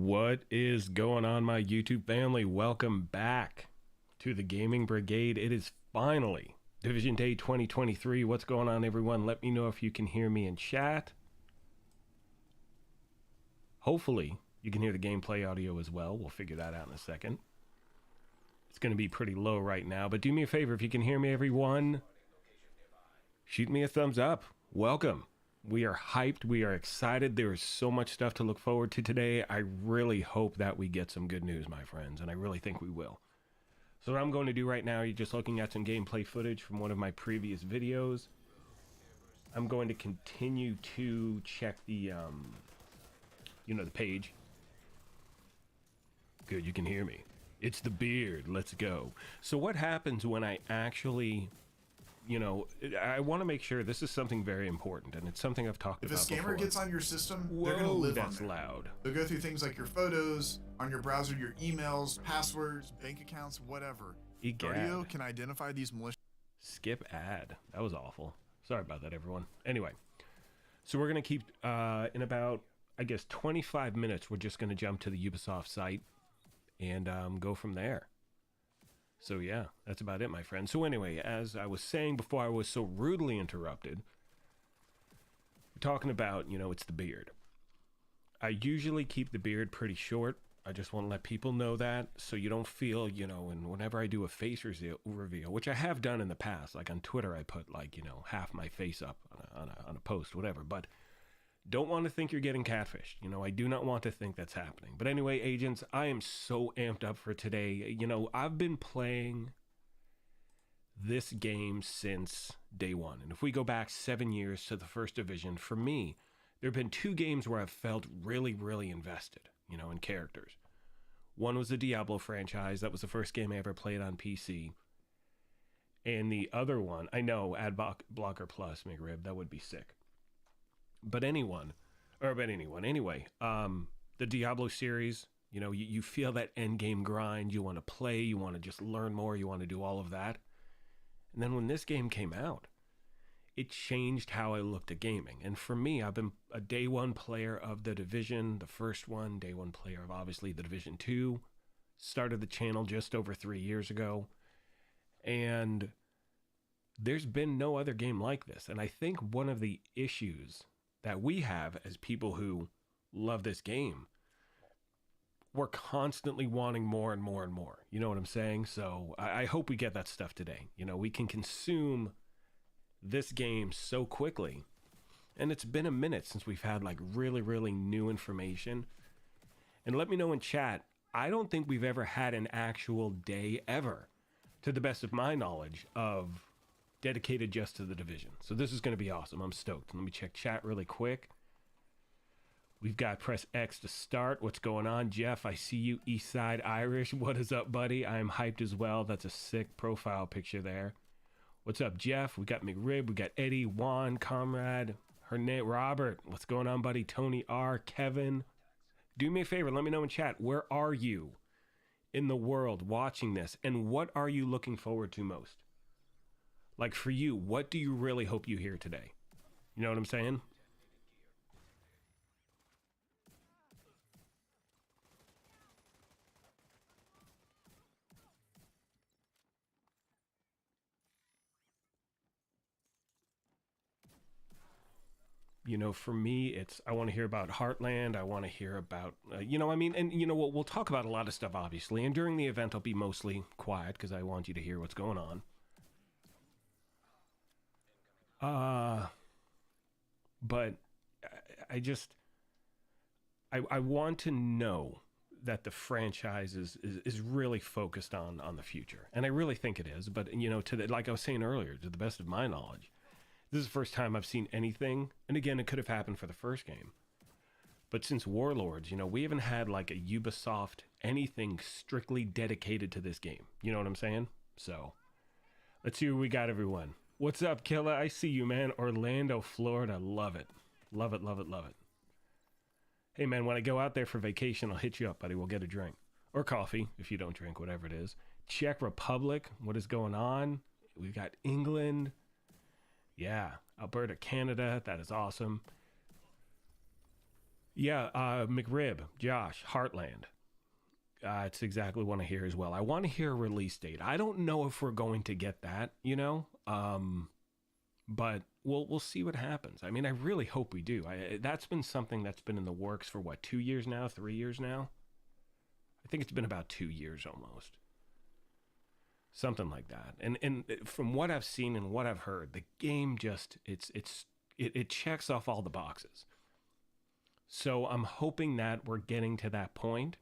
What is going on, my YouTube family? Welcome back to the Gaming Brigade. It is finally Division Day 2023. What's going on, everyone? Let me know if you can hear me in chat. Hopefully, you can hear the gameplay audio as well. We'll figure that out in a second. It's going to be pretty low right now, but do me a favor, if you can hear me, everyone, shoot me a thumbs up. Welcome. We are hyped. We are excited. There is so much stuff to look forward to today. I really hope that we get some good news, my friends, and I really think we will. So what I'm going to do right now, you're just looking at some gameplay footage from one of my previous videos. I'm going to continue to check the, the page. Good, you can hear me. It's the beard. Let's go. So what happens when I actually... I want to make sure this is something very important, and it's something I've talked about before. If a scammer gets on your system, they're going to live on there. That's loud. They'll go through things like your photos, on your browser, your emails, passwords, bank accounts, whatever. Audio can identify these malicious... Skip ad. That was awful. Sorry about that, everyone. Anyway, so we're going to keep, in about, I guess, 25 minutes, we're just going to jump to the Ubisoft site and go from there. So yeah, that's about it, my friend. So anyway, as I was saying before I was so rudely interrupted, we're talking about, it's the beard. I usually keep the beard pretty short. I just want to let people know that, so you don't feel, and whenever I do a face reveal, which I have done in the past, like on Twitter, I put like, half my face up on a post, whatever, but don't want to think you're getting catfished. I do not want to think that's happening. But anyway, agents, I am so amped up for today. I've been playing this game since day one. And if we go back 7 years to the first division, for me, there have been two games where I've felt really, really invested, in characters. One was the Diablo franchise. That was the first game I ever played on PC. And the other one, I know, Ad Blocker Plus, McRib, that would be sick. But anyway, the Diablo series, you feel that end game grind, you want to play, you want to just learn more, you want to do all of that. And then when this game came out, it changed how I looked at gaming. And for me, I've been a day one player of the Division, the first one, day one player of obviously the Division 2, started the channel just over 3 years ago. And there's been no other game like this. And I think one of the issues that we have as people who love this game, we're constantly wanting more and more and more. You know what I'm saying? So I hope we get that stuff today. We can consume this game so quickly. And it's been a minute since we've had like really, really new information. And let me know in chat, I don't think we've ever had an actual day ever, to the best of my knowledge, of dedicated just to the Division. So this is going to be awesome. I'm stoked. Let me check chat really quick. We've got press X to start. What's going on, Jeff? I see you, Eastside Irish. What is up, buddy? I am hyped as well. That's a sick profile picture there. What's up, Jeff? We got McRib. We got Eddie, Juan, Comrade, Hernay, Robert. What's going on, buddy? Tony R, Kevin. Do me a favor. Let me know in chat. Where are you in the world watching this? And what are you looking forward to most? Like for you, what do you really hope you hear today? You know what I'm saying? For me, it's, I want to hear about Heartland. I want to hear about, and we'll talk about a lot of stuff, obviously. And during the event, I'll be mostly quiet because I want you to hear what's going on. But I want to know that the franchise is really focused on the future. And I really think it is. But, like I was saying earlier, to the best of my knowledge, this is the first time I've seen anything. And again, it could have happened for the first game. But since Warlords, we haven't had like a Ubisoft, anything strictly dedicated to this game. You know what I'm saying? So let's see what we got, everyone. What's up, Killa? I see you, man. Orlando, Florida. Love it. Love it, love it, love it. Hey, man, when I go out there for vacation, I'll hit you up, buddy. We'll get a drink. Or coffee, if you don't drink, whatever it is. Czech Republic. What is going on? We've got England. Yeah. Alberta, Canada. That is awesome. Yeah, McRib, Josh, Heartland. It's exactly what I hear as well. I want to hear a release date. I don't know if we're going to get that, but we'll see what happens. I mean, I really hope we do. That's been something that's been in the works for what, 2 years now, 3 years now? I think it's been about 2 years almost. Something like that. And from what I've seen and what I've heard, the game just it checks off all the boxes. So I'm hoping that we're getting to that point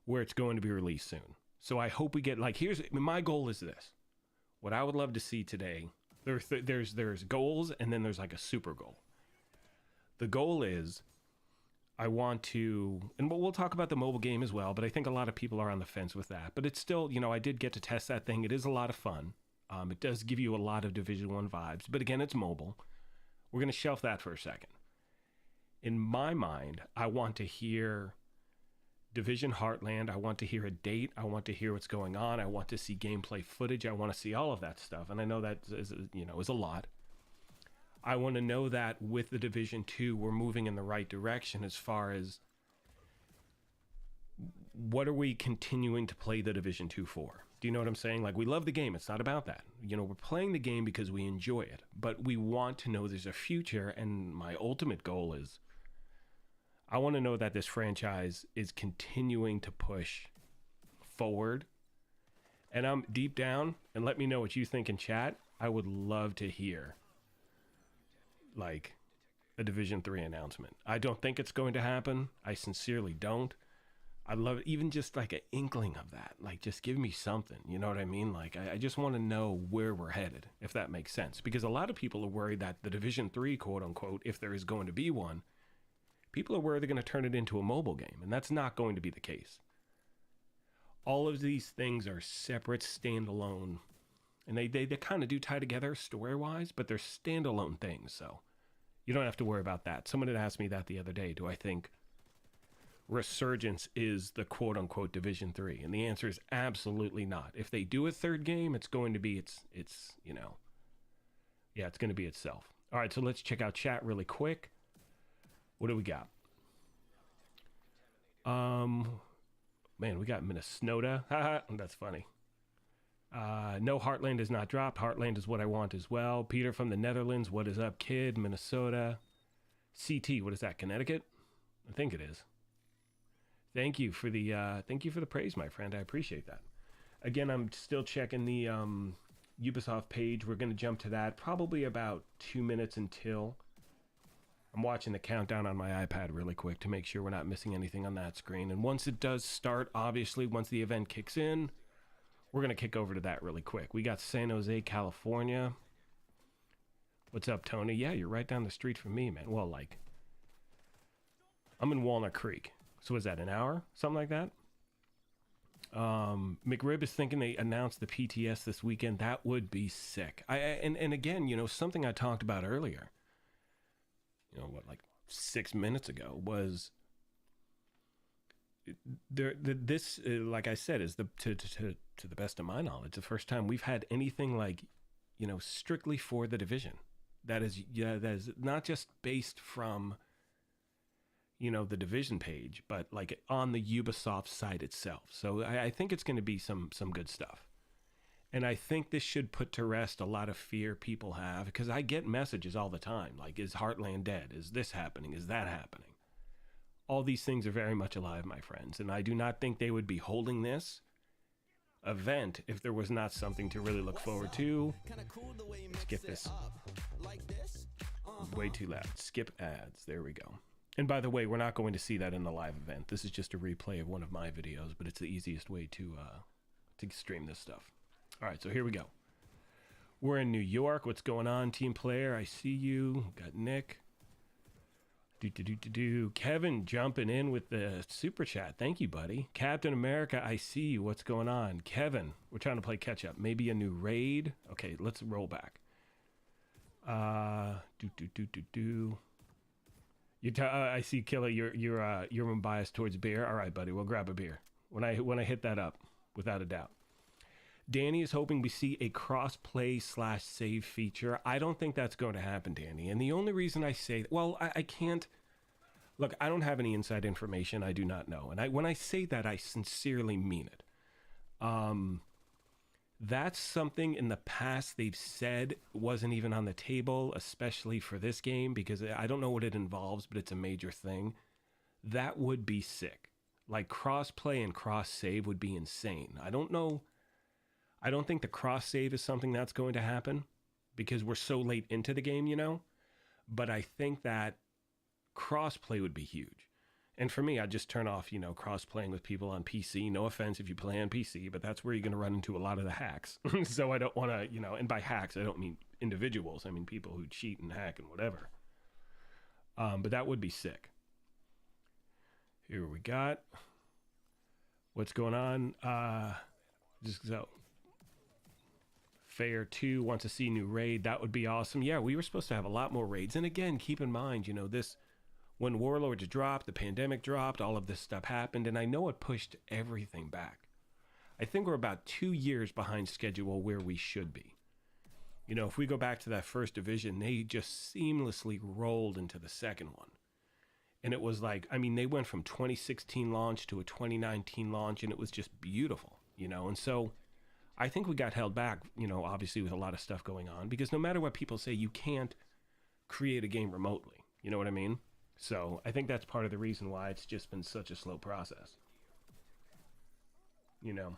where it's going to be released soon. So I hope we get, like, my goal is this. What I would love to see today, there's goals, and then there's like a super goal. The goal is I want to, and we'll talk about the mobile game as well, but I think a lot of people are on the fence with that. But it's still, I did get to test that thing. It is a lot of fun. It does give you a lot of Division 1 vibes, but again, it's mobile. We're going to shelf that for a second. In my mind, I want to hear Division Heartland. I want to hear a date. I want to hear what's going on. I want to see gameplay footage. I want to see all of that stuff. And I know that is a lot. I want to know that with the Division 2, we're moving in the right direction as far as what are we continuing to play the Division 2 for? Do you know what I'm saying? Like, we love the game. It's not about that. We're playing the game because we enjoy it, but we want to know there's a future. And my ultimate goal is I want to know that this franchise is continuing to push forward. And I'm deep down, and let me know what you think in chat. I would love to hear like a Division 3 announcement. I don't think it's going to happen. I sincerely don't. I'd love it, even just like an inkling of that. Like, just give me something. You know what I mean? Like, I just want to know where we're headed, if that makes sense. Because a lot of people are worried that the Division 3, quote unquote, if there is going to be one, people are worried they're going to turn it into a mobile game. And that's not going to be the case. All of these things are separate, standalone. And they kind of do tie together story-wise, but they're standalone things. So you don't have to worry about that. Someone had asked me that the other day. Do I think Resurgence is the quote-unquote Division 3? And the answer is absolutely not. If they do a third game, it's going to be it's going to be itself. All right, so let's check out chat really quick. What do we got? Man, we got Minnesota. That's funny. No, Heartland is not dropped. Heartland is what I want as well. Peter from the Netherlands. What is up, kid? Minnesota. CT. What is that? Connecticut? I think it is. Thank you for the praise, my friend. I appreciate that. Again, I'm still checking the Ubisoft page. We're going to jump to that probably about 2 minutes until. I'm watching the countdown on my iPad really quick to make sure we're not missing anything on that screen. And once it does start, obviously, once the event kicks in, we're going to kick over to that really quick. We got San Jose, California. What's up, Tony? Yeah, you're right down the street from me, man. Well, like, I'm in Walnut Creek. So is that an hour? Something like that? McRib is thinking they announced the PTS this weekend. That would be sick. And again, something I talked about earlier, like 6 minutes ago, was this, like I said, is to the best of my knowledge, the first time we've had anything like, strictly for the Division. That is not just based from, the Division page, but like on the Ubisoft site itself. So I think it's going to be some good stuff. And I think this should put to rest a lot of fear people have, because I get messages all the time. Like, is Heartland dead? Is this happening? Is that happening? All these things are very much alive, my friends. And I do not think they would be holding this event if there was not something to really look forward to. Skip this. Way too loud. Skip ads. There we go. And by the way, we're not going to see that in the live event. This is just a replay of one of my videos, but it's the easiest way to stream this stuff. All right, so here we go. We're in New York. What's going on, team player? I see you. Got Nick. Kevin jumping in with the super chat. Thank you, buddy. Captain America, I see you. What's going on? Kevin, we're trying to play catch up. Maybe a new raid. Okay, let's roll back. I see, Killer. You're biased towards beer. All right, buddy. We'll grab a beer when I hit that up, without a doubt. Danny is hoping we see a cross-play / save feature. I don't think that's going to happen, Danny. And the only reason I say, well, I can't Look, I don't have any inside information. I do not know. And when I say that, I sincerely mean it. That's something in the past they've said wasn't even on the table, especially for this game, because I don't know what it involves, but it's a major thing. That would be sick. Like cross-play and cross-save would be insane. I don't know. I don't think the cross-save is something that's going to happen because we're so late into the game, you know? But I think that cross-play would be huge. And for me, I'd just turn off, you know, cross-playing with people on PC. No offense if you play on PC, but that's where you're going to run into a lot of the hacks. So I don't want to, you know, and by hacks, I don't mean individuals. I mean people who cheat and hack and whatever. But that would be sick. Here we got. What's going on? Just so. Fair 2 wants to see new raid. That would be awesome. Yeah, we were supposed to have a lot more raids. And again, keep in mind, you know, this... When Warlords dropped, the pandemic dropped, all of this stuff happened, and I know it pushed everything back. I think we're about 2 years behind schedule where we should be. You know, if we go back to that first division, they just seamlessly rolled into the second one. And it was like, I mean, they went from 2016 launch to a 2019 launch, and it was just beautiful, you know? And so I think we got held back, you know, obviously with a lot of stuff going on, because no matter what people say, you can't create a game remotely. You know what I mean? So I think that's part of the reason why it's just been such a slow process. You know.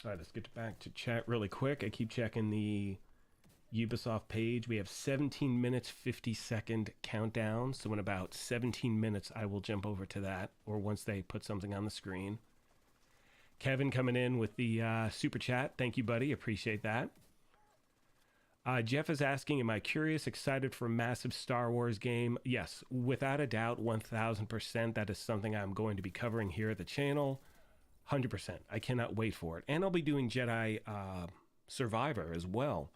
All right, let's get back to chat really quick. I keep checking the Ubisoft page. We have 17 minutes, 50-second countdown. So in about 17 minutes, I will jump over to that, or once they put something on the screen. Kevin coming in with the super chat. Thank you, buddy. Appreciate that. Jeff is asking, am I curious, excited for a massive Star Wars game? Yes, without a doubt, 1,000%. That is something I'm going to be covering here at the channel. 100%. I cannot wait for it. And I'll be doing Jedi Survivor as well.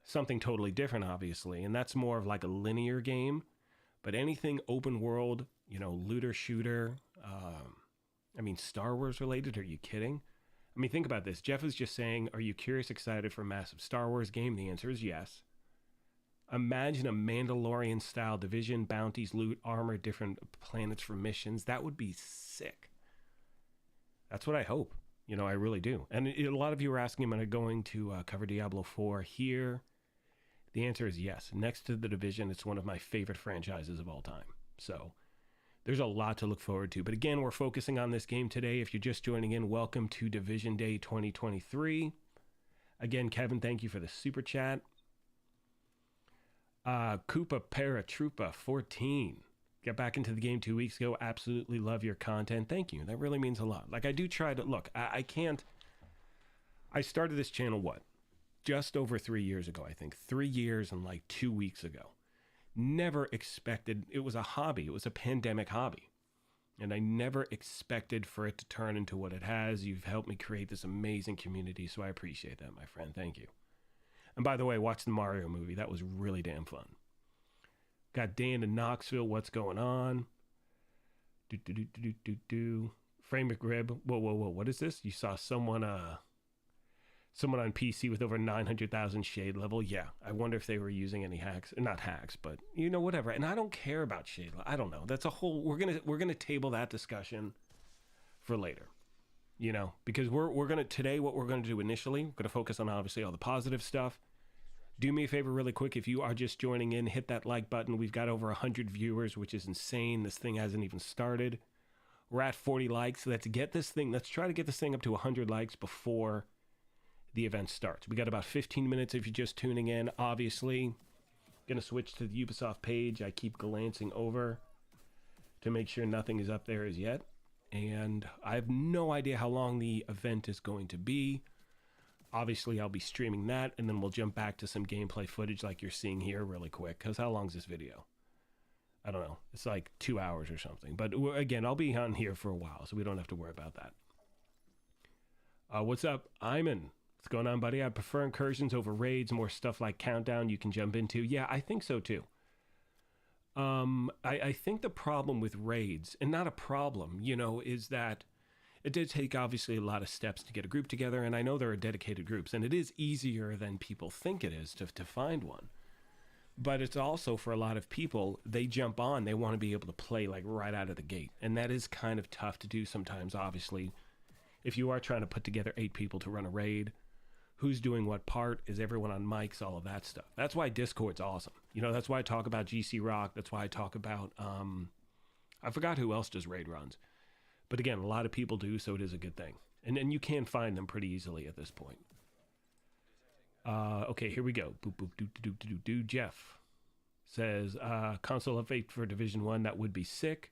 Something totally different, obviously. And that's more of like a linear game. But anything open world, you know, looter shooter, I mean, Star Wars related, are you kidding? I mean, think about this. Jeff is just saying, are you curious, excited for a massive Star Wars game? The answer is yes. Imagine a Mandalorian-style division, bounties, loot, armor, different planets for missions. That would be sick. That's what I hope. You know, I really do. And a lot of you are asking, am I going to cover Diablo 4 here? The answer is yes. Next to The Division, it's one of my favorite franchises of all time. So there's a lot to look forward to. But again, we're focusing on this game today. If you're just joining in, welcome to Division Day 2023. Again, Kevin, thank you for the super chat. Koopa Paratroopa 14. Got back into the game 2 weeks ago. Absolutely love your content. Thank you. That really means a lot. Like, I do try to... Look, I can't... I started this channel, what? Just over 3 years ago, I think. 3 years and like 2 weeks ago. Never expected, it was a hobby. It was a pandemic hobby. And I never expected for it to turn into what it has. You've helped me create this amazing community, so I appreciate that, my friend. Thank you. And by the way, watch the Mario movie. That was really damn fun. Got Dan in Knoxville. What's going on? Frame McRib. Whoa. What is this? You saw someone on PC with over 900,000 shade level. Yeah, I wonder if they were using any hacks. Not hacks, but you know, whatever. And I don't care about shade level. I don't know. That's a whole. We're gonna table that discussion for later. You know, because we're gonna today. What we're gonna do initially, we're gonna focus on obviously all the positive stuff. Do me a favor, really quick. If you are just joining in, hit that like button. We've got over 100 viewers, which is insane. This thing hasn't even started. We're at 40 likes. So let's get this thing. Let's try to get this thing up to 100 likes before the event starts. We got about 15 minutes if you're just tuning in. Obviously, gonna switch to the Ubisoft page. I keep glancing over to make sure nothing is up there as yet. And I have no idea how long the event is going to be. Obviously, I'll be streaming that, and then we'll jump back to some gameplay footage like you're seeing here really quick. Because how long is this video? I don't know. It's like 2 hours or something. But again, I'll be on here for a while, so we don't have to worry about that. What's up, Iman? What's going on, buddy? I prefer incursions over raids, more stuff like Countdown you can jump into. Yeah, I think so too. I think the problem with raids, and not a problem, you know, is that it did take obviously a lot of steps to get a group together, and I know there are dedicated groups, and it is easier than people think it is to find one. But it's also for a lot of people, they jump on, they want to be able to play like right out of the gate. And that is kind of tough to do sometimes, obviously. If you are trying to put together 8 people to run a raid, who's doing what part, is everyone on mics, all of that stuff. That's why Discord's awesome. You know, that's why I talk about GC Rock. That's why I talk about, I forgot who else does raid runs. But again, a lot of people do, so it is a good thing. And you can find them pretty easily at this point. Okay, here we go. Boop, boop, doo, doo, doo, doo, doo. Jeff says, console update for Division 1, that would be sick.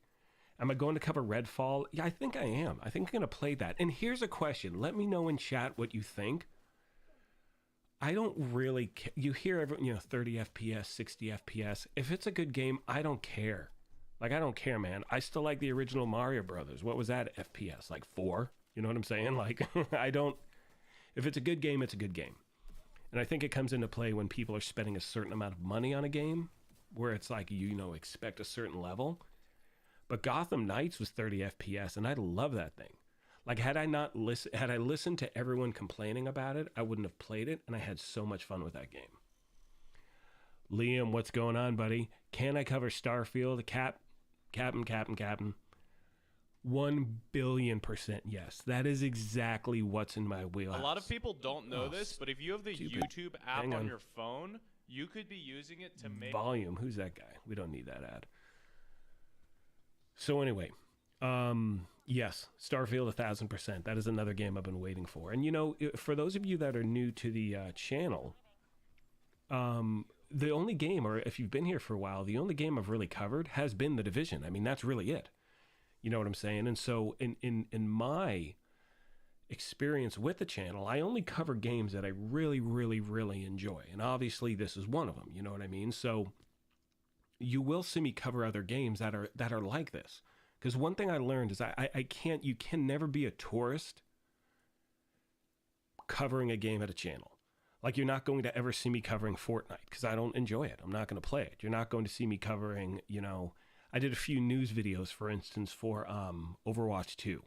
Am I going to cover Redfall? Yeah, I think I am. I think I'm going to play that. And here's a question. Let me know in chat what you think. I don't really care. You hear everyone, 30 FPS, 60 FPS. If it's a good game, I don't care. Like, I don't care, man. I still like the original Mario Brothers. What was that FPS? Like 4? You know what I'm saying? Like, I don't... If it's a good game, it's a good game. And I think it comes into play when people are spending a certain amount of money on a game, where it's like, expect a certain level. But Gotham Knights was 30 FPS, and I love that thing. Like, had I listened to everyone complaining about it, I wouldn't have played it, and I had so much fun with that game. Liam, what's going on, buddy? Can I cover Starfield? Captain. 1 billion% yes. That is exactly what's in my wheelhouse. A lot of people don't know this, but if you have the YouTube app on your phone, you could be using it to make... Volume, who's that guy? We don't need that ad. So anyway, yes, Starfield 1000%. That is another game I've been waiting for. And for those of you that are new to the channel, the only game, or if you've been here for a while, the only game I've really covered has been The Division. I mean, that's really it. You know what I'm saying? And so in my experience with the channel, I only cover games that I really, really, really enjoy. And obviously this is one of them, you know what I mean? So you will see me cover other games that are like this. Because one thing I learned is you can never be a tourist covering a game at a channel. Like, you're not going to ever see me covering Fortnite because I don't enjoy it. I'm not going to play it. You're not going to see me covering, I did a few news videos, for instance, for Overwatch 2.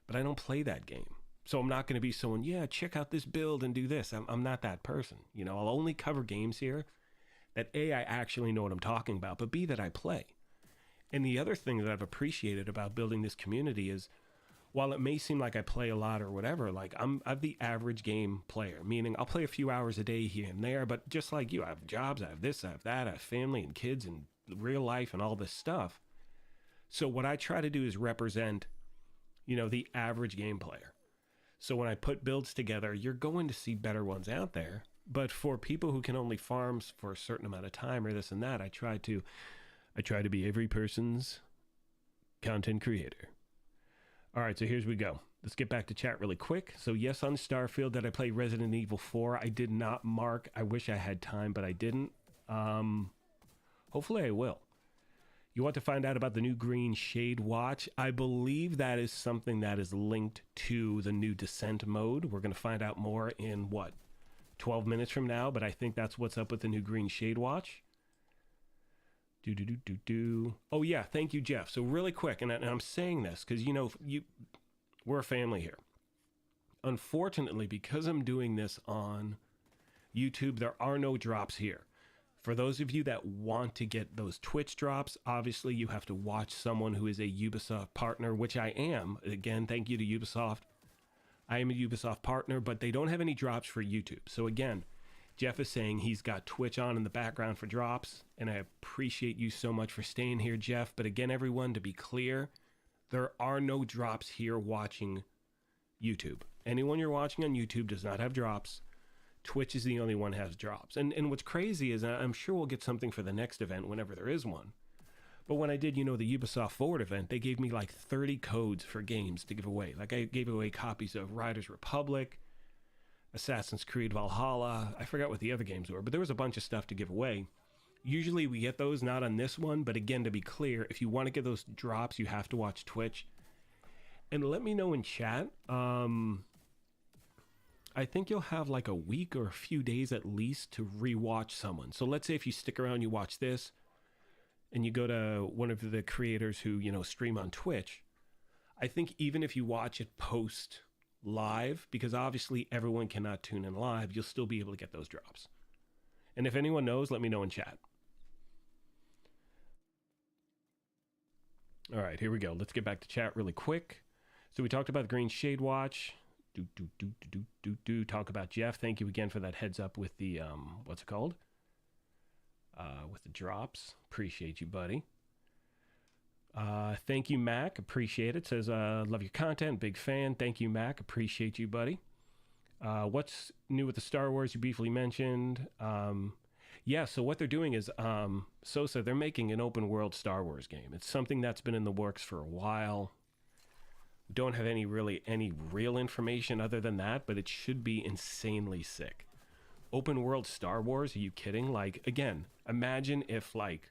But I don't play that game. So I'm not going to be someone, check out this build and do this. I'm not that person. I'll only cover games here that A, I actually know what I'm talking about, but B, that I play. And the other thing that I've appreciated about building this community is, while it may seem like I play a lot or whatever, like I'm the average game player, meaning I'll play a few hours a day here and there, but just like you, I have jobs, I have this, I have that, I have family and kids and real life and all this stuff. So what I try to do is represent, the average game player. So when I put builds together, you're going to see better ones out there. But for people who can only farm for a certain amount of time or this and that, I try to be every person's content creator. All right, so here's we go. Let's get back to chat really quick. So yes, on Starfield, did I play Resident Evil 4? I did not, Mark. I wish I had time, but I didn't. Hopefully I will. You want to find out about the new green shade watch? I believe that is something that is linked to the new descent mode. We're going to find out more in 12 minutes from now, but I think that's what's up with the new green shade watch. Oh yeah, thank you, Jeff. So really quick, and I'm saying this because we're a family here. Unfortunately, because I'm doing this on YouTube, there are no drops here. For those of you that want to get those Twitch drops, obviously you have to watch someone who is a Ubisoft partner, which I am. Again, thank you to Ubisoft. I am a Ubisoft partner, but they don't have any drops for YouTube. So again, Jeff is saying he's got Twitch on in the background for drops, and I appreciate you so much for staying here, Jeff. But again, everyone, to be clear, there are no drops here watching YouTube. Anyone you're watching on YouTube does not have drops. Twitch is the only one that has drops. And what's crazy is, I'm sure we'll get something for the next event whenever there is one. But when I did, the Ubisoft Forward event, they gave me like 30 codes for games to give away. Like, I gave away copies of Riders Republic, Assassin's Creed Valhalla. I forgot what the other games were, but there was a bunch of stuff to give away. Usually we get those, not on this one, but again, to be clear, if you want to get those drops, you have to watch Twitch. And let me know in chat. I think you'll have like a week or a few days at least to rewatch someone. So let's say if you stick around, you watch this, and you go to one of the creators who, stream on Twitch. I think even if you watch it post live, because obviously everyone cannot tune in live, you'll still be able to get those drops. And if anyone knows, let me know in chat. All right, here we go. Let's get back to chat really quick. So we talked about the Green Shade Watch. Talk about Jeff. Thank you again for that heads up with the, what's it called? With the drops. Appreciate you, buddy. Thank you, Mac. Appreciate it. Says, love your content. Big fan. Thank you, Mac. Appreciate you, buddy. What's new with the Star Wars you briefly mentioned? Yeah, so what they're doing is, Sosa, they're making an open world Star Wars game. It's something that's been in the works for a while. Don't have any real information other than that, but it should be insanely sick. Open world Star Wars? Are you kidding? Like, again, imagine if like,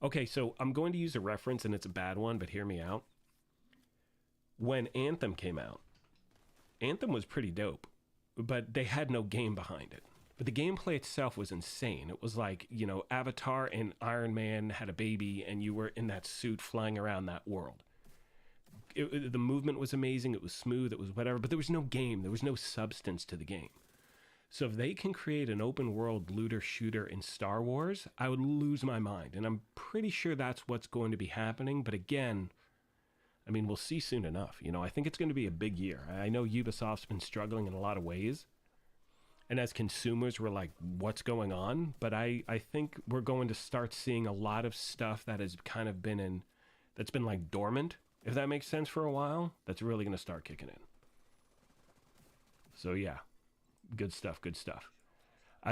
okay, so I'm going to use a reference and it's a bad one, but hear me out. When Anthem came out, Anthem was pretty dope, but they had no game behind it. But the gameplay itself was insane. It was like, you know, Avatar and Iron Man had a baby and you were in that suit flying around that world. The movement was amazing. It was smooth. It was whatever. But there was no game. There was no substance to the game. So if they can create an open world looter shooter in Star Wars, I would lose my mind. And I'm pretty sure that's what's going to be happening. But again, I mean, we'll see soon enough. You know, I think it's going to be a big year. I know Ubisoft's been struggling in a lot of ways. And as consumers, we're like, what's going on? But I think we're going to start seeing a lot of stuff that has kind of been that's been like dormant, if that makes sense, for a while. That's really going to start kicking in. So yeah, good stuff, good stuff.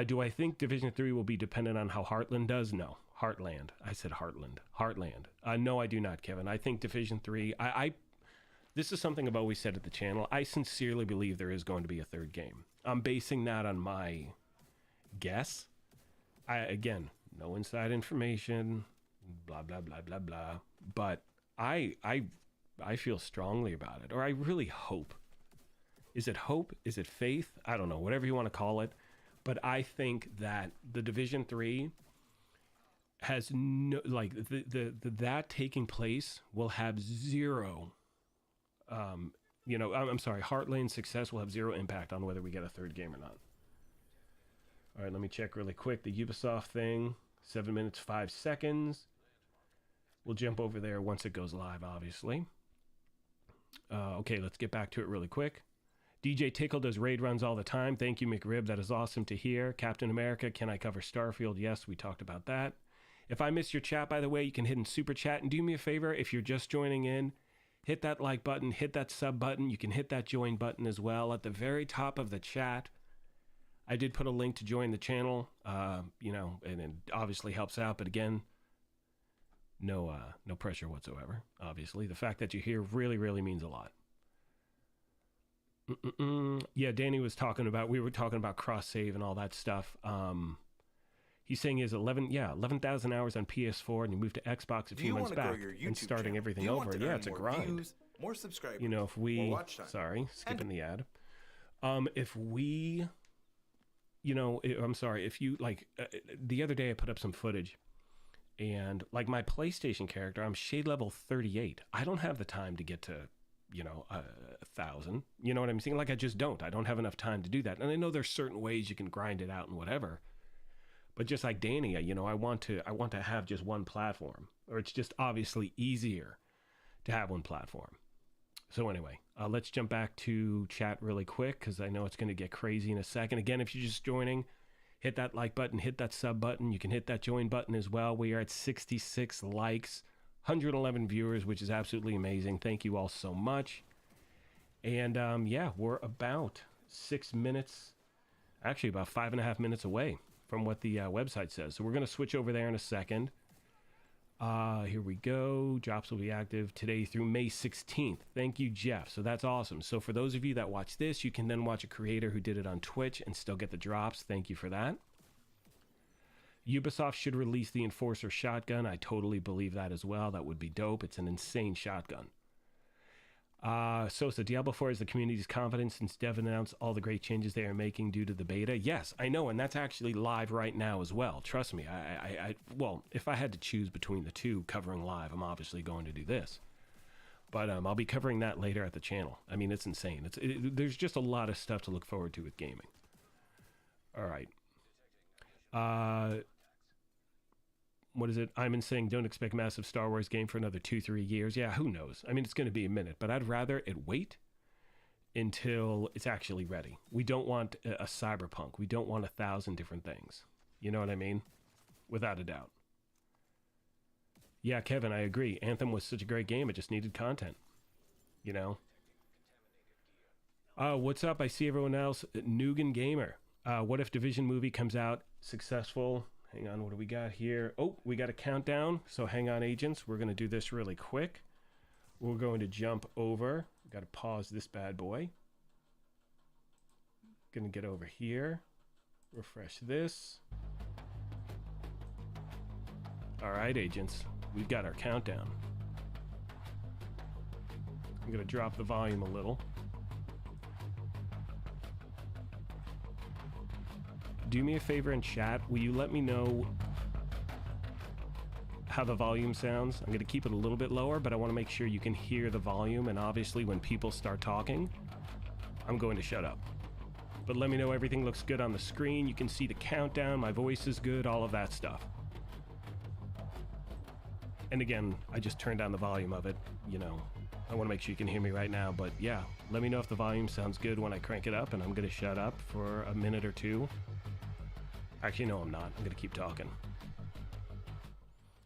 Do I think Division 3 will be dependent on how Heartland does? No. Heartland. I said Heartland. Heartland. No, I do not, Kevin. I think Division 3, this is something I've always said at the channel. I sincerely believe there is going to be a third game. I'm basing that on my guess. Again, no inside information, blah, blah, blah, blah, blah. But I feel strongly about it, or I really hope. Is it hope? Is it faith? I don't know, whatever you want to call it. But I think that the Division 3 has no, like, that taking place will have zero, you know, I'm sorry, Heartland's success will have zero impact on whether we get a third game or not. All right, let me check really quick. The Ubisoft thing, 7 minutes, 5 seconds. We'll jump over there once it goes live, obviously. Okay, let's get back to it really quick. DJ Tickle does raid runs all the time. Thank you, McRib. That is awesome to hear. Captain America, can I cover Starfield? Yes, we talked about that. If I missed your chat, by the way, you can hit in super chat. And do me a favor, if you're just joining in, hit that like button, hit that sub button. You can hit that join button as well. At the very top of the chat, I did put a link to join the channel, you know, and it obviously helps out. But again, no pressure whatsoever, obviously. The fact that you're here really, really means a lot. Yeah, Danny was talking about, we were talking about cross-save and all that stuff. He's saying he has 11,000 hours on PS4 and he moved to Xbox a few months back and starting everything over. Yeah, it's a grind. Views, more subscribers, you know, if we, sorry, skipping the ad. If we, you know, I'm sorry, if you, like, the other day I put up some footage and, like, my PlayStation character, I'm shade level 38. I don't have the time to get to, you know, 1,000. You know what I'm saying? Like, I just don't. I don't have enough time to do that. And I know there's certain ways you can grind it out and whatever. But just like Danny, you know, I want to have just one platform, or it's just obviously easier to have one platform. So anyway, let's jump back to chat really quick because I know it's going to get crazy in a second. Again, if you're just joining, hit that like button, hit that sub button. You can hit that join button as well. We are at 66 likes, 111 viewers, which is absolutely amazing. Thank you all so much. And yeah, we're about 6 minutes, actually about 5.5 minutes away from what the website says. So we're going to switch over there in a second. Here we go. Drops will be active today through May 16th. Thank you, Jeff. So that's awesome. So for those of you that watch this, you can then watch a creator who did it on Twitch and still get the drops. Thank you for that. Ubisoft should release the Enforcer shotgun. I totally believe that as well. That would be dope. It's an insane shotgun. Sosa, Diablo 4 is the community's confidence since Dev announced all the great changes they are making due to the beta. Yes, I know, and that's actually live right now as well. Trust me, well, if I had to choose between the two covering live, I'm obviously going to do this. But I'll be covering that later at the channel. I mean, it's insane. There's just a lot of stuff to look forward to with gaming. All right. What is it? I'm saying don't expect massive Star Wars game for another 2-3 years. Yeah, who knows? I mean, it's going to be a minute, but I'd rather it wait until it's actually ready. We don't want a cyberpunk. We don't want 1,000 different things. You know what I mean? Without a doubt. Yeah, Kevin, I agree. Anthem was such a great game. It just needed content. You know? What's up? I see everyone else. Nugan Gamer. What if Division movie comes out successful? Hang on, what do we got here? Oh, we got a countdown. So hang on, agents. We're going to do this really quick. We're going to jump over. Got to pause this bad boy. Going to get over here. Refresh this. All right, agents. We've got our countdown. I'm going to drop the volume a little. Do me a favor in chat. Will you let me know how the volume sounds? I'm going to keep it a little bit lower, but I want to make sure you can hear the volume. And obviously, when people start talking, I'm going to shut up. But let me know everything looks good on the screen. You can see the countdown. My voice is good. All of that stuff. And again, I just turned down the volume of it. You know, I want to make sure you can hear me right now. But yeah, let me know if the volume sounds good when I crank it up. And I'm going to shut up for a minute or two. Actually, no, I'm not. I'm going to keep talking.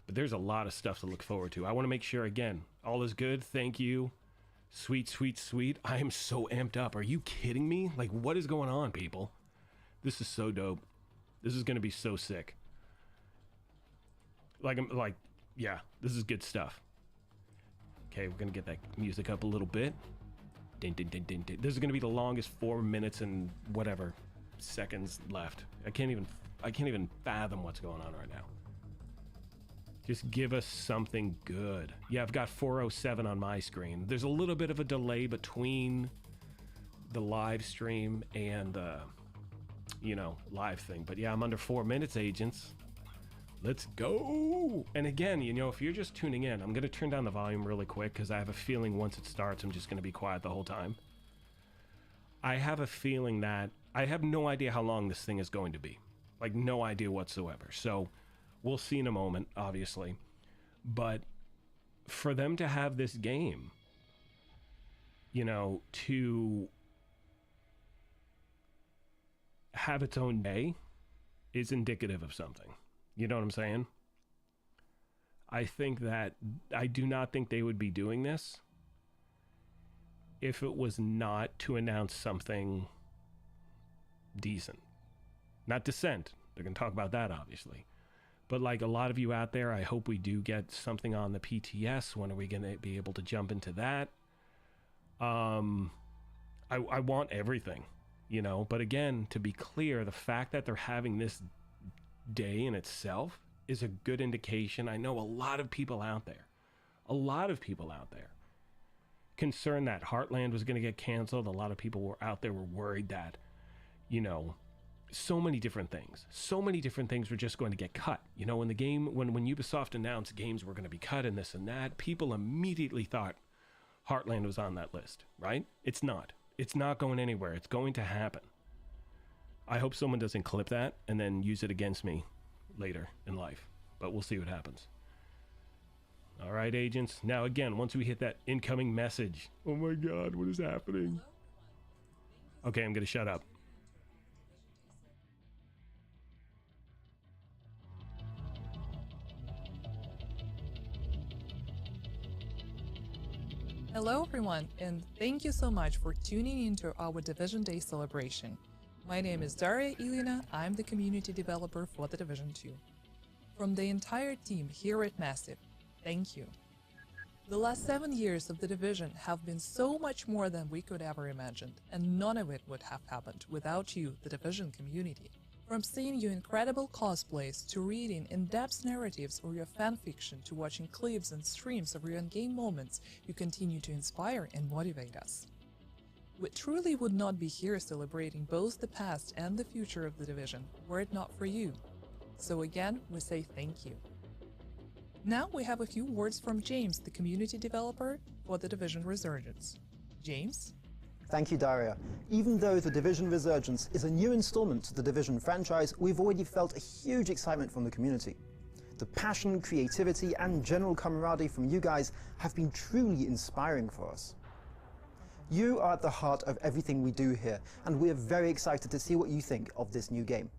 But there's a lot of stuff to look forward to. I want to make sure, again, all is good. Thank you. Sweet, sweet, sweet. I am so amped up. Are you kidding me? Like, what is going on, people? This is so dope. This is going to be so sick. Yeah, this is good stuff. Okay, we're going to get that music up a little bit. Din, din, din, din, din. This is going to be the longest 4 minutes and whatever seconds left. I can't even fathom what's going on right now. Just give us something good. Yeah, I've got 4:07 on my screen. There's a little bit of a delay between the live stream and the, live thing. But yeah, I'm under 4 minutes, agents. Let's go. And again, if you're just tuning in, I'm going to turn down the volume really quick because I have a feeling once it starts, I'm just going to be quiet the whole time. I have a feeling that I have no idea how long this thing is going to be. Like, no idea whatsoever. So we'll see in a moment, obviously. But for them to have this game, to have its own day is indicative of something. You know what I'm saying? I do not think they would be doing this if it was not to announce something decent. Not Descent. They're going to talk about that, obviously. But like a lot of you out there, I hope we do get something on the PTS. When are we going to be able to jump into that? I want everything, But again, to be clear, the fact that they're having this day in itself is a good indication. I know a lot of people out there concerned that Heartland was going to get canceled. A lot of people were worried that, so many different things were just going to get cut. When Ubisoft announced games were going to be cut and this and that, people immediately thought Heartland was on that list, right? It's not going anywhere. It's going to happen. I hope someone doesn't clip that and then use it against me later in life, but we'll see what happens. All right, agents. Now, again, once we hit that incoming message, oh my God, what is happening? Okay, I'm going to shut up. Hello everyone, and thank you so much for tuning into our Division Day celebration. My name is Daria Ilina, I'm the community developer for The Division 2. From the entire team here at Massive, thank you. The last 7 years of The Division have been so much more than we could ever imagine, and none of it would have happened without you, the Division community. From seeing your incredible cosplays, to reading in-depth narratives or your fanfiction, to watching clips and streams of your in-game moments, you continue to inspire and motivate us. We truly would not be here celebrating both the past and the future of The Division were it not for you. So again, we say thank you. Now we have a few words from James, the community developer for The Division Resurgence. James? Thank you, Daria. Even though The Division Resurgence is a new installment to the Division franchise, we've already felt a huge excitement from the community. The passion, creativity, and general camaraderie from you guys have been truly inspiring for us. You are at the heart of everything we do here, and we're very excited to see what you think of this new game.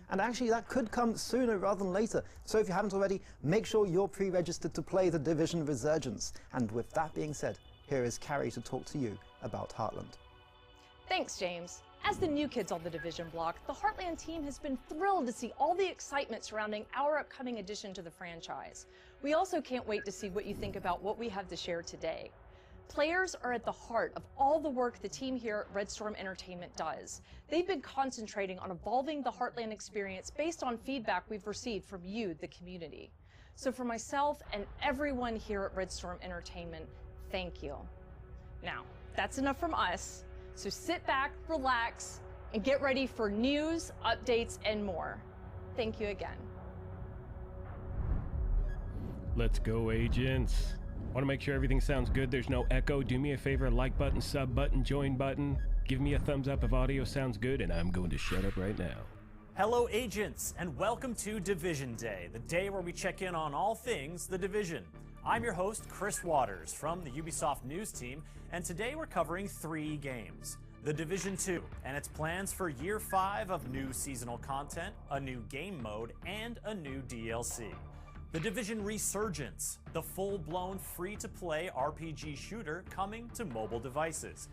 And actually, that could come sooner rather than later, so if you haven't already, make sure you're pre-registered to play The Division Resurgence. And with that being said, here is Carrie to talk to you about Heartland. Thanks, James. As the new kids on the Division block, the Heartland team has been thrilled to see all the excitement surrounding our upcoming addition to the franchise. We also can't wait to see what you think about what we have to share today. Players are at the heart of all the work the team here at Red Storm Entertainment does. They've been concentrating on evolving the Heartland experience based on feedback we've received from you, the community. So for myself and everyone here at Red Storm Entertainment, thank you. Now, that's enough from us, so sit back, relax, and get ready for news, updates, and more. Thank you again. Let's go, agents. Want to make sure everything sounds good, there's no echo? Do me a favor, like button, sub button, join button. Give me a thumbs up if audio sounds good, and I'm going to shut up right now. Hello, agents, and welcome to Division Day, the day where we check in on all things The Division. I'm your host, Chris Waters, from the Ubisoft News team, and today we're covering 3 games. The Division 2, and its plans for Year 5 of new seasonal content, a new game mode, and a new DLC. The Division Resurgence, the full-blown free-to-play RPG shooter coming to mobile devices.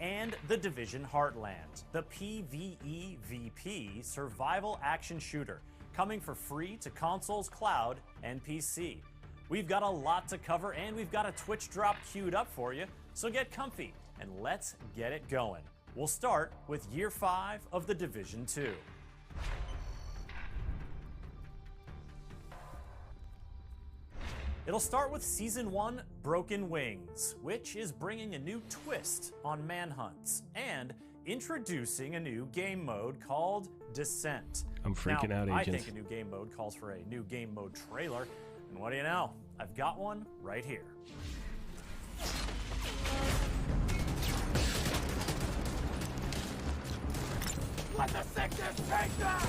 And The Division Heartland, the PvEVP survival action shooter, coming for free to consoles, cloud, and PC. We've got a lot to cover, and we've got a Twitch drop queued up for you, so get comfy, and let's get it going. We'll start with Year 5 of The Division 2. It'll start with Season 1, Broken Wings, which is bringing a new twist on manhunts, and introducing a new game mode called Descent. I'm freaking out, agents. I think a new game mode calls for a new game mode trailer, and what do you know? I've got one right here. Let the sickness take them!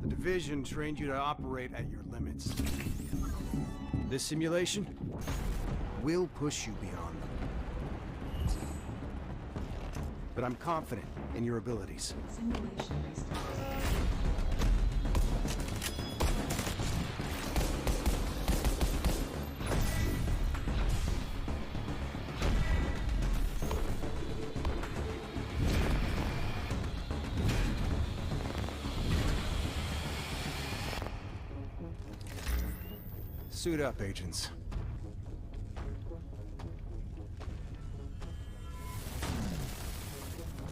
The Division trained you to operate at your limits. This simulation will push you beyond them. But I'm confident in your abilities. Simulation restart. Suit up, agents.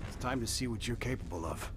It's time to see what you're capable of.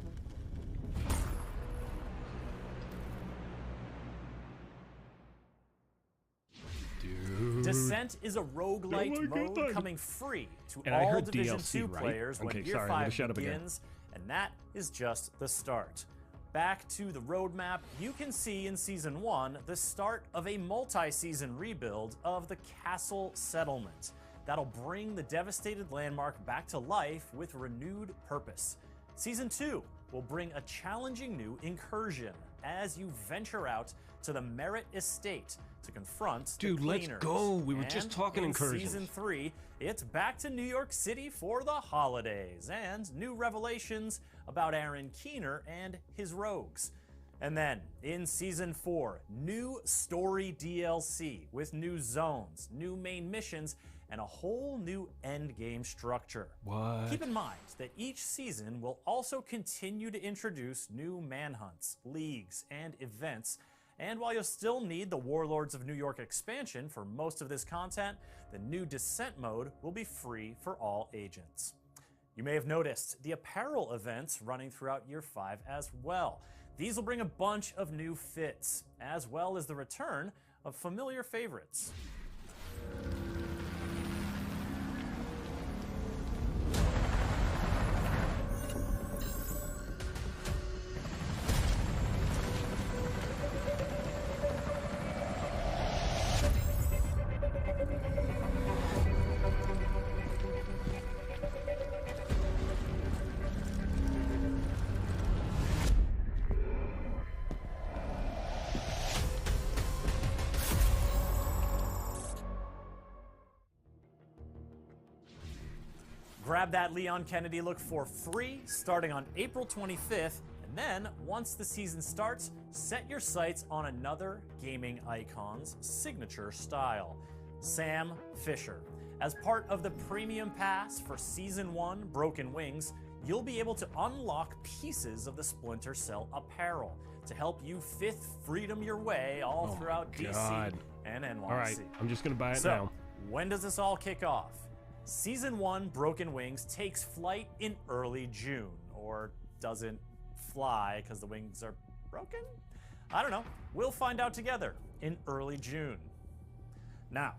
Dude. Descent is a roguelite mode coming free to And I all heard Division DLC, 2 right? players when Okay, Year sorry, I'm gonna 5 shut up again. begins, and that is just the start. Back to the roadmap, you can see in Season 1 the start of a multi-season rebuild of the Castle Settlement that'll bring the devastated landmark back to life with renewed purpose. Season 2 will bring a challenging new incursion as you venture out to the Merritt Estate to confront Dude, the let's cleaners. go. We were just And talking in incursions. Season 3, it's back to New York City for the holidays and new revelations about Aaron Keener and his rogues. And then, in Season 4, new story DLC with new zones, new main missions, and a whole new endgame structure. What? Keep in mind that each season will also continue to introduce new manhunts, leagues, and events. And while you'll still need the Warlords of New York expansion for most of this content, the new Descent mode will be free for all agents. You may have noticed the apparel events running throughout Year 5 as well. These will bring a bunch of new fits, as well as the return of familiar favorites. Grab that Leon Kennedy look for free starting on April 25th, and then once the season starts, set your sights on another gaming icon's signature style, Sam Fisher. As part of the premium pass for Season 1 Broken Wings, you'll be able to unlock pieces of the Splinter Cell apparel to help you Fifth Freedom your way all throughout DC and NYC. All right, I'm just going to buy it so, now. When does this all kick off? Season 1 Broken Wings takes flight in early June, or doesn't fly because the wings are broken? I don't know. We'll find out together in early June. Now,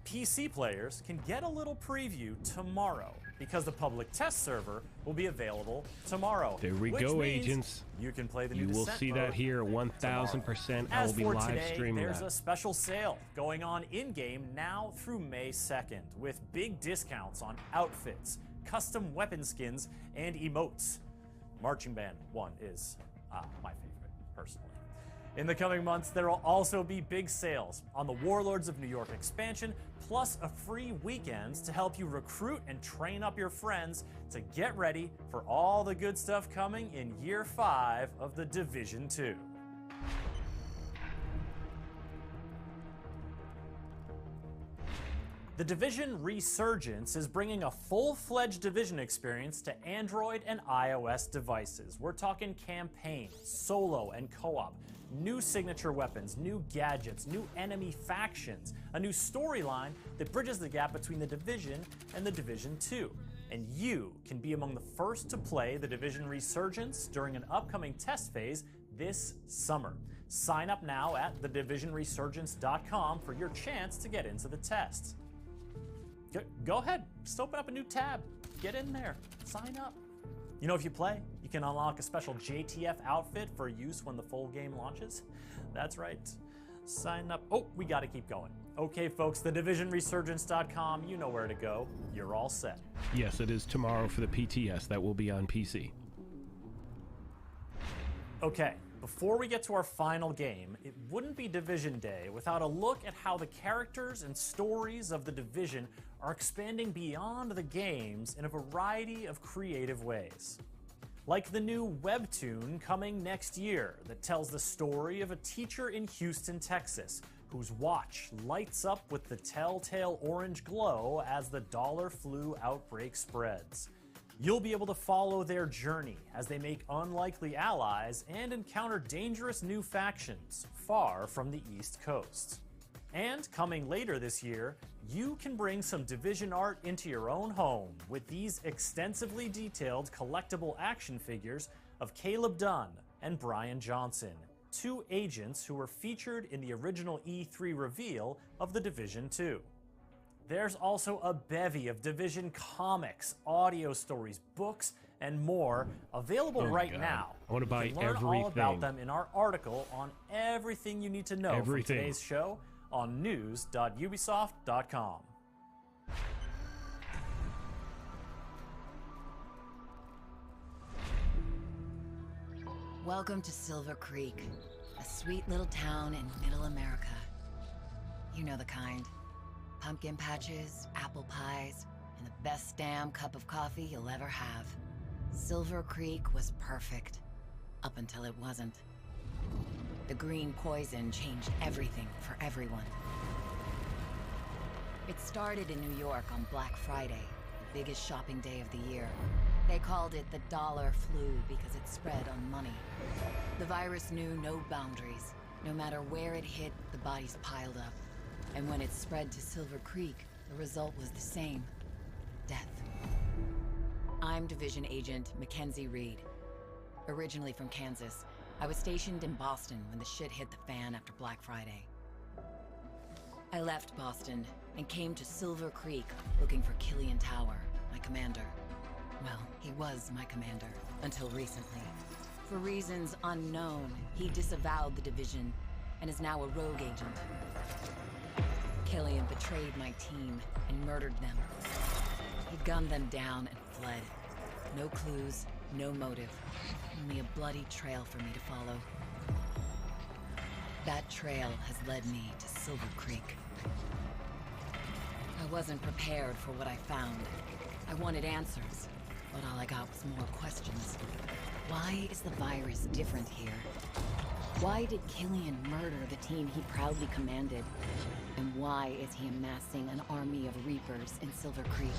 PC players can get a little preview tomorrow because the public test server will be available tomorrow. There we go, agents. You can play the new You will Descent see that here 1,000%. I will be live streaming there's that. a special sale going on in-game now through May 2nd with big discounts on outfits, custom weapon skins, and emotes. Marching Band 1 is my favorite, personally. In the coming months, there will also be big sales on the Warlords of New York expansion, plus a free weekend to help you recruit and train up your friends to get ready for all the good stuff coming in Year 5 of The Division 2. The Division Resurgence is bringing a full-fledged Division experience to Android and iOS devices. We're talking campaign, solo, and co-op, new signature weapons, new gadgets, new enemy factions, a new storyline that bridges the gap between the Division and the Division 2. And you can be among the first to play the Division Resurgence during an upcoming test phase this summer. Sign up now at thedivisionresurgence.com for your chance to get into the test. Go ahead, just open up a new tab, get in there, sign up. You know, if you play, you can unlock a special JTF outfit for use when the full game launches. That's right, sign up. Oh, we gotta keep going. Okay, folks, thedivisionresurgence.com, you know where to go. You're all set. Yes, it is tomorrow for the PTS. That will be on PC. Okay, before we get to our final game, it wouldn't be Division Day without a look at how the characters and stories of the Division are expanding beyond the games in a variety of creative ways. Like the new webtoon coming next year that tells the story of a teacher in Houston, Texas, whose watch lights up with the telltale orange glow as the dollar flu outbreak spreads. You'll be able to follow their journey as they make unlikely allies and encounter dangerous new factions far from the East Coast. And coming later this year, you can bring some Division art into your own home with these extensively detailed collectible action figures of Caleb Dunn and Brian Johnson, two agents who were featured in the original E3 reveal of The Division 2. There's also a bevy of Division comics, audio stories, books, and more available now. I want to buy learn everything. all about them in our article on everything you need to know from today's show on news.ubisoft.com. Welcome to Silver Creek, a sweet little town in middle America. You know the kind. Pumpkin patches, apple pies, and the best damn cup of coffee you'll ever have. Silver Creek was perfect, up until it wasn't. The green poison changed everything for everyone. It started in New York on Black Friday, the biggest shopping day of the year. They called it the dollar flu because it spread on money. The virus knew no boundaries. No matter where it hit, the bodies piled up. And when it spread to Silver Creek, the result was the same: death. I'm Division Agent Mackenzie Reed. Originally from Kansas, I was stationed in Boston when the shit hit the fan after Black Friday. I left Boston and came to Silver Creek looking for Killian Tower, my commander. Well, he was my commander, until recently. For reasons unknown, he disavowed the Division and is now a rogue agent. Killian betrayed my team and murdered them. He gunned them down and fled. No clues, no motive. Only a bloody trail for me to follow. That trail has led me to Silver Creek. I wasn't prepared for what I found. I wanted answers, but all I got was more questions. Why is the virus different here? Why did Killian murder the team he proudly commanded? And why is he amassing an army of Reapers in Silver Creek?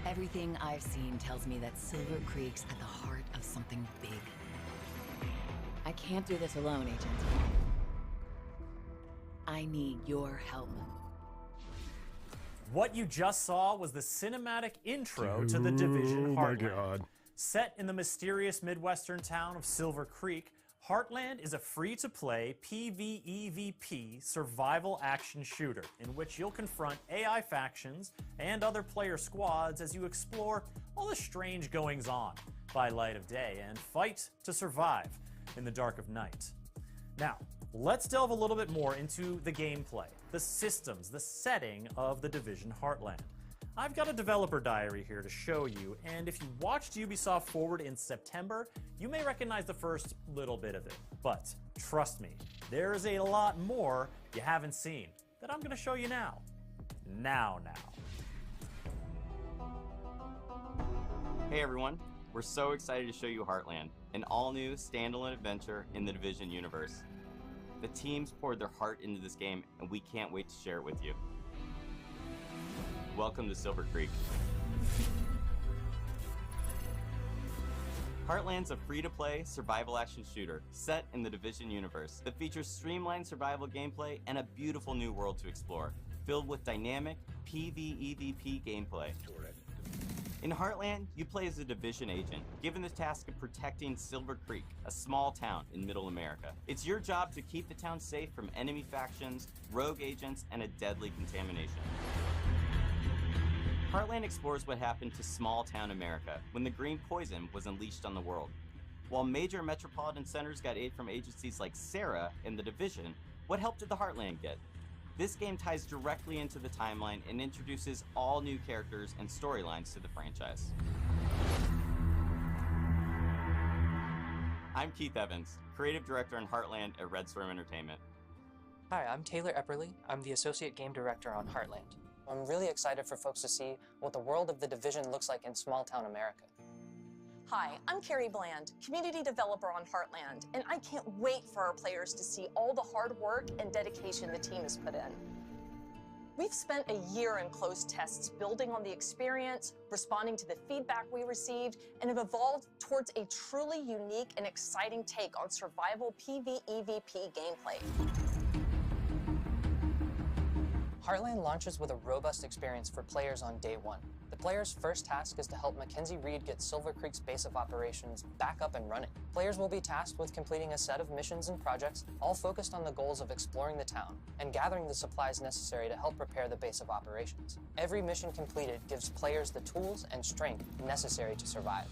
Everything I've seen tells me that Silver Creek's at the heart of something big. I can't do this alone, Agent. I need your help. What you just saw was the cinematic intro to The Division Heartland. Oh my God. Set in the mysterious Midwestern town of Silver Creek, Heartland is a free-to-play PvEVP survival action shooter in which you'll confront AI factions and other player squads as you explore all the strange goings-on by light of day and fight to survive in the dark of night. Now, let's delve a little bit more into the gameplay, the systems, the setting of The Division Heartland. I've got a developer diary here to show you, and if you watched Ubisoft Forward in September, you may recognize the first little bit of it. But trust me, there is a lot more you haven't seen that I'm going to show you now. Now. Hey everyone, we're so excited to show you Heartland, an all-new standalone adventure in the Division universe. The teams poured their heart into this game, and we can't wait to share it with you. Welcome to Silver Creek. Heartland's a free-to-play survival action shooter set in the Division universe that features streamlined survival gameplay and a beautiful new world to explore, filled with dynamic PvEVP gameplay. In Heartland, you play as a Division agent, given the task of protecting Silver Creek, a small town in Middle America. It's your job to keep the town safe from enemy factions, rogue agents, and a deadly contamination. Heartland explores what happened to small-town America when the green poison was unleashed on the world. While major metropolitan centers got aid from agencies like Sarah and the Division, what help did the Heartland get? This game ties directly into the timeline and introduces all new characters and storylines to the franchise. I'm Keith Evans, Creative Director on Heartland at Red Storm Entertainment. Hi, I'm Taylor Epperly. I'm the Associate Game Director on Heartland. I'm really excited for folks to see what the world of the Division looks like in small-town America. Hi, I'm Carrie Bland, Community Developer on Heartland, and I can't wait for our players to see all the hard work and dedication the team has put in. We've spent a year in closed tests building on the experience, responding to the feedback we received, and have evolved towards a truly unique and exciting take on survival PvEVP gameplay. Heartland launches with a robust experience for players on day one. The player's first task is to help Mackenzie Reed get Silver Creek's base of operations back up and running. Players will be tasked with completing a set of missions and projects, all focused on the goals of exploring the town and gathering the supplies necessary to help prepare the base of operations. Every mission completed gives players the tools and strength necessary to survive.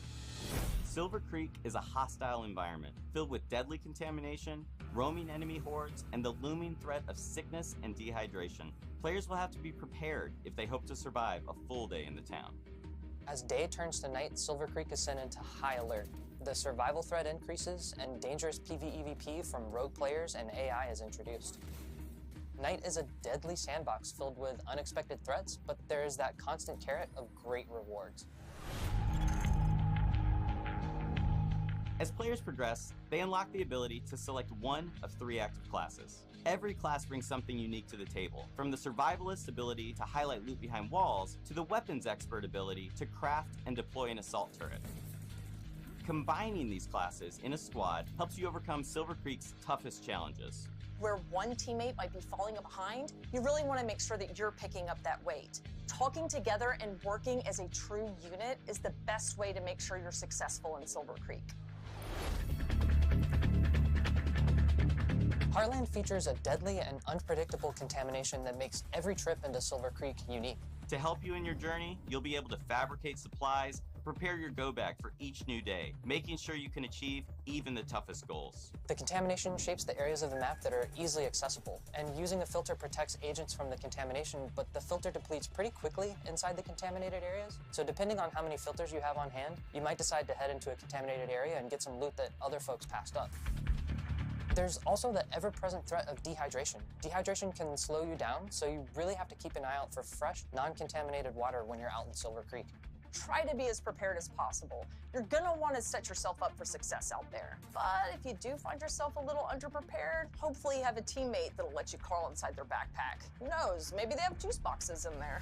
Silver Creek is a hostile environment filled with deadly contamination, roaming enemy hordes, and the looming threat of sickness and dehydration. Players will have to be prepared if they hope to survive a full day in the town. As day turns to night, Silver Creek is sent into high alert. The survival threat increases, and dangerous PvEVP from rogue players and AI is introduced. Night is a deadly sandbox filled with unexpected threats, but there is that constant carrot of great rewards. As players progress, they unlock the ability to select one of 3 active classes. Every class brings something unique to the table, from the survivalist ability to highlight loot behind walls, to the weapons expert ability to craft and deploy an assault turret. Combining these classes in a squad helps you overcome Silver Creek's toughest challenges. Where one teammate might be falling behind, you really want to make sure that you're picking up that weight. Talking together and working as a true unit is the best way to make sure you're successful in Silver Creek. Heartland features a deadly and unpredictable contamination that makes every trip into Silver Creek unique. To help you in your journey, you'll be able to fabricate supplies, prepare your go bag for each new day, making sure you can achieve even the toughest goals. The contamination shapes the areas of the map that are easily accessible, and using a filter protects agents from the contamination, but the filter depletes pretty quickly inside the contaminated areas. So depending on how many filters you have on hand, you might decide to head into a contaminated area and get some loot that other folks passed up. There's also the ever-present threat of dehydration. Dehydration can slow you down, so you really have to keep an eye out for fresh, non-contaminated water when you're out in Silver Creek. Try to be as prepared as possible. You're gonna want to set yourself up for success out there. But if you do find yourself a little underprepared, hopefully you have a teammate that'll let you crawl inside their backpack. Who knows, maybe they have juice boxes in there.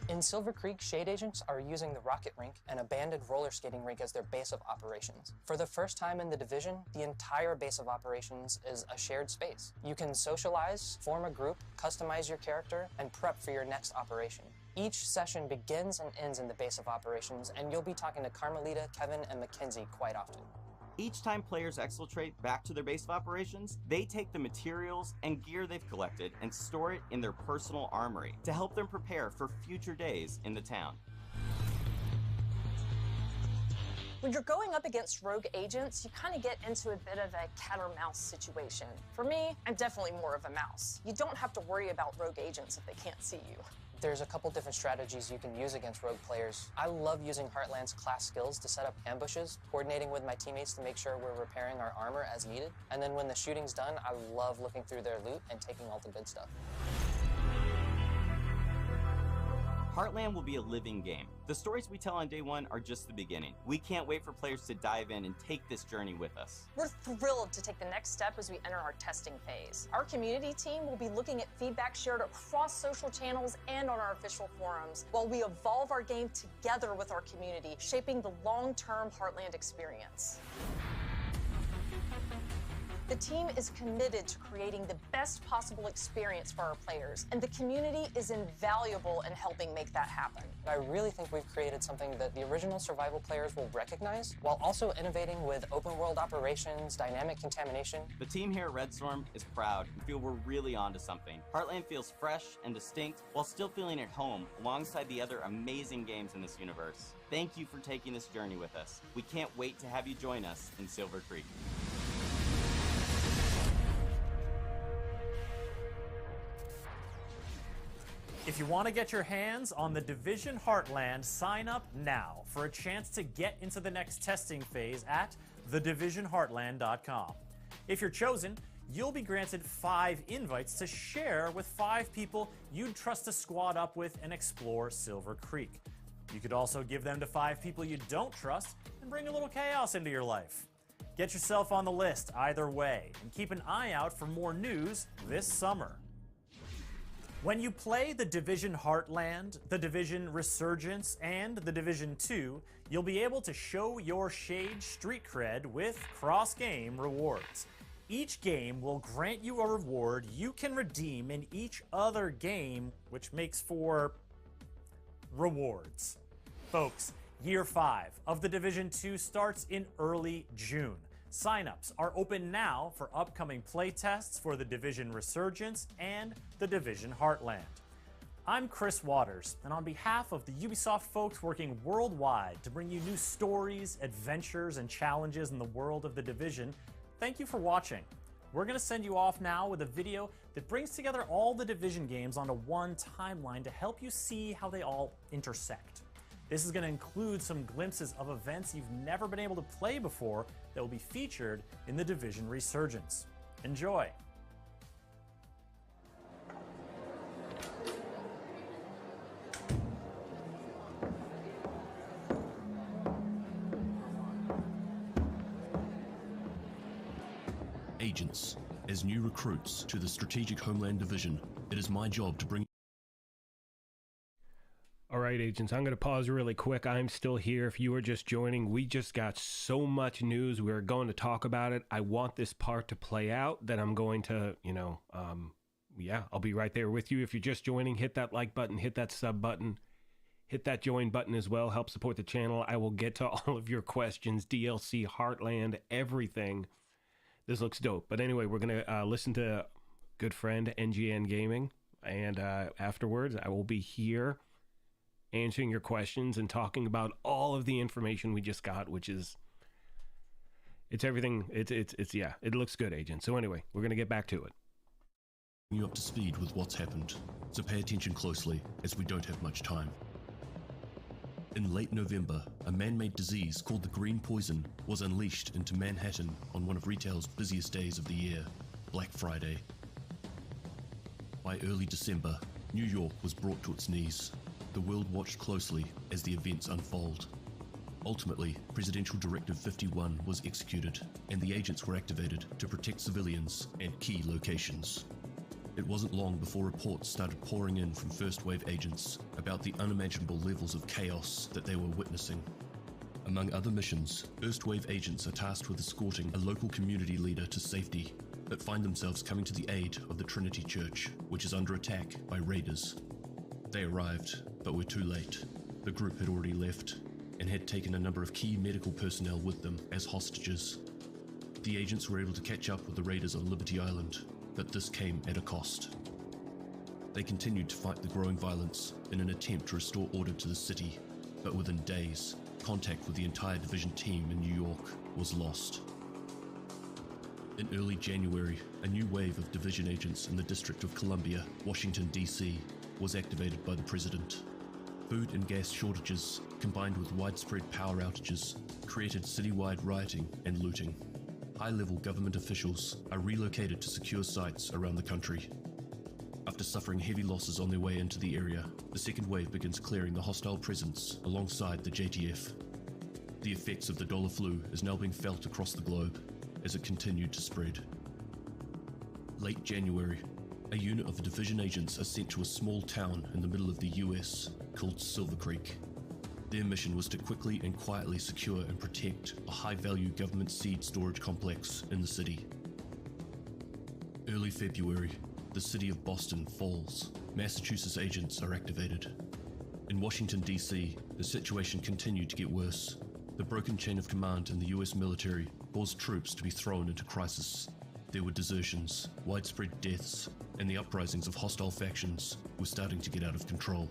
In Silver Creek, Shade Agents are using the rocket rink and abandoned roller skating rink as their base of operations. For the first time in the Division, the entire base of operations is a shared space. You can socialize, form a group, customize your character, and prep for your next operation. Each session begins and ends in the base of operations, and you'll be talking to Carmelita, Kevin, and Mackenzie quite often. Each time players exfiltrate back to their base of operations, they take the materials and gear they've collected and store it in their personal armory to help them prepare for future days in the town. When you're going up against rogue agents, you kind of get into a bit of a cat or mouse situation. For me, I'm definitely more of a mouse. You don't have to worry about rogue agents if they can't see you. There's a couple different strategies you can use against rogue players. I love using Heartland's class skills to set up ambushes, coordinating with my teammates to make sure we're repairing our armor as needed. And then when the shooting's done, I love looking through their loot and taking all the good stuff. Heartland will be a living game. The stories we tell on day one are just the beginning. We can't wait for players to dive in and take this journey with us. We're thrilled to take the next step as we enter our testing phase. Our community team will be looking at feedback shared across social channels and on our official forums, while we evolve our game together with our community, shaping the long-term Heartland experience. The team is committed to creating the best possible experience for our players, and the community is invaluable in helping make that happen. I really think we've created something that the original survival players will recognize, while also innovating with open world operations, dynamic contamination. The team here at Red Storm is proud and feel we're really onto something. Heartland feels fresh and distinct while still feeling at home alongside the other amazing games in this universe. Thank you for taking this journey with us. We can't wait to have you join us in Silver Creek. If you want to get your hands on the Division Heartland, sign up now for a chance to get into the next testing phase at thedivisionheartland.com. If you're chosen, you'll be granted 5 invites to share with 5 people you'd trust to squad up with and explore Silver Creek. You could also give them to 5 people you don't trust and bring a little chaos into your life. Get yourself on the list either way, and keep an eye out for more news this summer. When you play the Division Heartland, the Division Resurgence, and the Division 2, you'll be able to show your Shade street cred with cross-game rewards. Each game will grant you a reward you can redeem in each other game, which makes for rewards. Folks, Year 5 of the Division 2 starts in early June. Signups are open now for upcoming playtests for the Division Resurgence and the Division Heartland. I'm Chris Waters, and on behalf of the Ubisoft folks working worldwide to bring you new stories, adventures, and challenges in the world of the Division, thank you for watching. We're going to send you off now with a video that brings together all the Division games onto one timeline to help you see how they all intersect. This is going to include some glimpses of events you've never been able to play before that will be featured in the Division Resurgence. Enjoy! Agents, as new recruits to the Strategic Homeland Division, it is my job to bring... All right, agents, I'm going to pause really quick. I'm still here. If you are just joining, we just got so much news. We're going to talk about it. I want this part to play out. Then I'm going to, yeah, I'll be right there with you. If you're just joining, hit that like button, hit that sub button, hit that join button as well. Help support the channel. I will get to all of your questions, DLC, Heartland, everything. This looks dope. But anyway, we're going to listen to good friend NGN Gaming. And afterwards, I will be here answering your questions and talking about all of the information we just got, which is, it's everything. It's yeah, it looks good, agent. So anyway, we're going to get back to it. You up to speed with what's happened, so pay attention closely as we don't have much time. In late November, a man-made disease called the green poison was unleashed into Manhattan on one of retail's busiest days of the year, Black Friday. By early December, New York was brought to its knees. The world watched closely as the events unfold. Ultimately, Presidential Directive 51 was executed, and the agents were activated to protect civilians and key locations. It wasn't long before reports started pouring in from first-wave agents about the unimaginable levels of chaos that they were witnessing. Among other missions, first-wave agents are tasked with escorting a local community leader to safety, but find themselves coming to the aid of the Trinity Church, which is under attack by raiders. They arrived, but were too late. The group had already left, and had taken a number of key medical personnel with them as hostages. The agents were able to catch up with the raiders on Liberty Island, but this came at a cost. They continued to fight the growing violence in an attempt to restore order to the city, but within days, contact with the entire division team in New York was lost. In early January, a new wave of division agents in the District of Columbia, Washington, D.C., was activated by the president. Food and gas shortages, combined with widespread power outages, created citywide rioting and looting. High-level government officials are relocated to secure sites around the country. After suffering heavy losses on their way into the area, the second wave begins clearing the hostile presence alongside the JTF. The effects of the dollar flu is now being felt across the globe as it continued to spread. Late January, a unit of division agents are sent to a small town in the middle of the US called Silver Creek. Their mission was to quickly and quietly secure and protect a high-value government seed storage complex in the city. Early February, the city of Boston falls. Massachusetts agents are activated. In Washington, D.C., the situation continued to get worse. The broken chain of command in the US military caused troops to be thrown into crisis. There were desertions, widespread deaths, and the uprisings of hostile factions were starting to get out of control.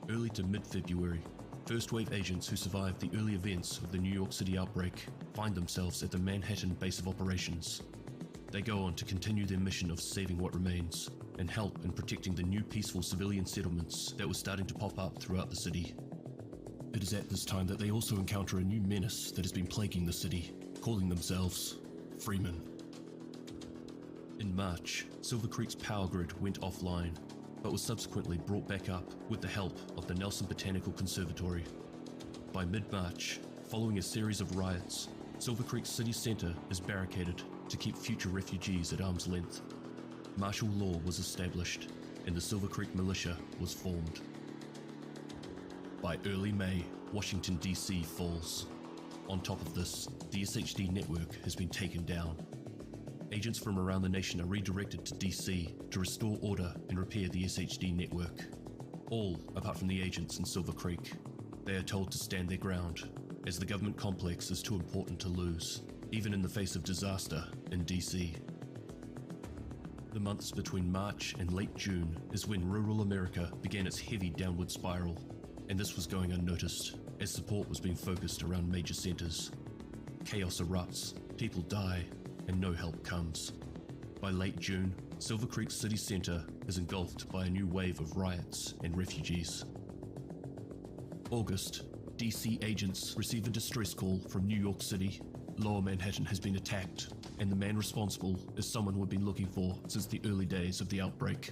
Early to mid-February, first-wave agents who survived the early events of the New York City outbreak find themselves at the Manhattan base of operations. They go on to continue their mission of saving what remains and help in protecting the new peaceful civilian settlements that were starting to pop up throughout the city. It is at this time that they also encounter a new menace that has been plaguing the city, calling themselves Freemen. In March, Silver Creek's power grid went offline, but was subsequently brought back up with the help of the Nelson Botanical Conservatory. By mid-March, following a series of riots, Silver Creek city centre is barricaded to keep future refugees at arm's length. Martial law was established, and the Silver Creek militia was formed. By early May, Washington, D.C. falls. On top of this, the SHD network has been taken down. Agents from around the nation are redirected to DC to restore order and repair the SHD network. All apart from the agents in Silver Creek. They are told to stand their ground, as the government complex is too important to lose, even in the face of disaster in DC. The months between March and late June is when rural America began its heavy downward spiral, and this was going unnoticed, as support was being focused around major centers. Chaos erupts, people die, and no help comes. By late June, Silver Creek city center is engulfed by a new wave of riots and refugees. August, DC agents receive a distress call from New York City. Lower Manhattan has been attacked, and the man responsible is someone we've been looking for since the early days of the outbreak.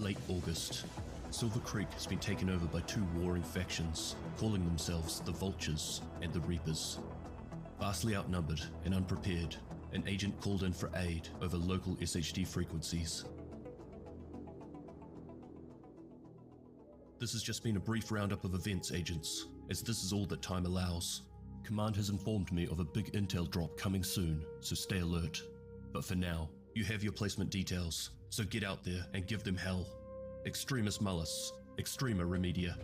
Late August, Silver Creek has been taken over by two warring factions, calling themselves the Vultures and the Reapers. Vastly outnumbered and unprepared, an agent called in for aid over local SHD frequencies. This has just been a brief roundup of events, agents, as this is all that time allows. Command has informed me of a big intel drop coming soon, so stay alert. But for now, you have your placement details, so get out there and give them hell. Extremis Malus, Extrema Remedia.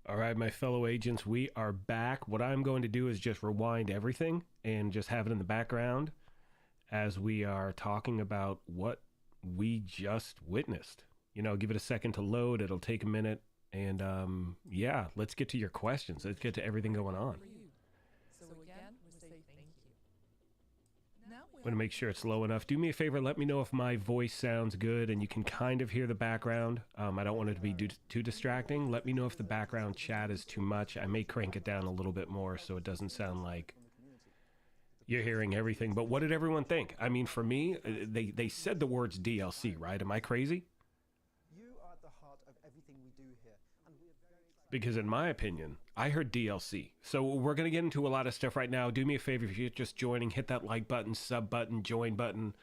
All right, my fellow agents, we are back. What I'm going to do is just rewind everything and just have it in the background as we are talking about what we just witnessed. You know, give it a second to load. It'll take a minute. And yeah, let's get to your questions. Let's get to everything going on. So again, we say thank you. Now I'm going to make sure it's low enough. Do me a favor, let me know if my voice sounds good and you can kind of hear the background. I don't want it to be too distracting. Let me know if the background chat is too much. I may crank it down a little bit more so it doesn't sound like you're hearing everything. But what did everyone think? I mean, for me, they said the words DLC, right? Am I crazy? You are at the heart of everything we do here. Because in my opinion, I heard DLC. So we're going to get into a lot of stuff right now. Do me a favor, if you're just joining, hit that like button, sub button, join button,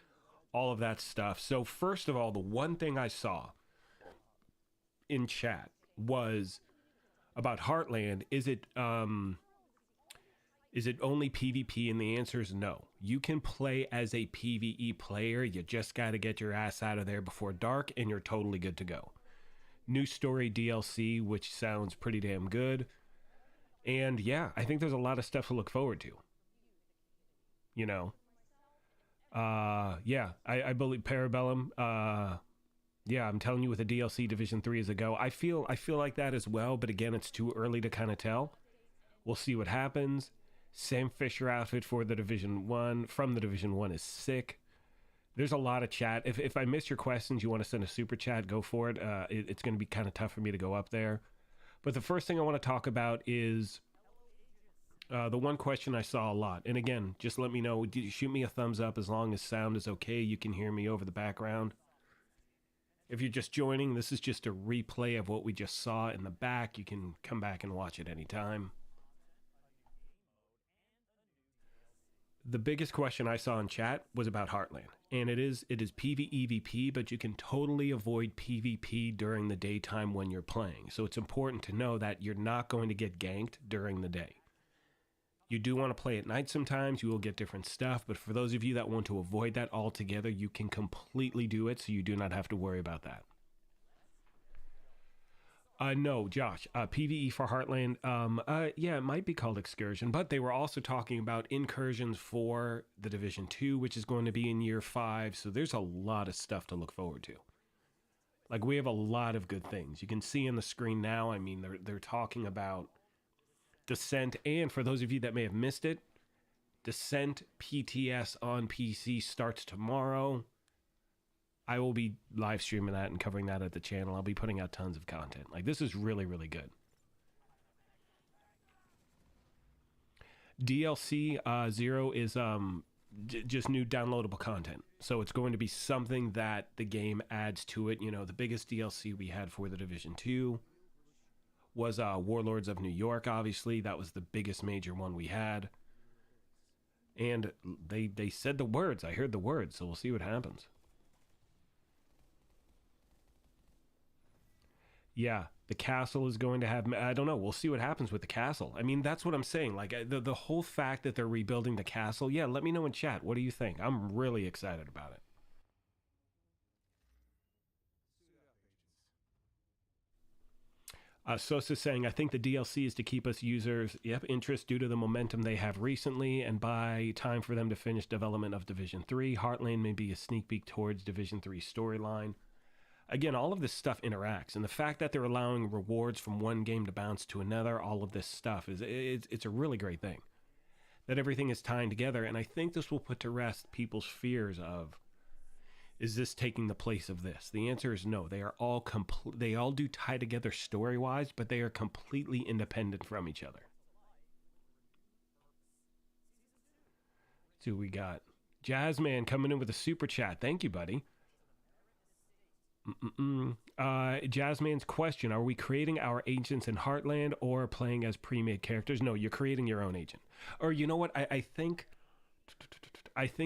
all of that stuff. So first of all, the one thing I saw in chat was about Heartland. Is it only PvP? And the answer is no. You can play as a PvE player. You just got to get your ass out of there before dark and you're totally good to go. New story DLC, which sounds pretty damn good. And yeah, I think there's a lot of stuff to look forward to. You know? Yeah, I believe Parabellum. Yeah, I'm telling you, with the DLC, Division 3 is a go. I feel like that as well, but again, it's too early to kind of tell. We'll see what happens. Sam Fisher outfit for the Division 1, from the Division 1 is sick. There's a lot of chat. If I miss your questions, you want to send a super chat, go for it. It's going to be kind of tough for me to go up there. But the first thing I want to talk about is the one question I saw a lot. And again, just let me know. Shoot me a thumbs up as long as sound is okay. You can hear me over the background. If you're just joining, this is just a replay of what we just saw in the back. You can come back and watch it anytime. The biggest question I saw in chat was about Heartland. And it is PvEVP, but you can totally avoid PvP during the daytime when you're playing. So it's important to know that you're not going to get ganked during the day. You do want to play at night sometimes. You will get different stuff. But for those of you that want to avoid that altogether, you can completely do it, so you do not have to worry about that. No, Josh, PvE for Heartland, yeah, it might be called Excursion, but they were also talking about incursions for the Division 2, which is going to be in year 5, so there's a lot of stuff to look forward to. Like, we have a lot of good things. You can see on the screen now, I mean, they're talking about Descent, and for those of you that may have missed it, Descent PTS on PC starts tomorrow. I will be live streaming that and covering that at the channel. I'll be putting out tons of content. Like, this is really, really good. DLC 0 is just new downloadable content. So it's going to be something that the game adds to it. You know, the biggest DLC we had for the Division 2 was Warlords of New York, obviously. That was the biggest major one we had. And they said the words. I heard the words, so we'll see what happens. Yeah, the castle is going to have, I don't know, we'll see what happens with the castle. I mean, that's what I'm saying. Like, the whole fact that they're rebuilding the castle, yeah, let me know in chat. What do you think? I'm really excited about it. Sosa's saying, I think the DLC is to keep us users, interest due to the momentum they have recently, and by time for them to finish development of Division 3. Heartland may be a sneak peek towards Division 3 storyline. Again, all of this stuff interacts, and the fact that they're allowing rewards from one game to bounce to another, all of this stuff, it's a really great thing. That everything is tying together, and I think this will put to rest people's fears of, is this taking the place of this? The answer is no. They are all they all do tie together story-wise, but they are completely independent from each other. So we got Jazzman coming in with a super chat. Thank you, buddy. Jazzman's question, are we creating our agents in Heartland or playing as pre-made characters? No, you're creating your own agent. Or you know what? I think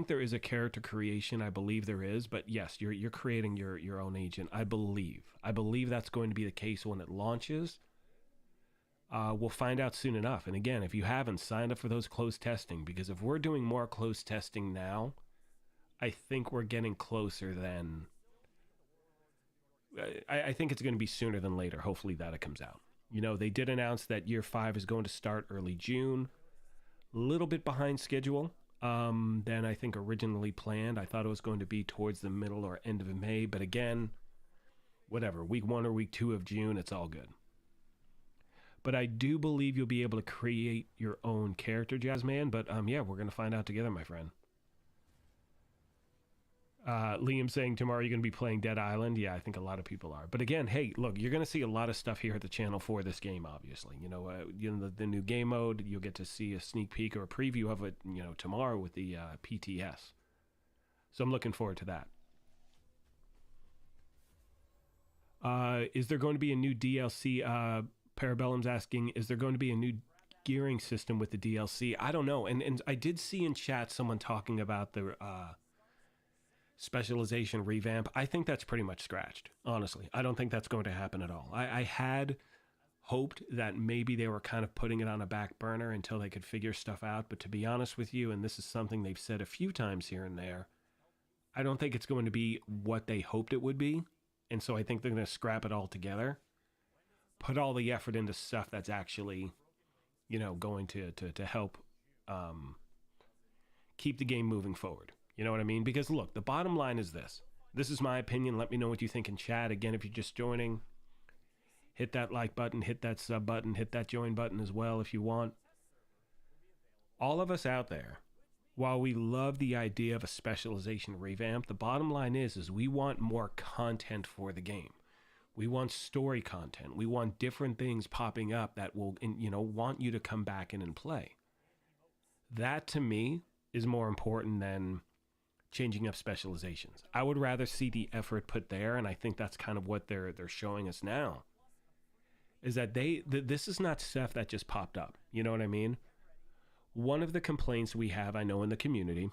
there is a character creation. I believe there is, but yes, you're creating your own agent. I believe that's going to be the case when it launches. We'll find out soon enough. And again, if you haven't, signed up for those closed testing, because if we're doing more closed testing now, I think we're getting closer than... I think it's going to be sooner than later. Hopefully that it comes out. You know, they did announce that year 5 is going to start early June. A little bit behind schedule. than I think originally planned. I thought it was going to be towards the middle or end of May, but again, whatever, week 1 or week 2 of June, it's all good. But I do believe you'll be able to create your own character, Jazzman. But yeah, we're going to find out together, my friend. Liam saying tomorrow you're going to be playing Dead Island. Yeah, I think a lot of people are. But again, hey, look, you're going to see a lot of stuff here at the channel for this game, obviously. You know, the new game mode, you'll get to see a sneak peek or a preview of it, you know, tomorrow with the PTS. So I'm looking forward to that. Is there going to be a new DLC? Parabellum's asking, is there going to be a new gearing system with the DLC? I don't know. And I did see in chat someone talking about the specialization revamp. I think that's pretty much scratched, honestly. I don't think that's going to happen at all. I had hoped that maybe they were kind of putting it on a back burner until they could figure stuff out. But to be honest with you, and this is something they've said a few times here and there, I don't think it's going to be what they hoped it would be. And so I think they're going to scrap it all together. Put all the effort into stuff that's actually, you know, going to help keep the game moving forward. You know what I mean? Because look, the bottom line is this. This is my opinion. Let me know what you think in chat. Again, if you're just joining, hit that like button, hit that sub button, hit that join button as well if you want. All of us out there, while we love the idea of a specialization revamp, the bottom line is we want more content for the game. We want story content. We want different things popping up that will, you know, want you to come back in and play. That, to me, is more important than changing up specializations. I would rather see the effort put there, and I think that's kind of what they're showing us now, is that this is not stuff that just popped up. You know what I mean? One of the complaints we have, I know, in the community,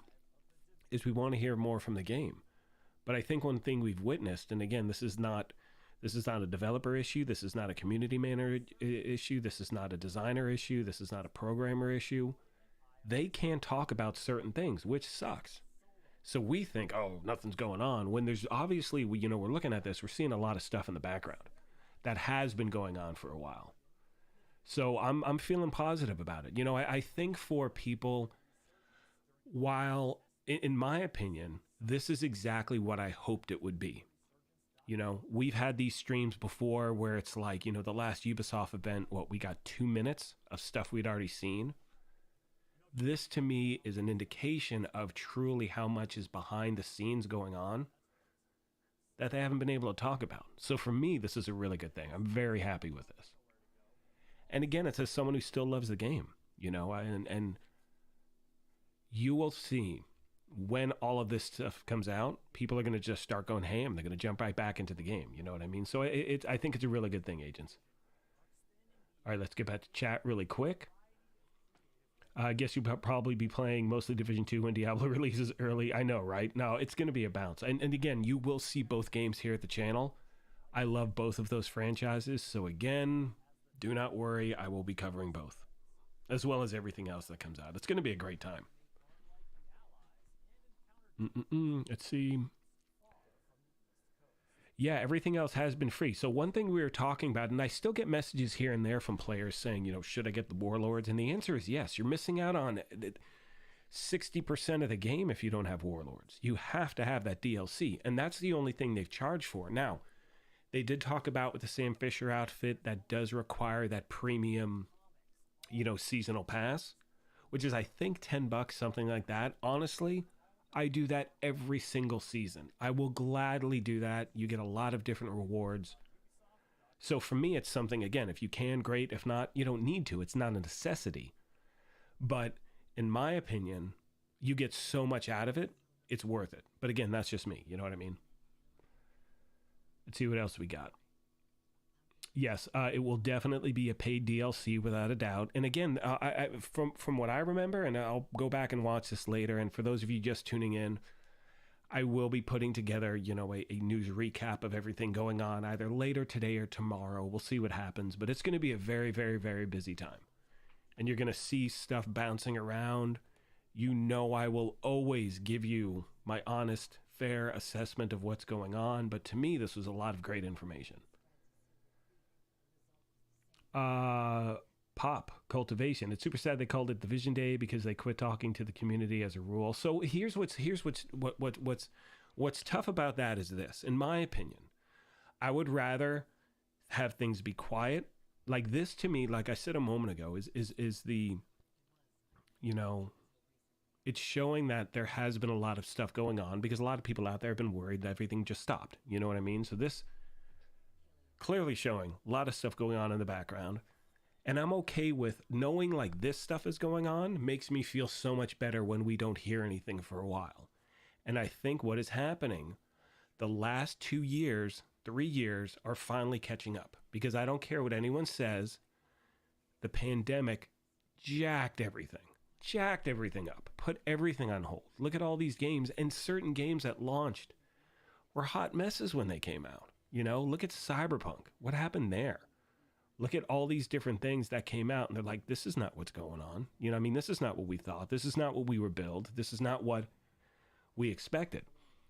is we want to hear more from the game. But I think one thing we've witnessed, and again, this is not a developer issue. This is not a community manager issue. This is not a designer issue. This is not a programmer issue. They can't talk about certain things, which sucks. So we think, oh, nothing's going on. When there's obviously, we're looking at this, we're seeing a lot of stuff in the background that has been going on for a while. So I'm feeling positive about it. You know, I think for people, while in my opinion, this is exactly what I hoped it would be. You know, we've had these streams before where it's like, you know, the last Ubisoft event, we got 2 minutes of stuff we'd already seen. This to me is an indication of truly how much is behind the scenes going on that they haven't been able to talk about. So for me, this is a really good thing. I'm very happy with this. And again, it's as someone who still loves the game, you know, and you will see when all of this stuff comes out, people are going to just start going ham. They're going to jump right back into the game. You know what I mean? So I think it's a really good thing, agents. All right, let's get back to chat really quick. I guess you'll probably be playing mostly Division 2 when Diablo releases early. I know, right? No, it's going to be a bounce. And again, you will see both games here at the channel. I love both of those franchises. So again, do not worry. I will be covering both, as well as everything else that comes out. It's going to be a great time. Let's see. Yeah, everything else has been free. So one thing we were talking about, and I still get messages here and there from players saying, you know, should I get the warlords? And the answer is yes. You're missing out on 60% of the game if you don't have warlords. You have to have that DLC, and that's the only thing they've charged for. Now, they did talk about with the Sam Fisher outfit that does require that premium, you know, seasonal pass, which is I think $10, something like that. Honestly, I do that every single season. I will gladly do that. You get a lot of different rewards. So for me, it's something, again, if you can, great. If not, you don't need to. It's not a necessity. But in my opinion, you get so much out of it, it's worth it. But again, that's just me. You know what I mean? Let's see what else we got. Yes, it will definitely be a paid DLC without a doubt. And again, from what I remember, and I'll go back and watch this later, and for those of you just tuning in, I will be putting together, you know, a news recap of everything going on either later today or tomorrow. We'll see what happens, but it's going to be a very, very, very busy time. And you're going to see stuff bouncing around. You know, I will always give you my honest, fair assessment of what's going on, but to me, this was a lot of great information. Pop cultivation. It's super sad they called it Division Day because they quit talking to the community as a rule. So here's what's tough about that is this. In my opinion, I would rather have things be quiet. Like this to me, like I said a moment ago, is the, you know, it's showing that there has been a lot of stuff going on because a lot of people out there have been worried that everything just stopped. You know what I mean? So this clearly showing a lot of stuff going on in the background. And I'm okay with knowing like this stuff is going on makes me feel so much better when we don't hear anything for a while. And I think what is happening, the last 2 years, 3 years are finally catching up because I don't care what anyone says. The pandemic jacked everything up, put everything on hold. Look at all these games, and certain games that launched were hot messes when they came out. You know, look at Cyberpunk. What happened there? Look at all these different things that came out, and they're like, this is not what's going on. You know, I mean, this is not what we thought. This is not what we were billed. This is not what we expected.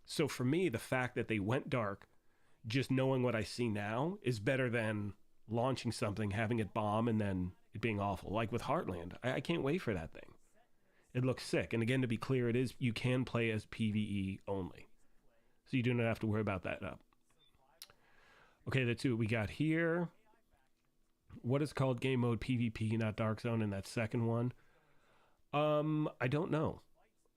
So for me, the fact that they went dark, just knowing what I see now, is better than launching something, having it bomb, and then it being awful. Like with Heartland, I can't wait for that thing. It looks sick. And again, to be clear, it is, you can play as PvE only. So you do not have to worry about that up. Okay, that's what we got here. What is called game mode PvP, not Dark Zone, in that second one? I don't know.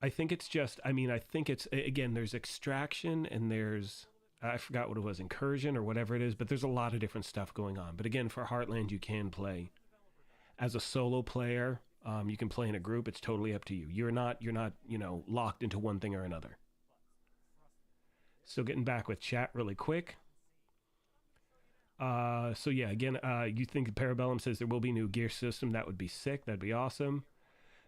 I think it's just, I think it's, again, there's extraction and there's, I forgot what it was, incursion or whatever it is, but there's a lot of different stuff going on. But again, for Heartland, you can play as a solo player. You can play in a group. It's totally up to you. You're not, you know, locked into one thing or another. So getting back with chat really quick. So yeah, again, you think Parabellum says there will be a new gear system. That would be sick. That'd be awesome.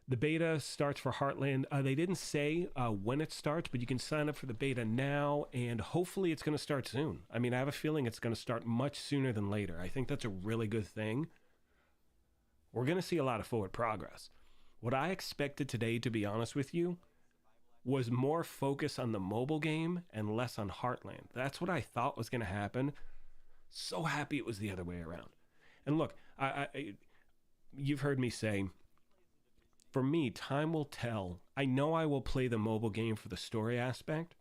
The beta starts for Heartland. They didn't say when it starts, but you can sign up for the beta now, and hopefully it's going to start soon. I mean, I have a feeling it's going to start much sooner than later. I think that's a really good thing. We're going to see a lot of forward progress. What I expected today, to be honest with you, was more focus on the mobile game and less on Heartland. That's what I thought was going to happen. So happy it was the other way around. And look, you've heard me say, for me, time will tell. I know I will play the mobile game for the story aspect,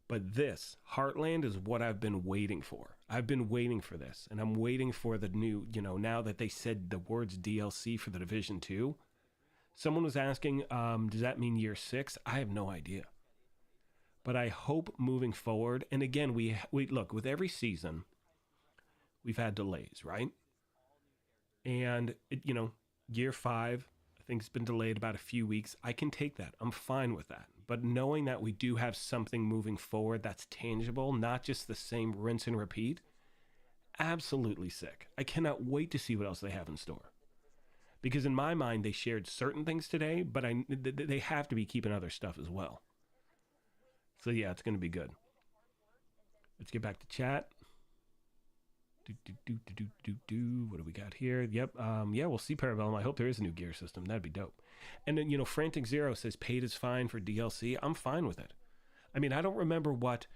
but this, Heartland, is what I've been waiting for. I've been waiting for this, and I'm waiting for the new, you know, now that they said the words DLC for the Division 2. Someone was asking, does that mean year 6? I have no idea. But I hope moving forward, and again, we look, with every season, we've had delays, right? And, year 5, I think it's been delayed about a few weeks. I can take that. I'm fine with that. But knowing that we do have something moving forward that's tangible, not just the same rinse and repeat, absolutely sick. I cannot wait to see what else they have in store. Because in my mind, they shared certain things today, but they have to be keeping other stuff as well. So yeah, it's going to be good. Let's get back to chat. What do we got here? Yep. Yeah, we'll see, Parabellum. I hope there is a new gear system. That'd be dope. And then, Frantic Zero says paid is fine for DLC. I'm fine with it. I mean, I don't remember what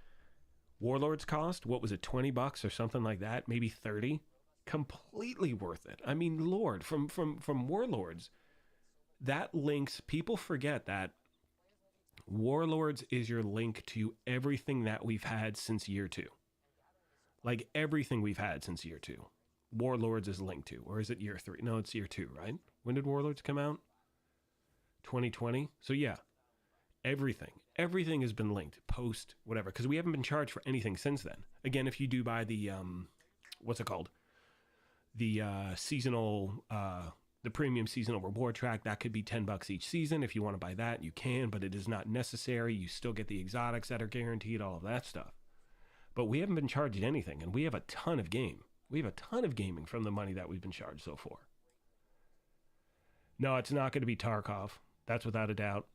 Warlords cost. What was it, $20 or something like that? Maybe 30. Completely worth it. I mean, Lord, from Warlords, that links, people forget that Warlords is your link to everything that we've had since year 2. Like everything we've had since year 2, Warlords is linked to. Or is it year 3? No, it's year 2, right? When did Warlords come out? 2020? So yeah, everything has been linked post whatever, because we haven't been charged for anything since then. Again, if you do buy the what's it called, the seasonal the premium seasonal reward track, that could be $10 each season. If you want to buy that, you can, but it is not necessary. You still get the exotics that are guaranteed, all of that stuff. But we haven't been charged anything, and we have a ton of game. We have a ton of gaming from the money that we've been charged so far. No, it's not going to be Tarkov. That's without a doubt.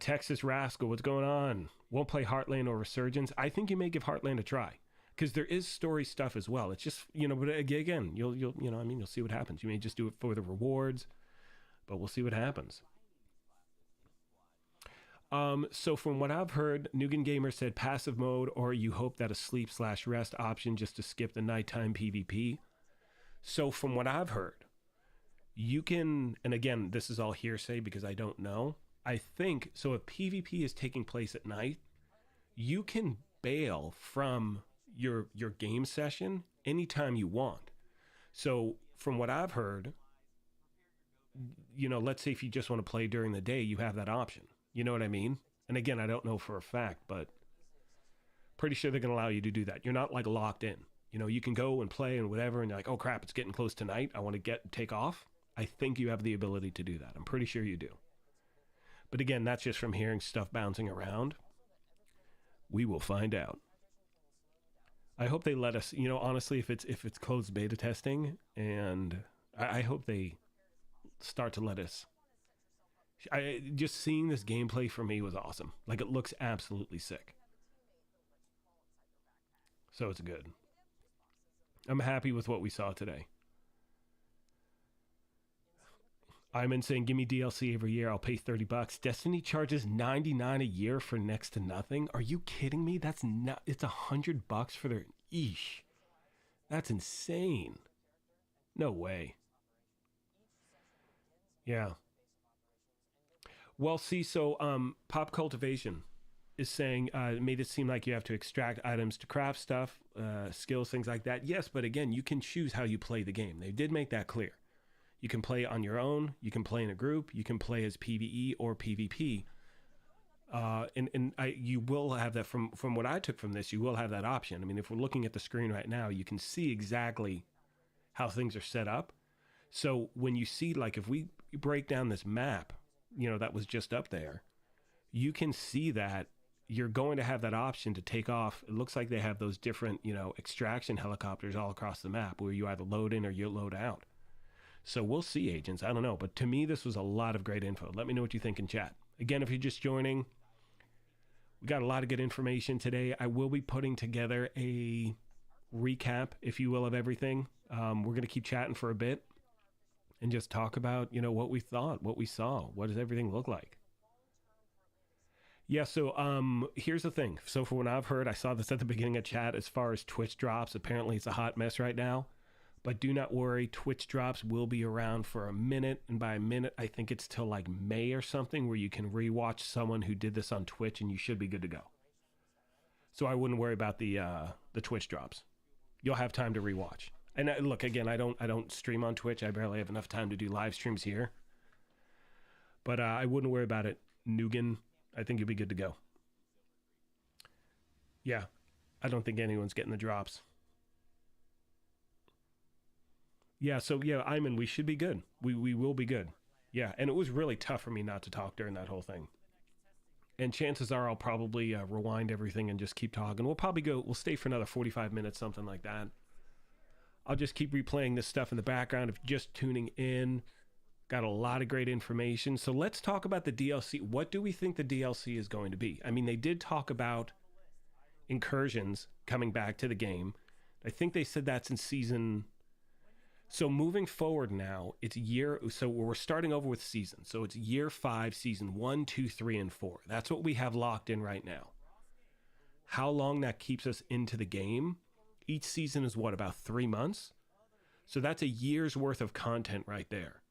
Texas Rascal, what's going on? Won't play Heartland or Resurgence. I think you may give Heartland a try, because there is story stuff as well. It's just, but again, you'll see what happens. You may just do it for the rewards, but we'll see what happens. So from what I've heard, Nugan Gamer said passive mode, or you hope that a sleep/rest option just to skip the nighttime PvP. So from what I've heard, you can, and again, this is all hearsay because I don't know. I think, so if PvP is taking place at night, you can bail from your game session anytime you want. So from what I've heard, let's say if you just want to play during the day, you have that option. You know what I mean? And again, I don't know for a fact, but pretty sure they're going to allow you to do that. You're not like locked in. You can go and play and whatever, and you're like, oh crap, it's getting close to night. I want to take off. I think you have the ability to do that. I'm pretty sure you do. But again, that's just from hearing stuff bouncing around. We will find out. I hope they let us, honestly, if it's closed beta testing, and I hope they start to let us. Just seeing this gameplay for me was awesome. Like, it looks absolutely sick. So it's good. I'm happy with what we saw today. I'm saying, give me DLC every year. I'll pay $30. Destiny charges $99 a year for next to nothing. Are you kidding me? That's not. It's $100 for their. Eesh. That's insane. No way. Yeah. Well, see, so Pop Cultivation is saying it made it seem like you have to extract items to craft stuff, skills, things like that. Yes, but again, you can choose how you play the game. They did make that clear. You can play on your own. You can play in a group. You can play as PvE or PvP. You will have that from what I took from this. You will have that option. I mean, if we're looking at the screen right now, you can see exactly how things are set up. So when you see, like, if we break down this map, that was just up there, you can see that you're going to have that option to take off. It looks like they have those different, extraction helicopters all across the map where you either load in or you load out. So we'll see, agents. I don't know. But to me, this was a lot of great info. Let me know what you think in chat. Again, if you're just joining, we got a lot of good information today. I will be putting together a recap, if you will, of everything. We're going to keep chatting for a bit and just talk about, what we thought, what we saw. What does everything look like? Yeah, so here's the thing. So for what I've heard, I saw this at the beginning of chat, as far as Twitch drops, apparently it's a hot mess right now. But do not worry, Twitch drops will be around for a minute. And by a minute, I think it's till like May or something, where you can rewatch someone who did this on Twitch and you should be good to go. So I wouldn't worry about the Twitch drops. You'll have time to rewatch. And look, again, I don't stream on Twitch. I barely have enough time to do live streams here. But I wouldn't worry about it. Nugan, I think you'll be good to go. Yeah, I don't think anyone's getting the drops. Yeah, so yeah, Iman, we should be good. We will be good. Yeah, and it was really tough for me not to talk during that whole thing. And chances are I'll probably rewind everything and just keep talking. We'll stay for another 45 minutes, something like that. I'll just keep replaying this stuff in the background. If you're just tuning in, got a lot of great information. So let's talk about the DLC. What do we think the DLC is going to be? I mean, they did talk about incursions coming back to the game. I think they said that's in season... So moving forward now, so we're starting over with seasons. So it's year 5, season 1, 2, 3, and 4. That's what we have locked in right now. How long that keeps us into the game? Each season is what, about 3 months? So that's a year's worth of content right there.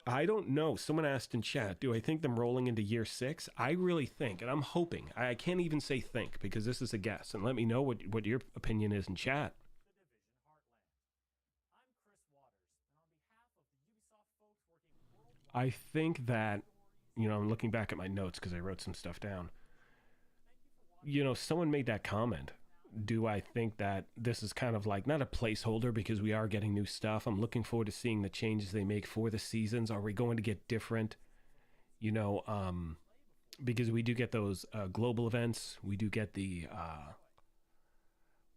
I don't know. Someone asked in chat, do I think them rolling into year 6? I really think, and I'm hoping. I can't even say think because this is a guess. And let me know what your opinion is in chat. I think that, I'm looking back at my notes because I wrote some stuff down. Someone made that comment. Do I think that this is kind of like, not a placeholder because we are getting new stuff. I'm looking forward to seeing the changes they make for the seasons. Are we going to get different, because we do get those global events. We do get the,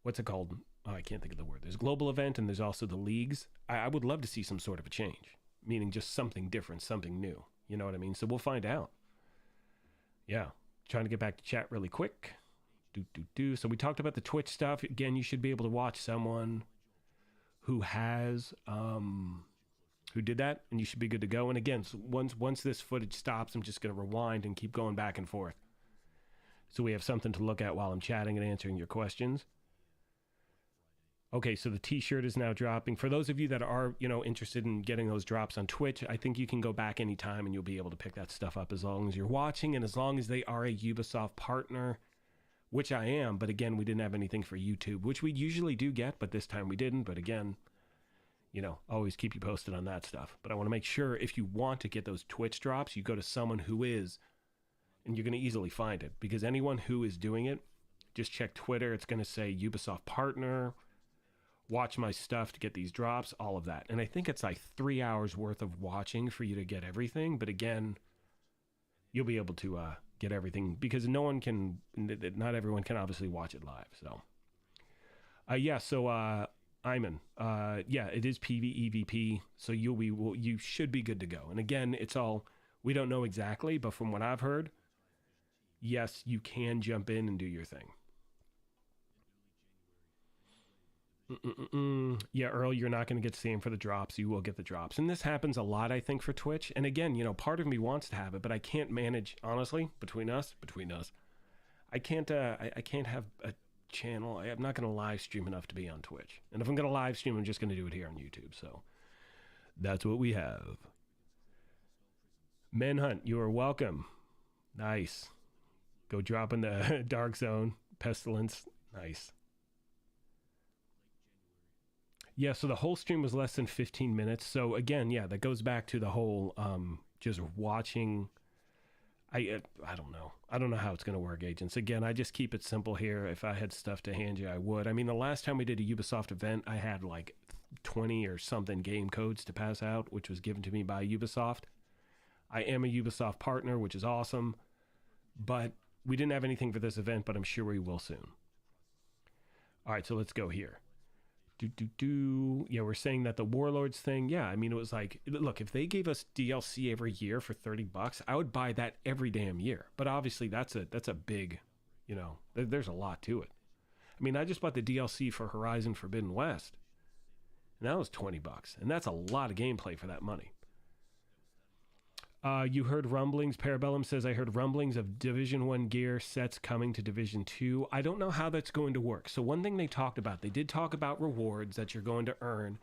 what's it called? Oh, I can't think of the word. There's global event and there's also the leagues. I would love to see some sort of a change. Meaning just something different, something new. You know what I mean? So we'll find out. Yeah. Trying to get back to chat really quick. So we talked about the Twitch stuff. Again, you should be able to watch someone who has, who did that, and you should be good to go. And again, so once this footage stops, I'm just going to rewind and keep going back and forth. So we have something to look at while I'm chatting and answering your questions. Okay, so the t-shirt is now dropping. For those of you that are, interested in getting those drops on Twitch, I think you can go back anytime and you'll be able to pick that stuff up as long as you're watching and as long as they are a Ubisoft partner, which I am. But again, we didn't have anything for YouTube, which we usually do get, but this time we didn't. But again, always keep you posted on that stuff. But I want to make sure if you want to get those Twitch drops, you go to someone who is, and you're going to easily find it. Because anyone who is doing it, just check Twitter. It's going to say Ubisoft partner. Watch my stuff to get these drops, all of that. And I think it's like 3 hours worth of watching for you to get everything. But again, you'll be able to get everything because not everyone can obviously watch it live. So, Iman, it is PvEVP. So you should be good to go. And again, we don't know exactly, but from what I've heard, yes, you can jump in and do your thing. Yeah, Earl, you're not going to get Sam for the drops. You will get the drops. And this happens a lot, I think, for Twitch. And again, part of me wants to have it, but I can't manage, honestly, between us. I can't have a channel. I'm not going to live stream enough to be on Twitch. And if I'm going to live stream, I'm just going to do it here on YouTube. So that's what we have. Manhunt, you are welcome. Nice. Go drop in the Dark Zone. Pestilence. Nice. Yeah, so the whole stream was less than 15 minutes. So again, yeah, that goes back to the whole just watching. I don't know. I don't know how it's going to work, agents. Again, I just keep it simple here. If I had stuff to hand you, I would. I mean, the last time we did a Ubisoft event, I had like 20 or something game codes to pass out, which was given to me by Ubisoft. I am a Ubisoft partner, which is awesome. But we didn't have anything for this event, but I'm sure we will soon. All right, so let's go here. Yeah, we're saying that the Warlords thing, yeah, I mean, it was like, look, if they gave us DLC every year for $30, I would buy that every damn year. But obviously that's a big, there's a lot to it. I mean, I just bought the DLC for Horizon Forbidden West, and that was $20, and that's a lot of gameplay for that money. You heard rumblings. Parabellum says, I heard rumblings of Division 1 gear sets coming to Division 2. I don't know how that's going to work. So one thing they did talk about rewards that you're going to earn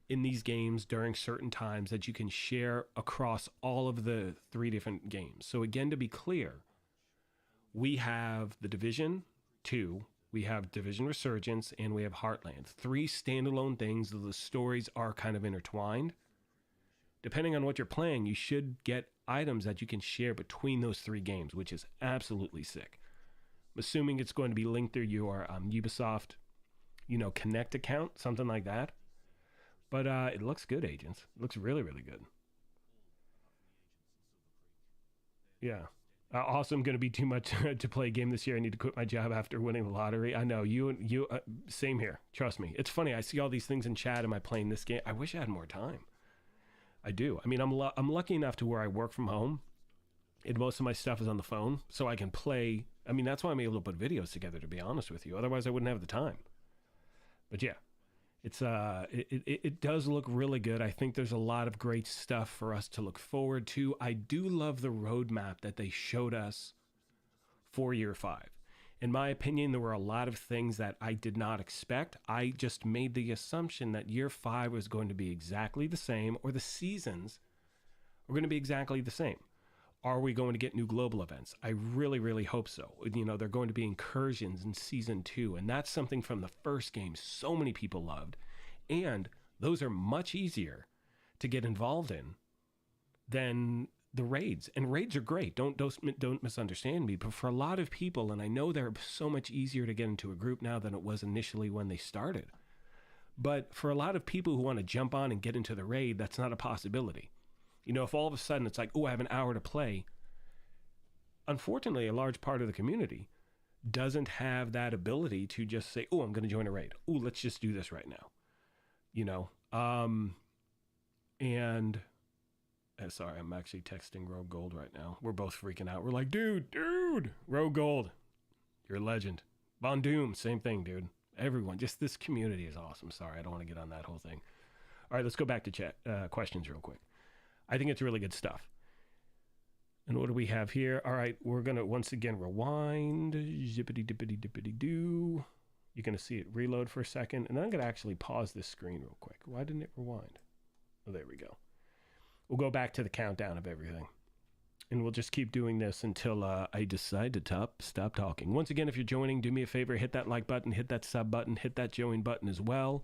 in these games during certain times that you can share across all of the 3 different games. So again, to be clear, we have the Division 2, we have Division Resurgence, and we have Heartland. 3 standalone things. The stories are kind of intertwined. Depending on what you're playing, you should get items that you can share between those 3 games, which is absolutely sick. I'm assuming it's going to be linked through your Ubisoft, Connect account, something like that. But it looks good, agents. It looks really, really good. Yeah. Also, I'm going to be too much to play a game this year. I need to quit my job after winning the lottery. I know, you same here. Trust me. It's funny. I see all these things in chat. Am I playing this game? I wish I had more time. I do. I mean, I'm lucky enough to where I work from home, and most of my stuff is on the phone, so I can play. I mean, that's why I'm able to put videos together, to be honest with you. Otherwise, I wouldn't have the time. But yeah, it's it does look really good. I think there's a lot of great stuff for us to look forward to. I do love the roadmap that they showed us for Year 5. In my opinion, there were a lot of things that I did not expect. I just made the assumption that Year 5 was going to be exactly the same, or the seasons are going to be exactly the same. Are we going to get new global events? I really, really hope so. They're going to be incursions in Season 2, and that's something from the first game so many people loved. And those are much easier to get involved in than the raids. And raids are great. Don't misunderstand me. But for a lot of people, and I know they're so much easier to get into a group now than it was initially when they started. But for a lot of people who want to jump on and get into the raid, that's not a possibility. If all of a sudden it's like, oh, I have an hour to play. Unfortunately, a large part of the community doesn't have that ability to just say, oh, I'm going to join a raid. Oh, let's just do this right now. Sorry, I'm actually texting Rogue Gold right now. We're both freaking out. We're like, dude, Rogue Gold, you're a legend. Von Doom, same thing, dude. Everyone, just this community is awesome. Sorry, I don't want to get on that whole thing. All right, let's go back to chat questions real quick. I think it's really good stuff. And what do we have here? All right, we're going to once again rewind. Zippity dippity dippity doo. You're going to see it reload for a second, and then I'm going to actually pause this screen real quick. Why didn't it rewind? Oh, there we go. We'll go back to the countdown of everything. And we'll just keep doing this until I decide to stop talking. Once again, if you're joining, do me a favor, hit that like button, hit that sub button, hit that join button as well.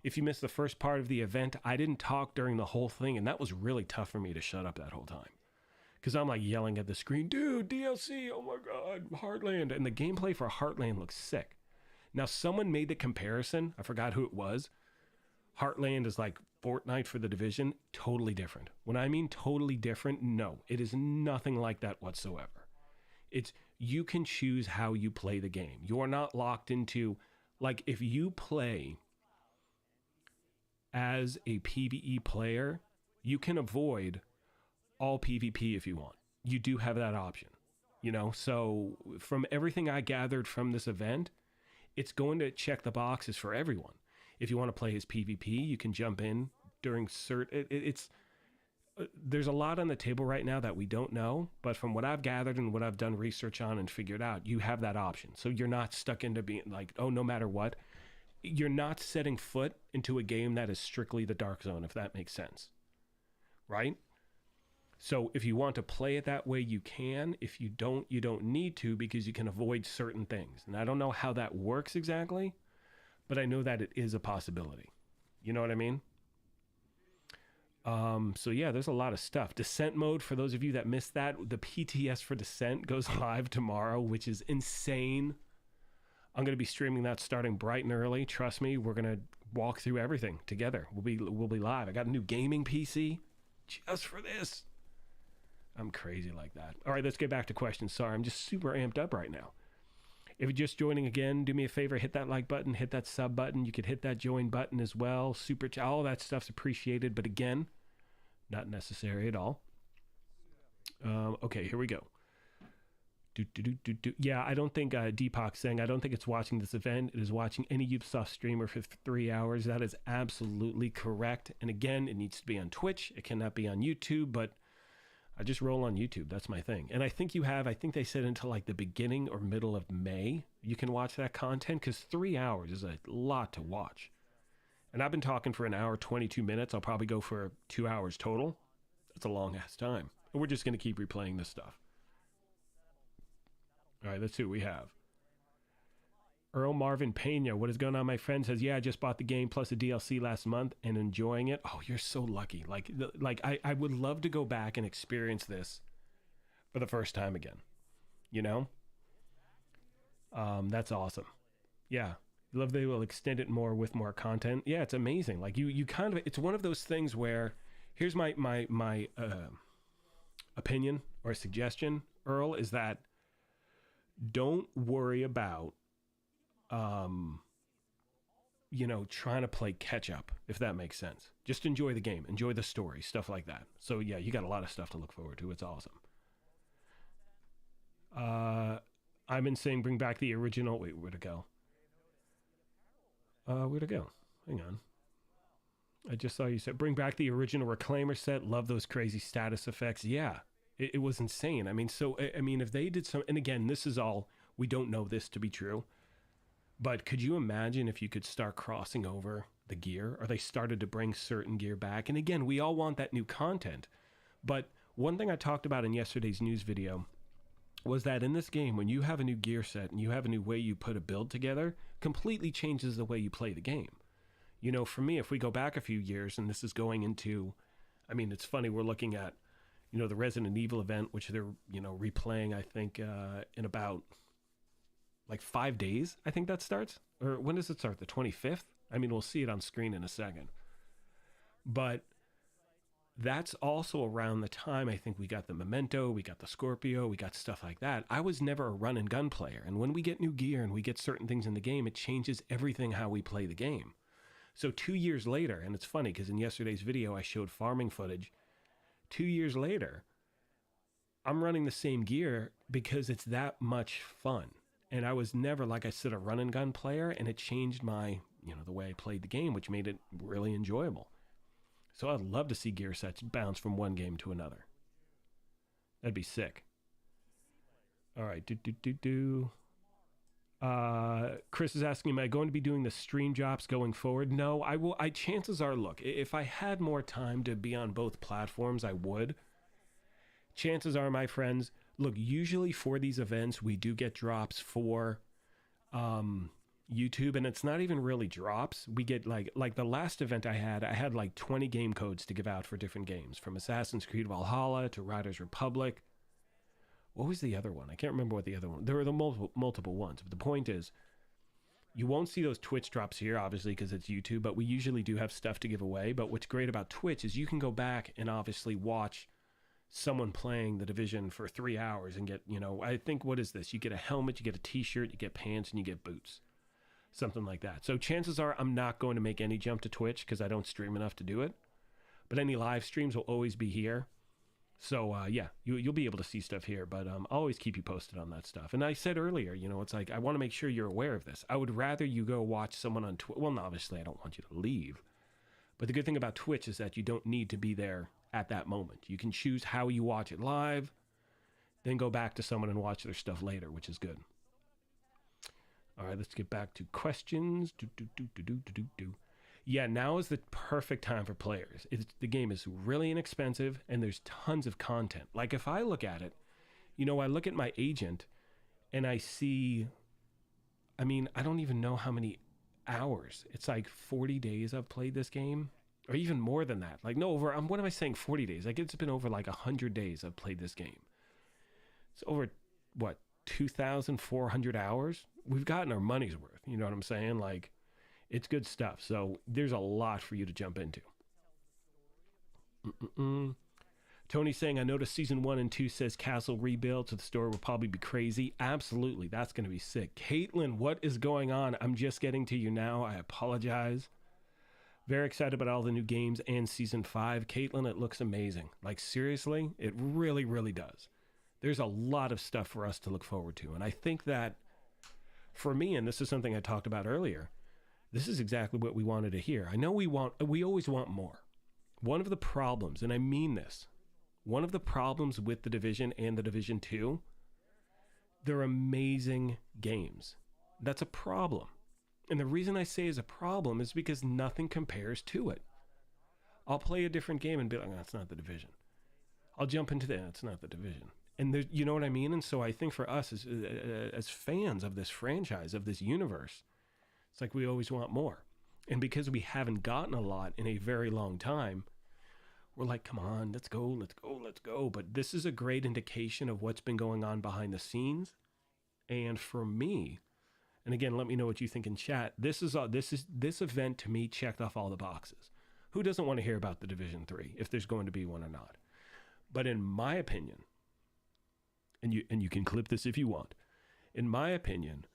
If you missed the first part of the event, I didn't talk during the whole thing, and that was really tough for me to shut up that whole time. Because I'm like yelling at the screen, dude, DLC, oh my God, Heartland. And the gameplay for Heartland looks sick. Now, someone made the comparison. I forgot who it was. Heartland is like Fortnite for the Division. Totally different. When I mean totally different, no, it is nothing like that whatsoever. It's, you can choose how you play the game. You are not locked into, like, if you play as a PvE player, you can avoid all PvP if you want. You do have that option, you know? So from everything I gathered from this event, it's going to check the boxes for everyone. If you want to play as PvP, you can jump in during there's a lot on the table right now that we don't know, but from what I've gathered and what I've done research on and figured out, you have that option. So you're not stuck into being like, oh, no matter what, you're not setting foot into a game that is strictly the dark zone, if that makes sense, right? So if you want to play it that way, you can. If you don't, you don't need to, because you can avoid certain things. And I don't know how that works exactly, but I know that it is a possibility. You know what I mean? So yeah, there's a lot of stuff. Descent mode, for those of you that missed that, the PTS for Descent goes live tomorrow, which is insane. I'm going to be streaming that starting bright and early. Trust me, we're going to walk through everything together. We'll be live. I got a new gaming PC just for this. I'm crazy like that. All right, let's get back to questions. Sorry, I'm just super amped up right now. If you're just joining again, do me a favor, hit that like button, hit that sub button. You could hit that join button as well. Super chat, all that stuff's appreciated, but again, not necessary at all. Okay, here we go. Yeah, I don't think Deepak's saying, I don't think it's watching this event. It is watching any Ubisoft streamer for 3 hours. That is absolutely correct. And again, it needs to be on Twitch. It cannot be on YouTube, but I just roll on YouTube. That's my thing. And I think they said until like the beginning or middle of May, you can watch that content, because 3 hours is a lot to watch. And I've been talking for an hour, 22 minutes. I'll probably go for 2 hours total. That's a long ass time. And we're just going to keep replaying this stuff. All right, let's see what we have. Earl Marvin Pena, what is going on, my friend? Says, yeah, I just bought the game plus the DLC last month and enjoying it. Oh, you're so lucky. Like I would love to go back and experience this for the first time again. You know? That's awesome. Yeah. Love they will extend it more with more content. Yeah, it's amazing. Like you kind of, it's one of those things where, here's my opinion or suggestion, Earl, is that don't worry about trying to play catch up, if that makes sense. Just enjoy the game, enjoy the story, stuff like that. So yeah, you got a lot of stuff to look forward to. It's awesome. I've been saying bring back the original. Wait, where'd it go? Where'd it go? Hang on. I just saw you said bring back the original Reclaimer set. Love those crazy status effects. Yeah, it was insane. I mean, if they did some, and again, this is all, we don't know this to be true, but could you imagine if you could start crossing over the gear, or they started to bring certain gear back? And again, we all want that new content. But one thing I talked about in yesterday's news video was that in this game, when you have a new gear set and you have a new way you put a build together, completely changes the way you play the game. You know, for me, if we go back a few years, and this is going into, I mean, it's funny, we're looking at, the Resident Evil event, which they're, replaying, I think, in about like 5 days, I think that starts. Or when does it start? The 25th? I mean, we'll see it on screen in a second. But that's also around the time I think we got the Memento, we got the Scorpio, we got stuff like that. I was never a run and gun player. And when we get new gear and we get certain things in the game, it changes everything how we play the game. So 2 years later, and it's funny because in yesterday's video, I showed farming footage. 2 years later, I'm running the same gear because it's that much fun. And I was never, like I said, a run and gun player, and it changed my, the way I played the game, which made it really enjoyable. So I'd love to see gear sets bounce from one game to another. That'd be sick. All right, Chris is asking, am I going to be doing the stream drops going forward? No, I will. Chances are, look, if I had more time to be on both platforms, I would. Chances are, my friends, look, usually for these events, we do get drops for YouTube, and it's not even really drops. We get like the last event I had like 20 game codes to give out for different games, from Assassin's Creed Valhalla to Riders Republic. What was the other one? I can't remember what the other one. There were the multiple ones. But the point is, you won't see those Twitch drops here, obviously, because it's YouTube, but we usually do have stuff to give away. But what's great about Twitch is you can go back and obviously watch someone playing The Division for 3 hours and get, I think, what is this? You get a helmet, you get a t-shirt, you get pants, and you get boots. Something like that. So chances are I'm not going to make any jump to Twitch because I don't stream enough to do it. But any live streams will always be here. So, yeah, you'll be able to see stuff here, but I'll always keep you posted on that stuff. And I said earlier, it's like, I want to make sure you're aware of this. I would rather you go watch someone on Twitch. Well, no, obviously, I don't want you to leave. But the good thing about Twitch is that you don't need to be there at that moment. You can choose how you watch it live, then go back to someone and watch their stuff later, which is good. All right, let's get back to questions. Yeah, now is the perfect time for players. The game is really inexpensive, and there's tons of content. Like, if I look at it, I look at my agent, and I see, I don't even know how many hours. It's like 40 days I've played this game, or even more than that. Like, no, what am I saying, 40 days? Like, it's been over like 100 days I've played this game. It's over, 2,400 hours? We've gotten our money's worth, you know what I'm saying? Like, it's good stuff. So there's a lot for you to jump into. Tony's saying, I noticed season 1 and 2 says castle rebuild, so the story will probably be crazy. Absolutely. That's going to be sick. Caitlin, what is going on? I'm just getting to you now. I apologize. Very excited about all the new games and season 5. Caitlin, it looks amazing. Like, seriously, it really, really does. There's a lot of stuff for us to look forward to. And I think that for me, and this is something I talked about earlier, this is exactly what we wanted to hear. I know we always want more. One of the problems, and I mean this, one of the problems with The Division and The Division 2, they're amazing games. That's a problem. And the reason I say is a problem is because nothing compares to it. I'll play a different game and be like, that's not The Division. I'll jump into that, it's not The Division. And you know what I mean? And so I think for us as fans of this franchise, of this universe, it's like we always want more. And because we haven't gotten a lot in a very long time, we're like, come on, let's go, let's go, let's go. But this is a great indication of what's been going on behind the scenes. And for me, and again, let me know what you think in chat. This event to me checked off all the boxes. Who doesn't want to hear about The Division 3, if there's going to be one or not? But in my opinion, and you can clip this if you want, in my opinion,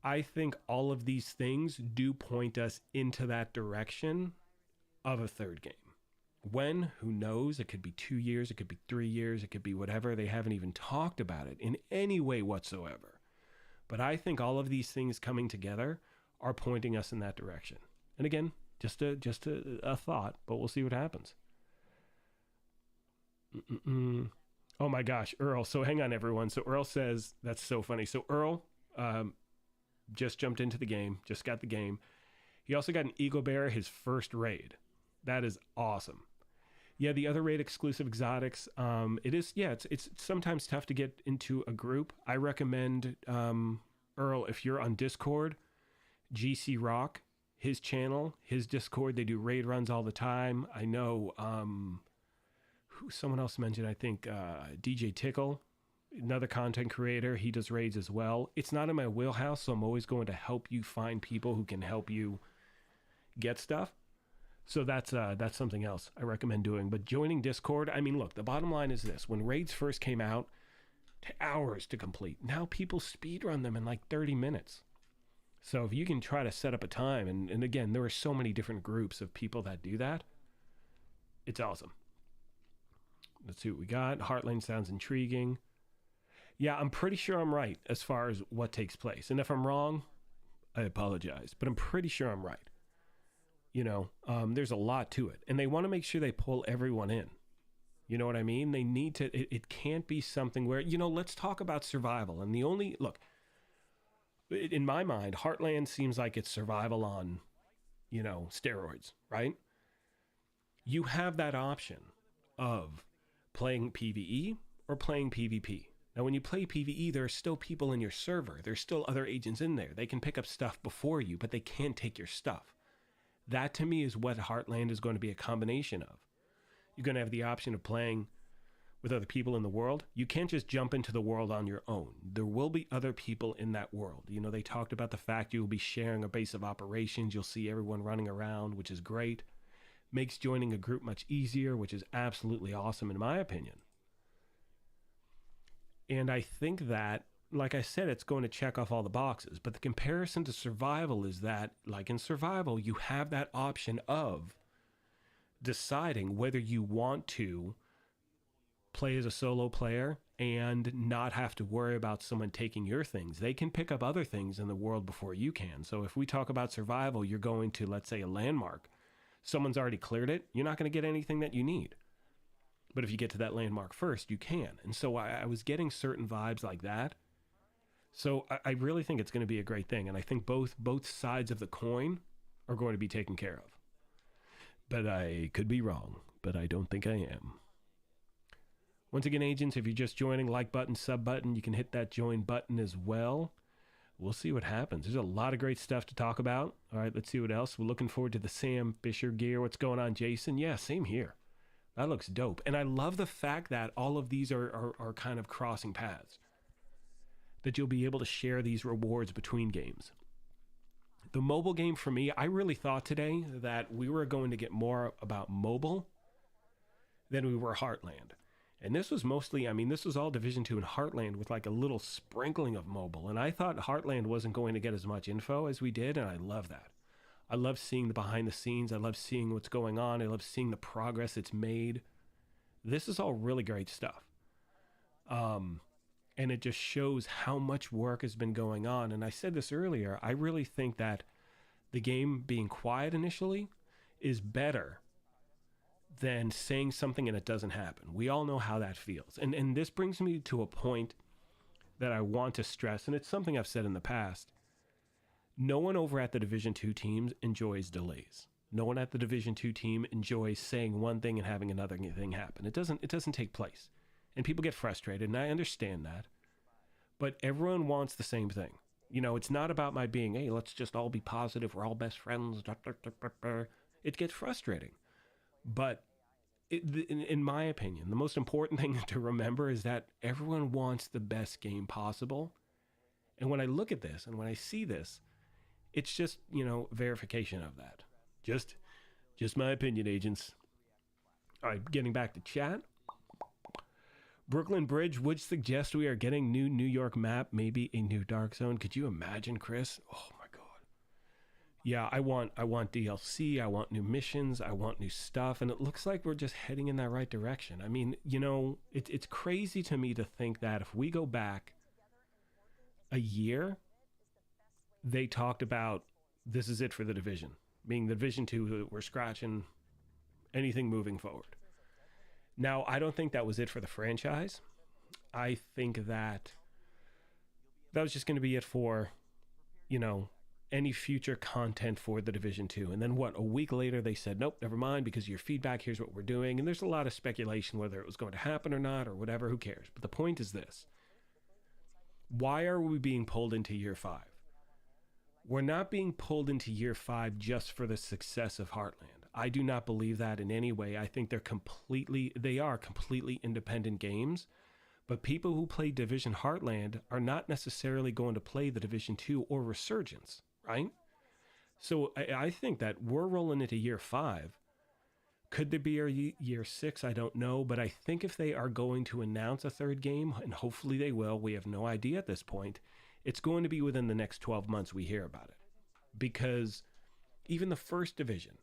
I think all of these things do point us into that direction of a third game. When? Who knows? It could be 2 years, it could be 3 years, it could be whatever. They haven't even talked about it in any way whatsoever. But I think all of these things coming together are pointing us in that direction. And again, just a thought, but we'll see what happens. Oh my gosh, Earl. So hang on, everyone. So Earl says, that's so funny. So Earl just jumped into the game, just got the game. He also got an Eagle Bear, his first raid. That is awesome. Yeah, the other raid exclusive exotics, it's sometimes tough to get into a group. I recommend, Earl, if you're on Discord, GC Rock, his channel, his Discord, they do raid runs all the time. I know, someone else mentioned, I think, DJ Tickle, another content creator, he does raids as well. It's not in my wheelhouse, so I'm always going to help you find people who can help you get stuff. So that's something else I recommend doing. But joining Discord, I mean, look, the bottom line is this. When raids first came out, hours to complete. Now people speedrun them in like 30 minutes. So if you can try to set up a time, and again, there are so many different groups of people that do that, it's awesome. Let's see what we got. Heartland sounds intriguing. Yeah, I'm pretty sure I'm right as far as what takes place. And if I'm wrong, I apologize. But I'm pretty sure I'm right. There's a lot to it. And they want to make sure they pull everyone in. You know what I mean? They need to, it can't be something where, let's talk about survival. And in my mind, Heartland seems like it's survival on, steroids, right? You have that option of playing PvE or playing PvP. Now, when you play PvE, there are still people in your server. There's still other agents in there. They can pick up stuff before you, but they can't take your stuff. That, to me, is what Heartland is going to be a combination of. You're going to have the option of playing with other people in the world. You can't just jump into the world on your own. There will be other people in that world. They talked about the fact you will be sharing a base of operations. You'll see everyone running around, which is great. Makes joining a group much easier, which is absolutely awesome in my opinion. And I think that, like I said, it's going to check off all the boxes. But the comparison to survival is that, like in survival, you have that option of deciding whether you want to play as a solo player and not have to worry about someone taking your things. They can pick up other things in the world before you can. So if we talk about survival, you're going to, let's say, a landmark. Someone's already cleared it. You're not going to get anything that you need. But if you get to that landmark first, you can. And so I was getting certain vibes like that. So I really think it's going to be a great thing. And I think both sides of the coin are going to be taken care of. But I could be wrong, but I don't think I am. Once again, agents, if you're just joining, like button, sub button, you can hit that join button as well. We'll see what happens. There's a lot of great stuff to talk about. All right, let's see what else. We're looking forward to the Sam Fisher gear. What's going on, Jason? Yeah, same here. That looks dope. And I love the fact that all of these are kind of crossing paths. That you'll be able to share these rewards between games. The mobile game for me, I really thought today that we were going to get more about mobile than we were Heartland. And this was mostly, this was all Division 2 and Heartland with like a little sprinkling of mobile. And I thought Heartland wasn't going to get as much info as we did, and I love that. I love seeing the behind the scenes. I love seeing what's going on. I love seeing the progress it's made. This is all really great stuff. And it just shows how much work has been going on. And I said this earlier, I really think that the game being quiet initially is better than saying something and it doesn't happen. We all know how that feels. And this brings me to a point that I want to stress, and it's something I've said in the past. No one over at the Division 2 teams enjoys delays. No one at the Division 2 team enjoys saying one thing and having another thing happen. It doesn't take place. And people get frustrated, and I understand that. But everyone wants the same thing. It's not about my being, hey, let's just all be positive. We're all best friends. It gets frustrating. But in my opinion, the most important thing to remember is that everyone wants the best game possible. And when I look at this and when I see this, it's just, verification of that. Just my opinion, agents. All right, getting back to chat. Brooklyn Bridge would suggest we are getting new New York map, maybe a new Dark Zone. Could you imagine, Chris? Oh my God. Yeah, I want DLC. I want new missions. I want new stuff. And it looks like we're just heading in that right direction. It's crazy to me to think that if we go back a year, they talked about this is it for the Division. Being the Division 2, we're scratching anything moving forward. Now, I don't think that was it for the franchise. I think that was just going to be it for, any future content for the Division 2. And then a week later they said, nope, never mind, because of your feedback, here's what we're doing. And there's a lot of speculation whether it was going to happen or not or whatever, who cares? But the point is this. Why are we being pulled into year 5? We're not being pulled into year 5 just for the success of Heartland. I do not believe that in any way. I think they are completely independent games, but people who play Division Heartland are not necessarily going to play the Division 2 or Resurgence, right? So I think that we're rolling into year 5. Could there be a year 6? I don't know, but I think if they are going to announce a third game, and hopefully they will, we have no idea at this point, it's going to be within the next 12 months we hear about it. Because even the first Division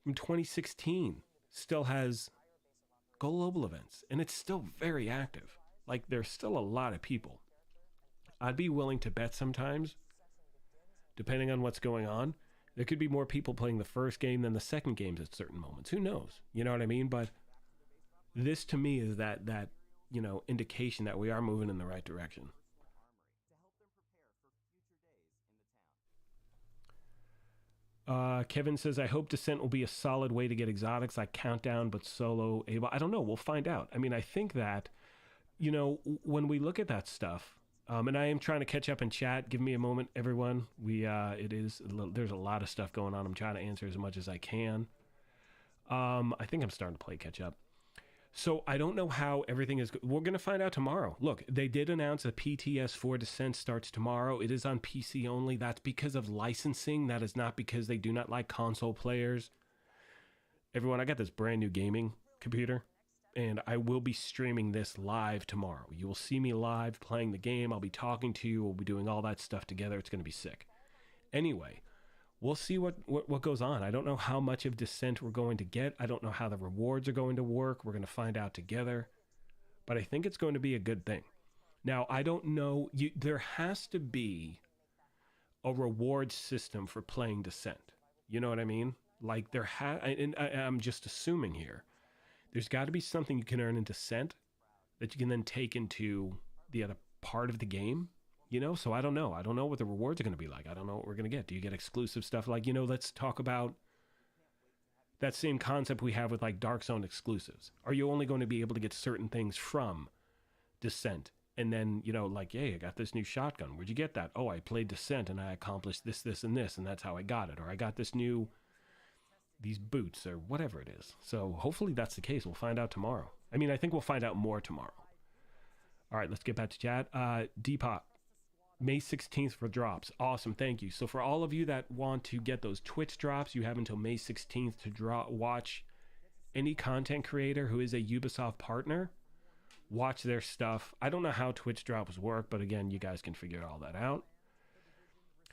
from 2016 still has global events, and it's still very active. Like, there's still a lot of people. I'd be willing to bet sometimes, depending on what's going on, there could be more people playing the first game than the second games at certain moments. Who knows? You know what I mean? But this to me is that indication that we are moving in the right direction. Kevin says, I hope Descent will be a solid way to get exotics like Countdown, but solo able. I don't know. We'll find out. I mean, I think that, you know, when we look at that stuff, and I am trying to catch up in chat. Give me a moment, everyone. There's a lot of stuff going on. I'm trying to answer as much as I can. I think I'm starting to play catch up. So I don't know how everything is. We're going to find out tomorrow. Look, they did announce that PTS4 Descent starts tomorrow. It is on PC only. That's because of licensing. That is not because they do not like console players. Everyone, I got this brand new gaming computer, and I will be streaming this live tomorrow. You will see me live playing the game. I'll be talking to you. We'll be doing all that stuff together. It's going to be sick. Anyway, we'll see what goes on. I don't know how much of Descent we're going to get. I don't know how the rewards are going to work. We're going to find out together. But I think it's going to be a good thing. Now, I don't know. There has to be a reward system for playing Descent. You know what I mean? Like I'm just assuming here. There's got to be something you can earn in Descent that you can then take into the other part of the game. You know, so I don't know. I don't know what the rewards are going to be like. I don't know what we're going to get. Do you get exclusive stuff? Like, you know, let's talk about that same concept we have with like Dark Zone exclusives. Are you only going to be able to get certain things from Descent? And then, you know, like, hey, I got this new shotgun. Where'd you get that? Oh, I played Descent and I accomplished this, this, and this, and that's how I got it. Or I got these boots or whatever it is. So hopefully that's the case. We'll find out tomorrow. I mean, I think we'll find out more tomorrow. All right, let's get back to chat. Depop. May 16th for drops. Awesome. Thank you. So for all of you that want to get those Twitch drops, you have until May 16th to watch any content creator who is a Ubisoft partner. Watch their stuff. I don't know how Twitch drops work, but again, you guys can figure all that out.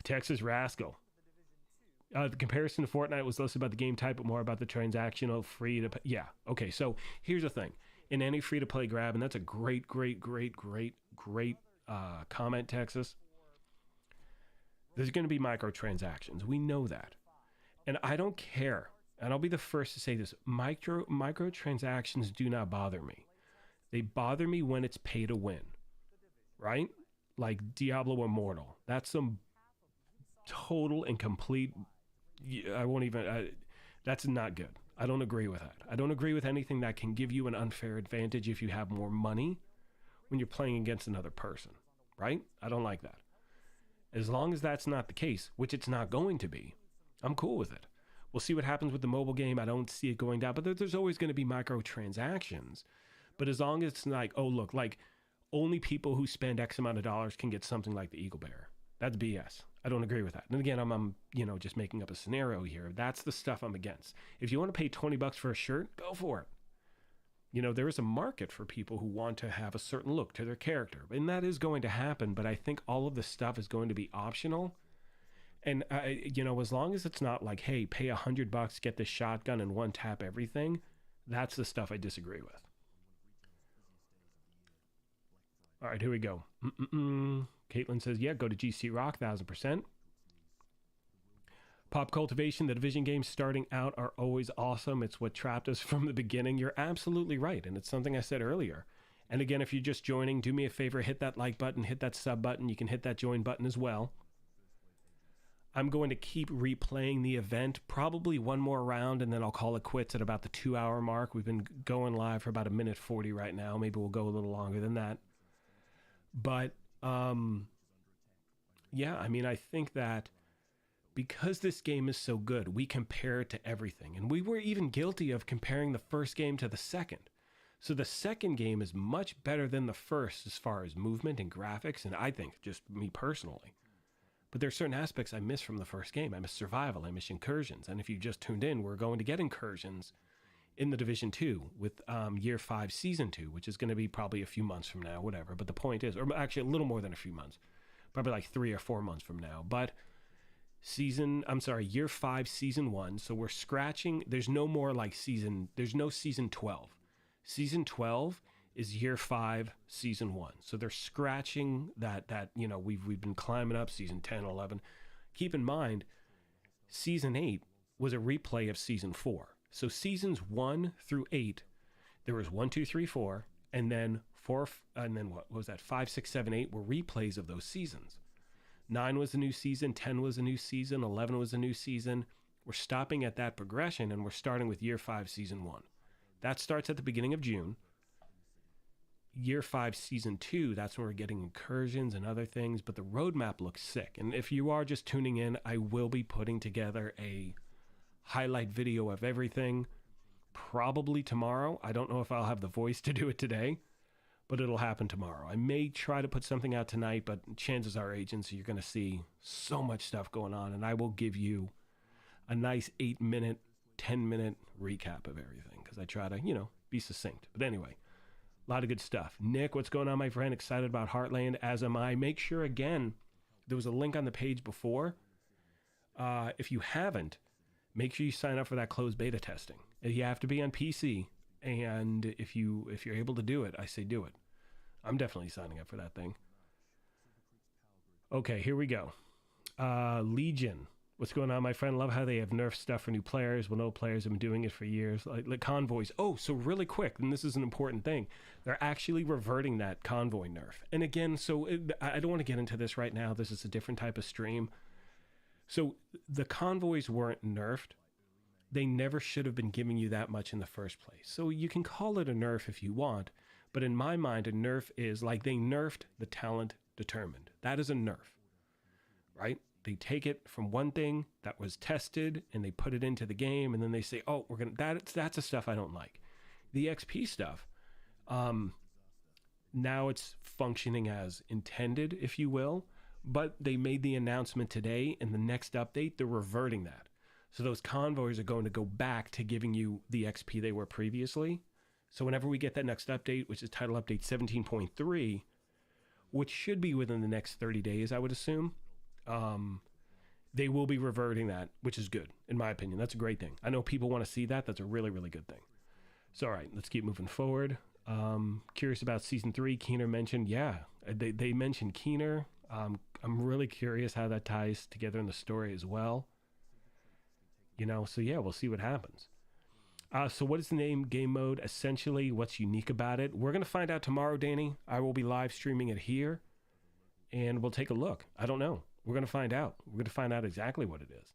Texas Rascal. The comparison to Fortnite was less about the game type, but more about the transactional free to play. Yeah. Okay. So here's the thing. In any free to play grab, and that's a great comment, Texas. There's going to be microtransactions. We know that. And I don't care. And I'll be the first to say this. Microtransactions do not bother me. They bother me when it's pay to win. Right? Like Diablo Immortal. That's some total and complete... that's not good. I don't agree with that. I don't agree with anything that can give you an unfair advantage if you have more money when you're playing against another person. Right? I don't like that. As long as that's not the case, which it's not going to be, I'm cool with it. We'll see what happens with the mobile game. I don't see it going down, but there's always going to be microtransactions. But as long as it's like, oh, look, like only people who spend X amount of dollars can get something like the Eagle Bearer. That's BS. I don't agree with that. And again, I'm just making up a scenario here. That's the stuff I'm against. If you want to pay $20 for a shirt, go for it. You know, there is a market for people who want to have a certain look to their character. And that is going to happen, but I think all of this stuff is going to be optional. And, as long as it's not like, hey, pay $100, get this shotgun and one tap everything, that's the stuff I disagree with. All right, here we go. Caitlin says, yeah, go to GC Rock, 1000%. Pop Cultivation, the Division games starting out are always awesome. It's what trapped us from the beginning. You're absolutely right, and it's something I said earlier. And again, if you're just joining, do me a favor, hit that like button, hit that sub button. You can hit that join button as well. I'm going to keep replaying the event, probably one more round, and then I'll call it quits at about the 2-hour mark. We've been going live for about 1:40 right now. Maybe we'll go a little longer than that. But, yeah, I mean, I think that because this game is so good, we compare it to everything. And we were even guilty of comparing the first game to the second. So the second game is much better than the first as far as movement and graphics, and I think, just me personally. But there are certain aspects I miss from the first game. I miss survival, I miss incursions. And if you just tuned in, we're going to get incursions in the Division 2 with Year 5 Season 2, which is going to be probably a few months from now, whatever. But the point is, or actually a little more than a few months, probably like 3 or 4 months from now. But Year 5 Season 1, so we're scratching, there's no more like there's no Season 12. Season 12 is Year 5 Season 1. So they're scratching that we've been climbing up Season 10, 11. Keep in mind, Season 8 was a replay of Season 4. So Seasons 1 through 8, there was 1, 2, 3, 4, and then 4, and then what was that? 5, 6, 7, 8 were replays of those seasons. 9 was a new season, 10 was a new season, 11 was a new season, We're stopping at that progression, and we're starting with Year 5, Season 1. That starts at the beginning of June. Year 5, Season 2, that's when we're getting incursions and other things, but the roadmap looks sick. And if you are just tuning in, I will be putting together a highlight video of everything, probably tomorrow. I don't know if I'll have the voice to do it today, but it'll happen tomorrow. I may try to put something out tonight, but chances are, agents, you're going to see so much stuff going on, and I will give you a nice 8-minute, 10-minute recap of everything, because I try to, be succinct. But anyway, a lot of good stuff. Nick, what's going on, my friend? Excited about Heartland, as am I. Make sure, again, there was a link on the page before. If you haven't, make sure you sign up for that closed beta testing. You have to be on PC, and if you're able to do it, I say do it. I'm definitely signing up for that thing. Okay, here we go. Legion. What's going on, my friend? Love how they have nerfed stuff for new players. Well, no players have been doing it for years. Like convoys. Oh, so really quick, and this is an important thing. They're actually reverting that convoy nerf. And again, I don't want to get into this right now. This is a different type of stream. So the convoys weren't nerfed. They never should have been giving you that much in the first place. So you can call it a nerf if you want, but in my mind, a nerf is like they nerfed the talent determined. That is a nerf, right? They take it from one thing that was tested and they put it into the game, and then they say, oh, that's the stuff I don't like. The XP stuff, now it's functioning as intended, if you will, but they made the announcement today, and the next update, they're reverting that. So those convoys are going to go back to giving you the XP they were previously. So whenever we get that next update, which is title update 17.3, which should be within the next 30 days, I would assume, they will be reverting that, which is good, in my opinion. That's a great thing. I know people want to see that. That's a really, really good thing. So, all right, let's keep moving forward. Curious about Season 3. Keener mentioned, they mentioned Keener. I'm really curious how that ties together in the story as well. So yeah, we'll see what happens. So what is the name game mode? Essentially, what's unique about it? We're going to find out tomorrow, Danny. I will be live streaming it here, and we'll take a look. I don't know. We're going to find out. We're going to find out exactly what it is.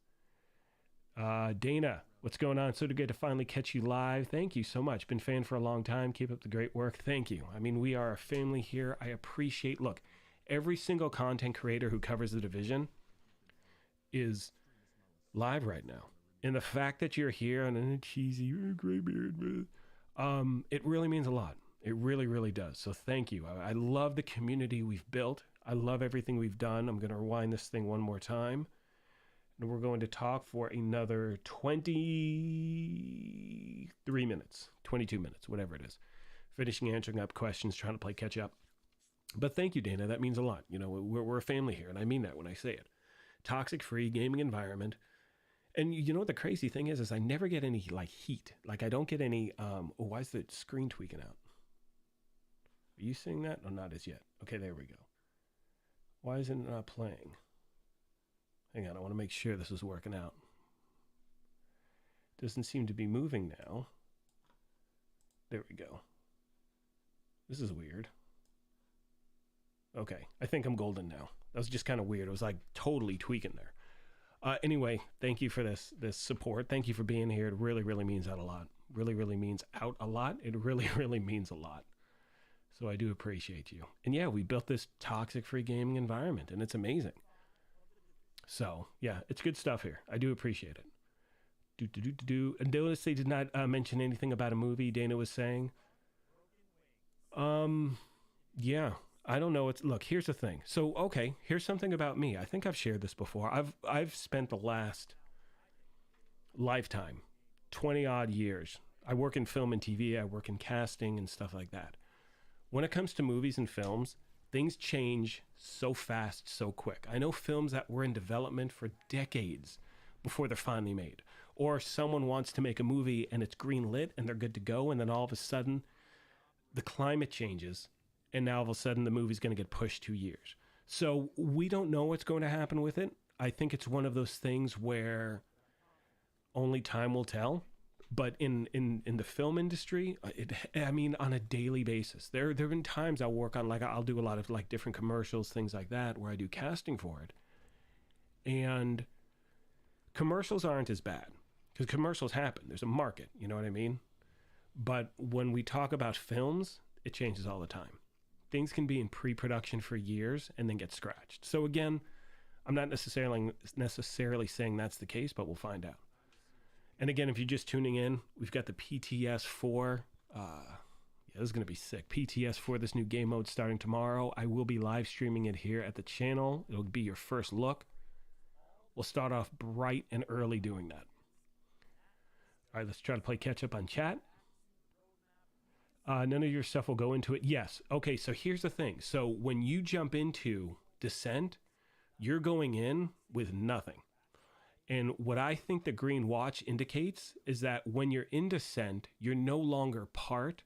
Dana, what's going on? So good to finally catch you live. Thank you so much. Been a fan for a long time. Keep up the great work. Thank you. I mean, we are a family here. I appreciate, look, every single content creator who covers the Division is live right now. And the fact that you're here and cheesy, you're a gray beard, it really means a lot. It really, really does. So thank you. I love the community we've built. I love everything we've done. I'm going to rewind this thing one more time. And we're going to talk for another 23 minutes, 22 minutes, whatever it is. Finishing answering up questions, trying to play catch up. But thank you, Dana. That means a lot. We're a family here, and I mean that when I say it. Toxic-free gaming environment. And you know what the crazy thing is I never get any heat. I don't get any, why is the screen tweaking out? Are you seeing that? No, not as yet. Okay, there we go. Why is it not playing? Hang on, I want to make sure this is working out. Doesn't seem to be moving now. There we go. This is weird. Okay, I think I'm golden now. That was just kind of weird. It was totally tweaking there. Anyway, thank you for this support. Thank you for being here. It really, really means out a lot. Really, really means out a lot. It really, really means a lot. So I do appreciate you. And yeah, we built this toxic-free gaming environment, and it's amazing. So yeah, it's good stuff here. I do appreciate it. And notice they did not mention anything about a movie, Dana was saying. Yeah. I don't know. Look, here's the thing. So, okay, here's something about me. I think I've shared this before. I've spent the last lifetime, 20 odd years. I work in film and TV. I work in casting and stuff like that. When it comes to movies and films, things change so fast, so quick. I know films that were in development for decades before they're finally made. Or someone wants to make a movie and it's green lit and they're good to go. And then all of a sudden, the climate changes. And now all of a sudden the movie's going to get pushed 2 years. So we don't know what's going to happen with it. I think it's one of those things where only time will tell. But in the film industry, on a daily basis, there have been times I'll work on, I'll do a lot of different commercials, things like that, where I do casting for it. And commercials aren't as bad because commercials happen. There's a market, you know what I mean? But when we talk about films, it changes all the time. Things can be in pre-production for years and then get scratched. So again, I'm not necessarily saying that's the case, but we'll find out. And again, if you're just tuning in, we've got the PTS4. This is going to be sick. PTS4, this new game mode starting tomorrow. I will be live streaming it here at the channel. It'll be your first look. We'll start off bright and early doing that. All right, let's try to play catch up on chat. None of your stuff will go into it. Yes. Okay, so here's the thing. So when you jump into Descent, you're going in with nothing. And what I think the green watch indicates is that when you're in Descent, you're no longer part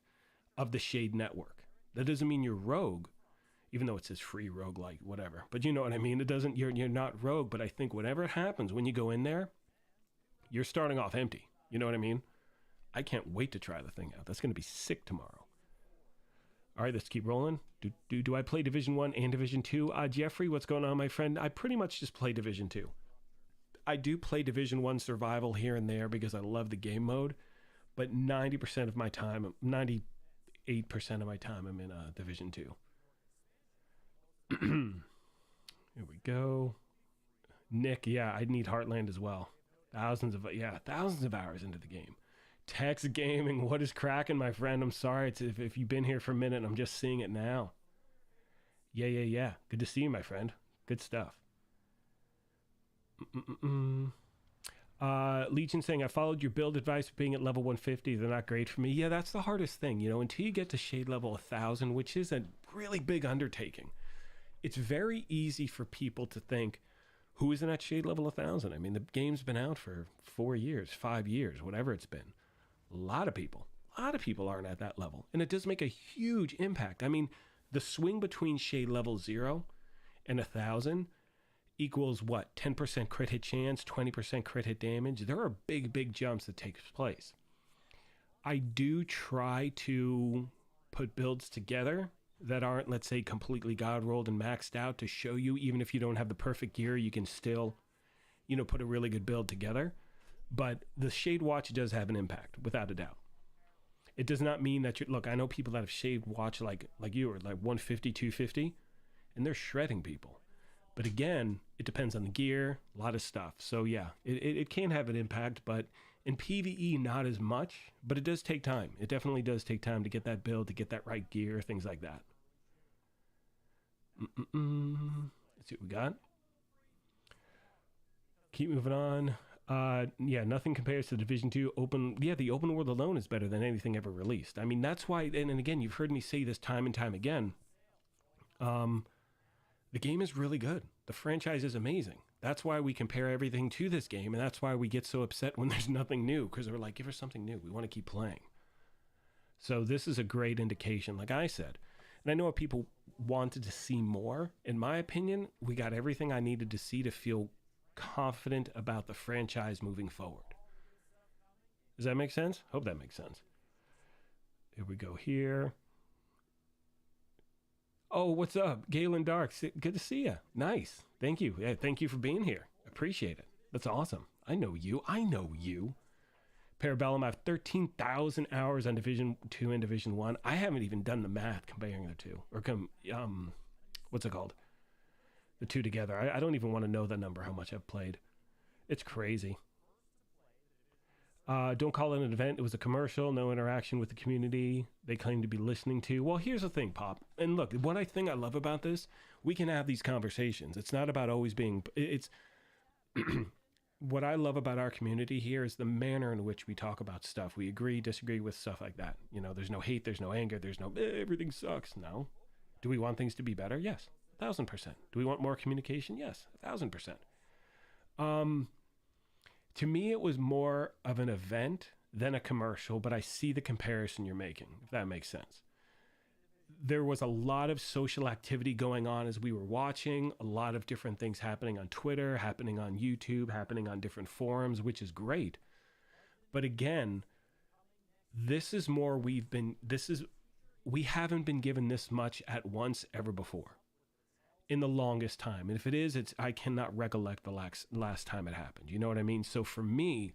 of the Shade network. That doesn't mean you're rogue, even though it says free roguelike, whatever. But you know what I mean? It doesn't, you're not rogue, but I think whatever happens when you go in there, you're starting off empty. You know what I mean? I can't wait to try the thing out. That's going to be sick tomorrow. All right, let's keep rolling. Do I play Division 1 and Division 2? Jeffrey, what's going on, my friend? I pretty much just play Division 2. I do play Division 1 survival here and there because I love the game mode, but 90% of my time, 98% of my time, I'm in Division 2. Here we go. Nick, yeah, I need Heartland as well. Thousands of hours into the game. Tex Gaming, what is cracking, my friend? I'm sorry if you've been here for a minute, I'm just seeing it now. Yeah. Good to see you, my friend. Good stuff. Legion saying, I followed your build advice for being at level 150. They're not great for me. Yeah, that's the hardest thing, until you get to Shade level 1000, which is a really big undertaking. It's very easy for people to think, who isn't at Shade level 1000? I mean, the game's been out for 4 years, 5 years, whatever it's been. A lot of people aren't at that level. And it does make a huge impact. I mean, the swing between Shade level 0 and 1000 equals what? 10% crit hit chance, 20% crit hit damage. There are big jumps that take place. I do try to put builds together that aren't, let's say, completely god rolled and maxed out to show you, even if you don't have the perfect gear, you can still, put a really good build together. But the Shade Watch does have an impact, without a doubt. It does not mean that look, I know people that have Shade Watch like you, or like 150, 250, and they're shredding people. But again, it depends on the gear, a lot of stuff. So yeah, it can have an impact, but in PvE, not as much, but it does take time. It definitely does take time to get that build, to get that right gear, things like that. Let's see what we got. Keep moving on. Yeah, nothing compares to Division 2 open. Yeah, the open world alone is better than anything ever released. I mean, that's why, and again, you've heard me say this time and time again. The game is really good. The franchise is amazing. That's why we compare everything to this game, and that's why we get so upset when there's nothing new, because we're like, give us something new. We want to keep playing. So this is a great indication, like I said. And I know what people wanted to see more. In my opinion, we got everything I needed to see to feel confident about the franchise moving forward. Does that make sense? Hope that makes sense. Here we go here. Oh, what's up? Galen Dark. Good to see you. Nice. Thank you. Yeah, thank you for being here. Appreciate it. That's awesome. I know you. Parabellum, I have 13,000 hours on Division 2 and Division 1. I haven't even done the math comparing the two. Or what's it called? The two together. I don't even want to know the number, how much I've played. It's crazy. Don't call it an event. It was a commercial. No interaction with the community they claim to be listening to. Well, here's the thing, Pop. And look, thing I love about this, we can have these conversations. It's not about always being... It's... What I love about our community here is the manner in which we talk about stuff. We agree, disagree with stuff like that. There's no hate, there's no anger, there's no everything sucks. No. Do we want things to be better? Yes, 1,000%. Do we want more communication? Yes, 1,000%. To me, it was more of an event than a commercial, but I see the comparison you're making, if that makes sense. There was a lot of social activity going on as we were watching, a lot of different things happening on Twitter, happening on YouTube, happening on different forums, which is great. But again, this is more we haven't been given this much at once ever before. in the longest time. And if it is, I cannot recollect the last time it happened. You know what I mean? So for me,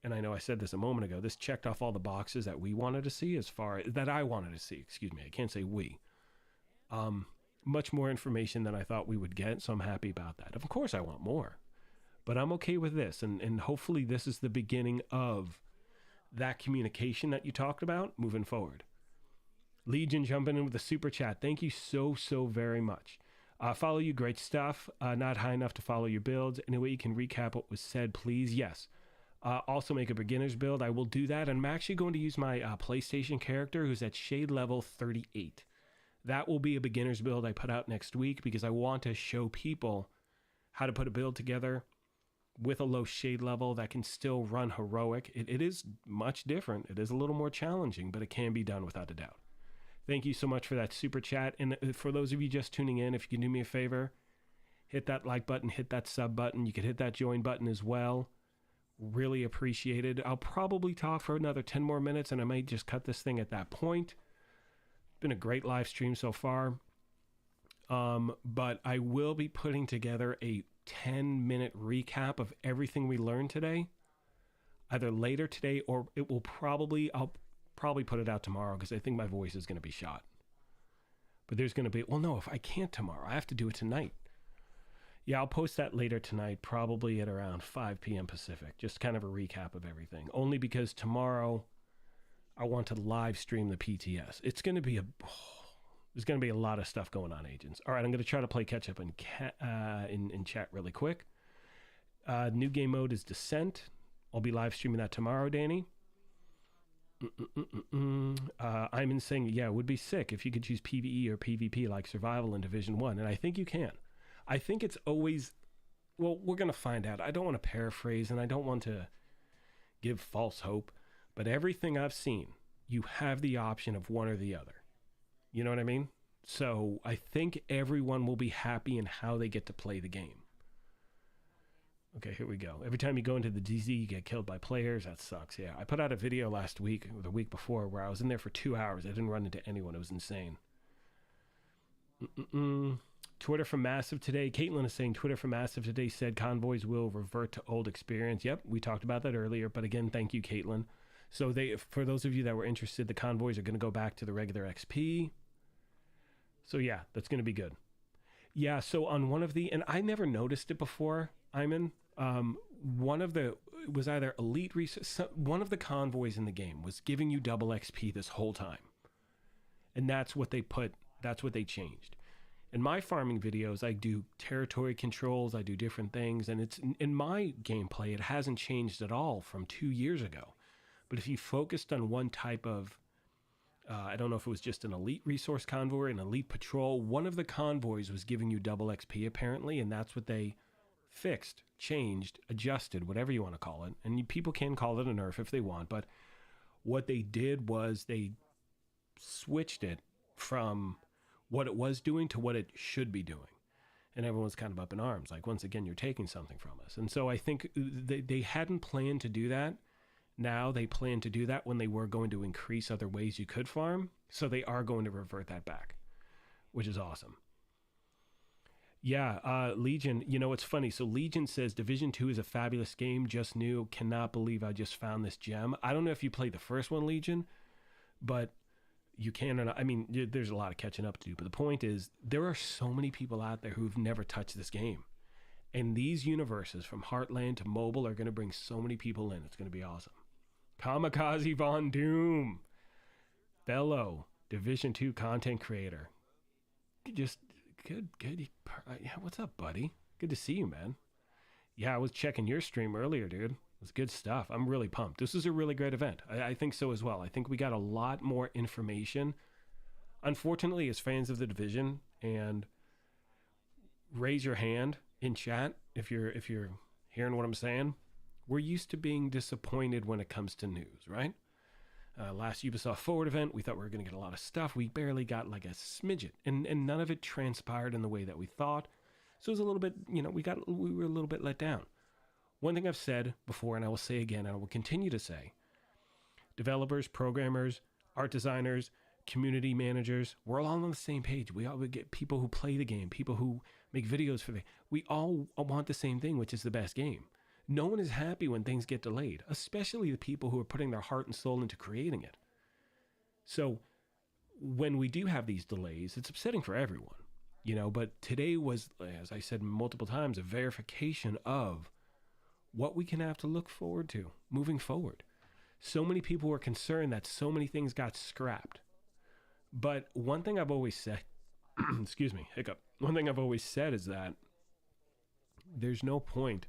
and I know I said this a moment ago, this checked off all the boxes that we wanted to see that I wanted to see, excuse me. I can't say we. Much more information than I thought we would get, so I'm happy about that. Of course I want more, but I'm okay with this, and hopefully this is the beginning of that communication that you talked about moving forward. Legion jumping in with a super chat. Thank you so very much. Follow you, great stuff. Not high enough to follow your builds. Any way you can recap what was said, please? Yes. Also make a beginner's build. I will do that. And I'm actually going to use my PlayStation character who's at shade level 38. That will be a beginner's build I put out next week because I want to show people how to put a build together with a low shade level that can still run heroic. It is much different. It is a little more challenging, but it can be done without a doubt. Thank you so much for that super chat. And for those of you just tuning in, if you can do me a favor, hit that like button, hit that sub button. You can hit that join button as well. Really appreciated. I'll probably talk for another 10 more minutes and I might just cut this thing at that point. It's been a great live stream so far. But I will be putting together a 10-minute recap of everything we learned today, either later today or I'll probably put it out tomorrow because I think my voice is going to be shot. But there's going to be, well, no, if I can't tomorrow, I have to do it tonight. Yeah, I'll post that later tonight, probably at around 5 p.m. Pacific. Just kind of a recap of everything. Only because tomorrow I want to live stream the PTS. It's going to be there's going to be a lot of stuff going on, agents. All right, I'm going to try to play catch up in chat really quick. New game mode is Descent. I'll be live streaming that tomorrow, Danny. I'm saying, yeah, it would be sick if you could choose PvE or PvP like Survival in Division 1, and I think you can. I think it's always, well, we're going to find out. I don't want to paraphrase and I don't want to give false hope, but everything I've seen, you have the option of one or the other. You know what I mean? So I think everyone will be happy in how they get to play the game. Okay, here we go. Every time you go into the DZ, you get killed by players. That sucks, yeah. I put out a video last week, or the week before, where I was in there for 2 hours. I didn't run into anyone. It was insane. Twitter from Massive today. Caitlin is saying Twitter from Massive today said convoys will revert to old experience. Yep, we talked about that earlier. But again, thank you, Caitlin. So for those of you that were interested, the convoys are going to go back to the regular XP. So yeah, that's going to be good. Yeah, so on one of the, and I never noticed it before, Iman, one of the, it was either Elite Research, one of the convoys in the game was giving you double XP this whole time. And that's what they changed. In my farming videos, I do territory controls, I do different things, and it's in my gameplay, it hasn't changed at all from 2 years ago. But if you focused on one type of, I don't know if it was just an elite resource convoy or an elite patrol, one of the convoys was giving you double XP apparently, and that's what they fixed, changed, adjusted, whatever you want to call it. And people can call it a nerf if they want, but what they did was they switched it from what it was doing to what it should be doing. And everyone's kind of up in arms. Like, once again, you're taking something from us. And so I think they hadn't planned to do that. Now they plan to do that when they were going to increase other ways you could farm. So they are going to revert that back, which is awesome. Yeah, Legion, you know, it's funny. So Legion says, Division 2 is a fabulous game. Just new. Cannot believe I just found this gem. I don't know if you played the first one, Legion, but you can or not. I mean, there's a lot of catching up to do. But the point is, there are so many people out there who've never touched this game. And these universes, from Heartland to mobile, are going to bring so many people in. It's going to be awesome. Kamikaze Von Doom. Bello, Division 2 content creator. Just good. Yeah, what's up, buddy? Good to see you, man. Yeah, I was checking your stream earlier, dude. It was good stuff. I'm really pumped. This is a really great event. I think so as well. I think we got a lot more information. Unfortunately, as fans of the Division, and raise your hand in chat if you're hearing what I'm saying. We're used to being disappointed when it comes to news, right? Last Ubisoft Forward event, we thought we were going to get a lot of stuff. We barely got like a smidget, and none of it transpired in the way that we thought. So it was a little bit, we were a little bit let down. One thing I've said before, and I will say again, and I will continue to say, developers, programmers, art designers, community managers, we're all on the same page. We all get people who play the game, people who make videos for the game. We all want the same thing, which is the best game. No one is happy when things get delayed, especially the people who are putting their heart and soul into creating it. So when we do have these delays, it's upsetting for everyone, you know, but today was, as I said multiple times, a verification of what we can have to look forward to moving forward. So many people were concerned that so many things got scrapped. But one thing I've always said, excuse me, hiccup. One thing I've always said is that there's no point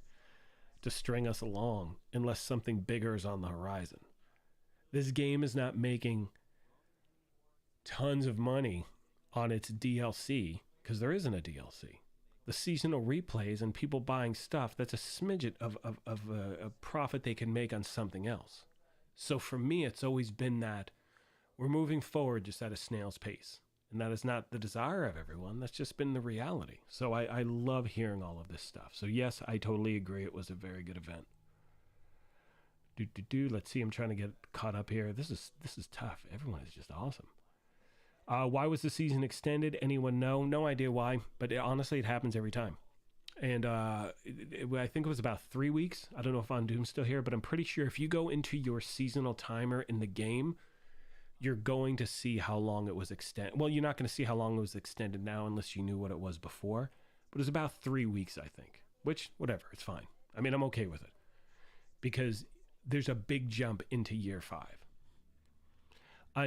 to string us along unless something bigger is on the horizon. This game is not making tons of money on its DLC because there isn't a DLC. The seasonal replays and people buying stuff, that's a smidget of a profit they can make on something else. So for me, it's always been that we're moving forward just at a snail's pace. And that is not the desire of everyone. That's just been the reality. So I love hearing all of this stuff. So yes, I totally agree. It was a very good event. Let's see. I'm trying to get caught up here. This is tough. Everyone is just awesome. Why was the season extended? Anyone know? No idea why. But honestly, it happens every time. And I think it was about 3 weeks. I don't know if Von Doom's still here, but I'm pretty sure if you go into your seasonal timer in the game, you're going to see how long it was extended. Well, you're not going to see how long it was extended now unless you knew what it was before. But it was about 3 weeks, I think. Which, whatever, it's fine. I mean, I'm okay with it. Because there's a big jump into year 5.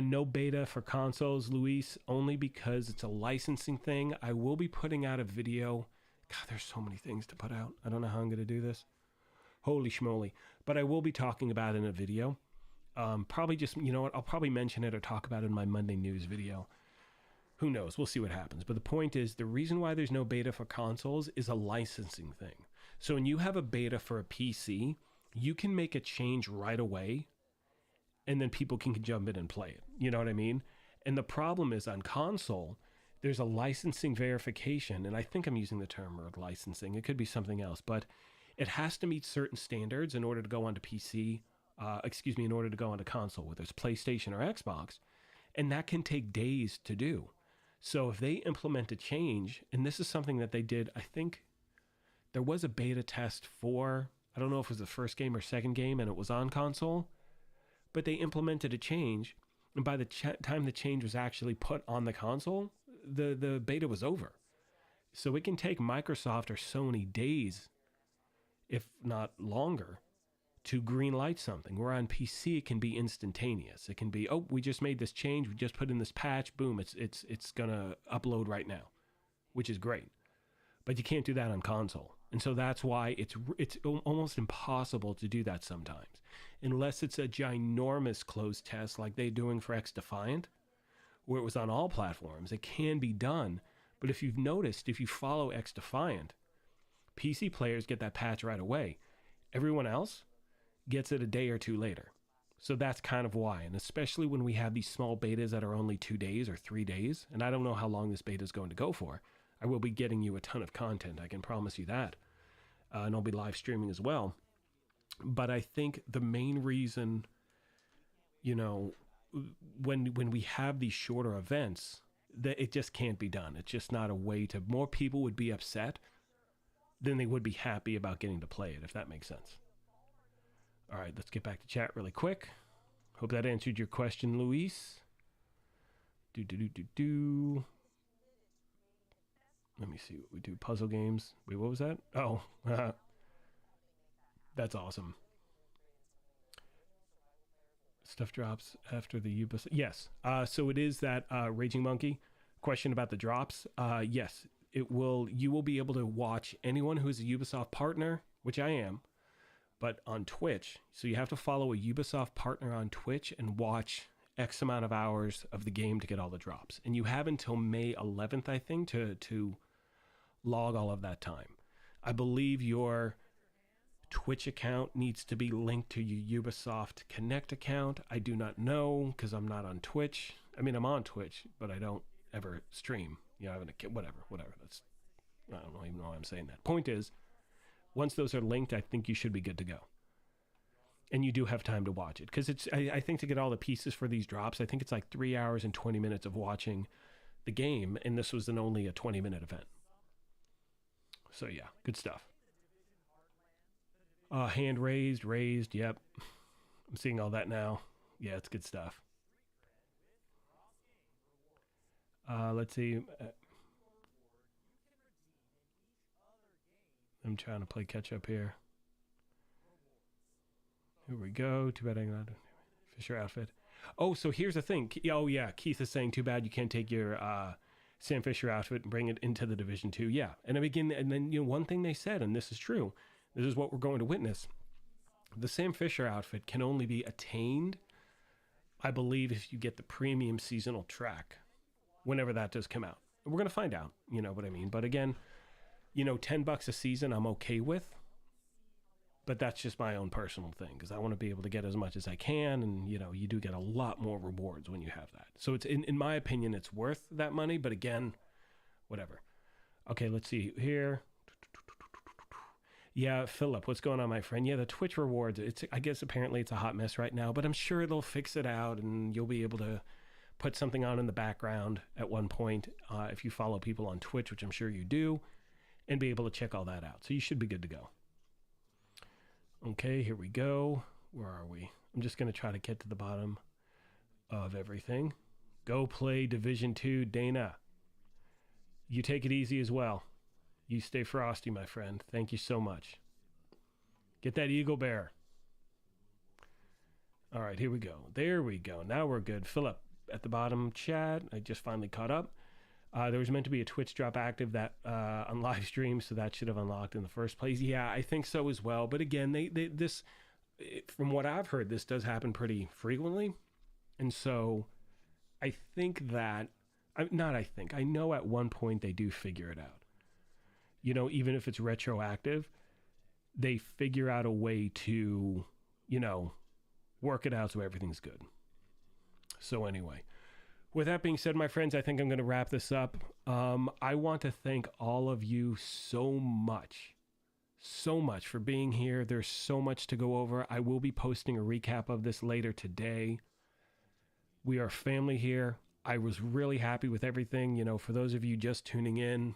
No beta for consoles, Luis, only because it's a licensing thing. I will be putting out a video. God, there's so many things to put out. I don't know how I'm going to do this. Holy schmoly. But I will be talking about it in a video. Probably just, you know what, I'll probably mention it or talk about it in my Monday news video. Who knows? We'll see what happens. But the point is, the reason why there's no beta for consoles is a licensing thing. So when you have a beta for a PC, you can make a change right away, and then people can jump in and play it. You know what I mean? And the problem is on console, there's a licensing verification, and I think I'm using the term word licensing. It could be something else, but it has to meet certain standards in order to go onto PC. In order to go onto console, whether it's PlayStation or Xbox, and that can take days to do. So if they implement a change, and this is something that they did, I think there was a beta test for, I don't know if it was the first game or second game, and it was on console, but they implemented a change, and by the time the change was actually put on the console, the beta was over. So it can take Microsoft or Sony days, if not longer, to green light something. Where on PC it can be instantaneous. It can be, oh, we just made this change, we just put in this patch, boom, it's gonna upload right now, which is great. But you can't do that on console, and so that's why it's almost impossible to do that sometimes, unless it's a ginormous closed test like they're doing for X Defiant, where it was on all platforms. It can be done, but if you've noticed, if you follow X Defiant, PC players get that patch right away. Everyone else gets it a day or two later. So that's kind of why. And especially when we have these small betas that are only 2 days or 3 days, and I don't know how long this beta is going to go for. I will be getting you a ton of content, I can promise you that. And I'll be live streaming as well. But I think the main reason, you know, when we have these shorter events, that it just can't be done. It's just not a way to, more people would be upset than they would be happy about getting to play it, if that makes sense. All right, let's get back to chat really quick. Hope that answered your question, Luis. Let me see what we do. Puzzle games. Wait, what was that? Oh, that's awesome. Stuff drops after the Ubisoft. Yes. So it is that Raging Monkey question about the drops. Yes, it will. You will be able to watch anyone who is a Ubisoft partner, which I am, but on Twitch. So you have to follow a Ubisoft partner on Twitch and watch X amount of hours of the game to get all the drops. And you have until May 11th, I think, to log all of that time. I believe your Twitch account needs to be linked to your Ubisoft Connect account. I do not know because I'm not on Twitch. I mean, I'm on Twitch, but I don't ever stream. You know, whatever. That's, I don't even know why I'm saying that. Point is, once those are linked, I think you should be good to go. and you do have time to watch it, because I think to get all the pieces for these drops, I think it's like 3 hours and 20 minutes of watching the game, and this was only a 20-minute event. So yeah, good stuff. Hand raised, yep. I'm seeing all that now. Yeah, it's good stuff. Let's see. I'm trying to play catch up here. Here we go. Too bad I got Fisher outfit. Oh, so here's the thing. Oh, yeah. Keith is saying, too bad you can't take your Sam Fisher outfit and bring it into the Division 2. Yeah. And then, one thing they said, and this is true, this is what we're going to witness. The Sam Fisher outfit can only be attained, I believe, if you get the premium seasonal track, whenever that does come out. We're going to find out, you know what I mean? But again, $10 a season I'm okay with. But that's just my own personal thing, because I want to be able to get as much as I can. And, you do get a lot more rewards when you have that. So it's in my opinion, it's worth that money. But again, whatever. Okay, let's see here. Yeah, Philip, what's going on, my friend? Yeah, the Twitch rewards, I guess apparently it's a hot mess right now, but I'm sure they'll fix it out and you'll be able to put something on in the background at one point if you follow people on Twitch, which I'm sure you do, and be able to check all that out. So you should be good to go. Okay, here we go. Where are we? I'm just going to try to get to the bottom of everything. Go play Division 2, Dana. You take it easy as well. You stay frosty, my friend. Thank you so much. Get that Eagle Bear. All right, here we go. There we go. Now we're good. Philip, at the bottom chat, I just finally caught up. There was meant to be a Twitch drop active that on Livestream, so that should have unlocked in the first place. Yeah, I think so as well. But again, this, from what I've heard, this does happen pretty frequently. And so I think that, I know at one point they do figure it out. Even if it's retroactive, they figure out a way to, work it out so everything's good. So anyway, with that being said, my friends, I think I'm going to wrap this up. I want to thank all of you so much for being here. There's so much to go over. I will be posting a recap of this later today. We are family here. I was really happy with everything. For those of you just tuning in,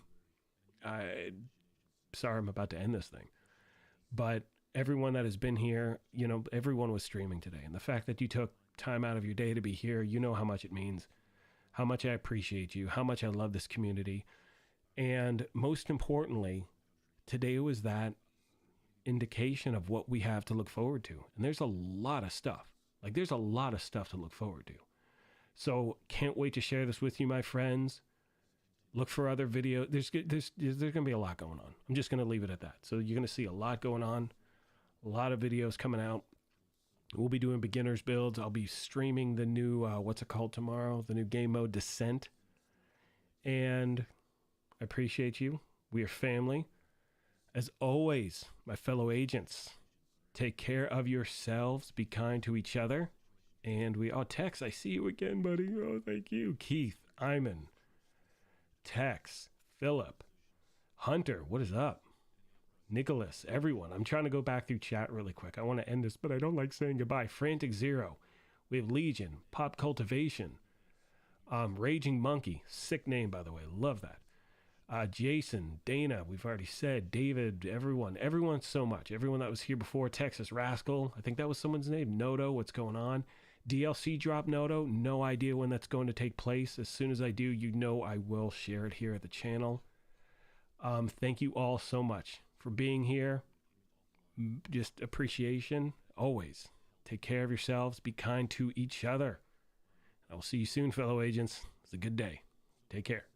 sorry, I'm about to end this thing, but everyone that has been here, everyone was streaming today. And the fact that you took time out of your day to be here, how much it means, how much I appreciate you, how much I love this community. And most importantly, today was that indication of what we have to look forward to. And there's a lot of stuff. There's a lot of stuff to look forward to. So can't wait to share this with you, my friends. Look for other videos. There's going to be a lot going on. I'm just going to leave it at that. So you're going to see a lot going on, a lot of videos coming out. We'll be doing beginners builds. I'll be streaming the new, what's it called tomorrow? The new game mode Descent. And I appreciate you. We are family. As always, my fellow agents, take care of yourselves. Be kind to each other. And Tex, I see you again, buddy. Oh, thank you. Keith, Iman, Tex, Philip, Hunter, what is up? Nicholas, everyone. I'm trying to go back through chat really quick. I want to end this, but I don't like saying goodbye. Frantic Zero. We have Legion, Pop Cultivation, Raging Monkey, sick name, by the way. Love that. Jason, Dana, we've already said, David, everyone so much. Everyone that was here before, Texas Rascal, I think that was someone's name. Noto, what's going on? DLC drop, Noto, no idea when that's going to take place. As soon as I do, I will share it here at the channel. Thank you all so much for being here. Just appreciation, always. Take care of yourselves. Be kind to each other. I will see you soon, fellow agents. It's a good day. Take care.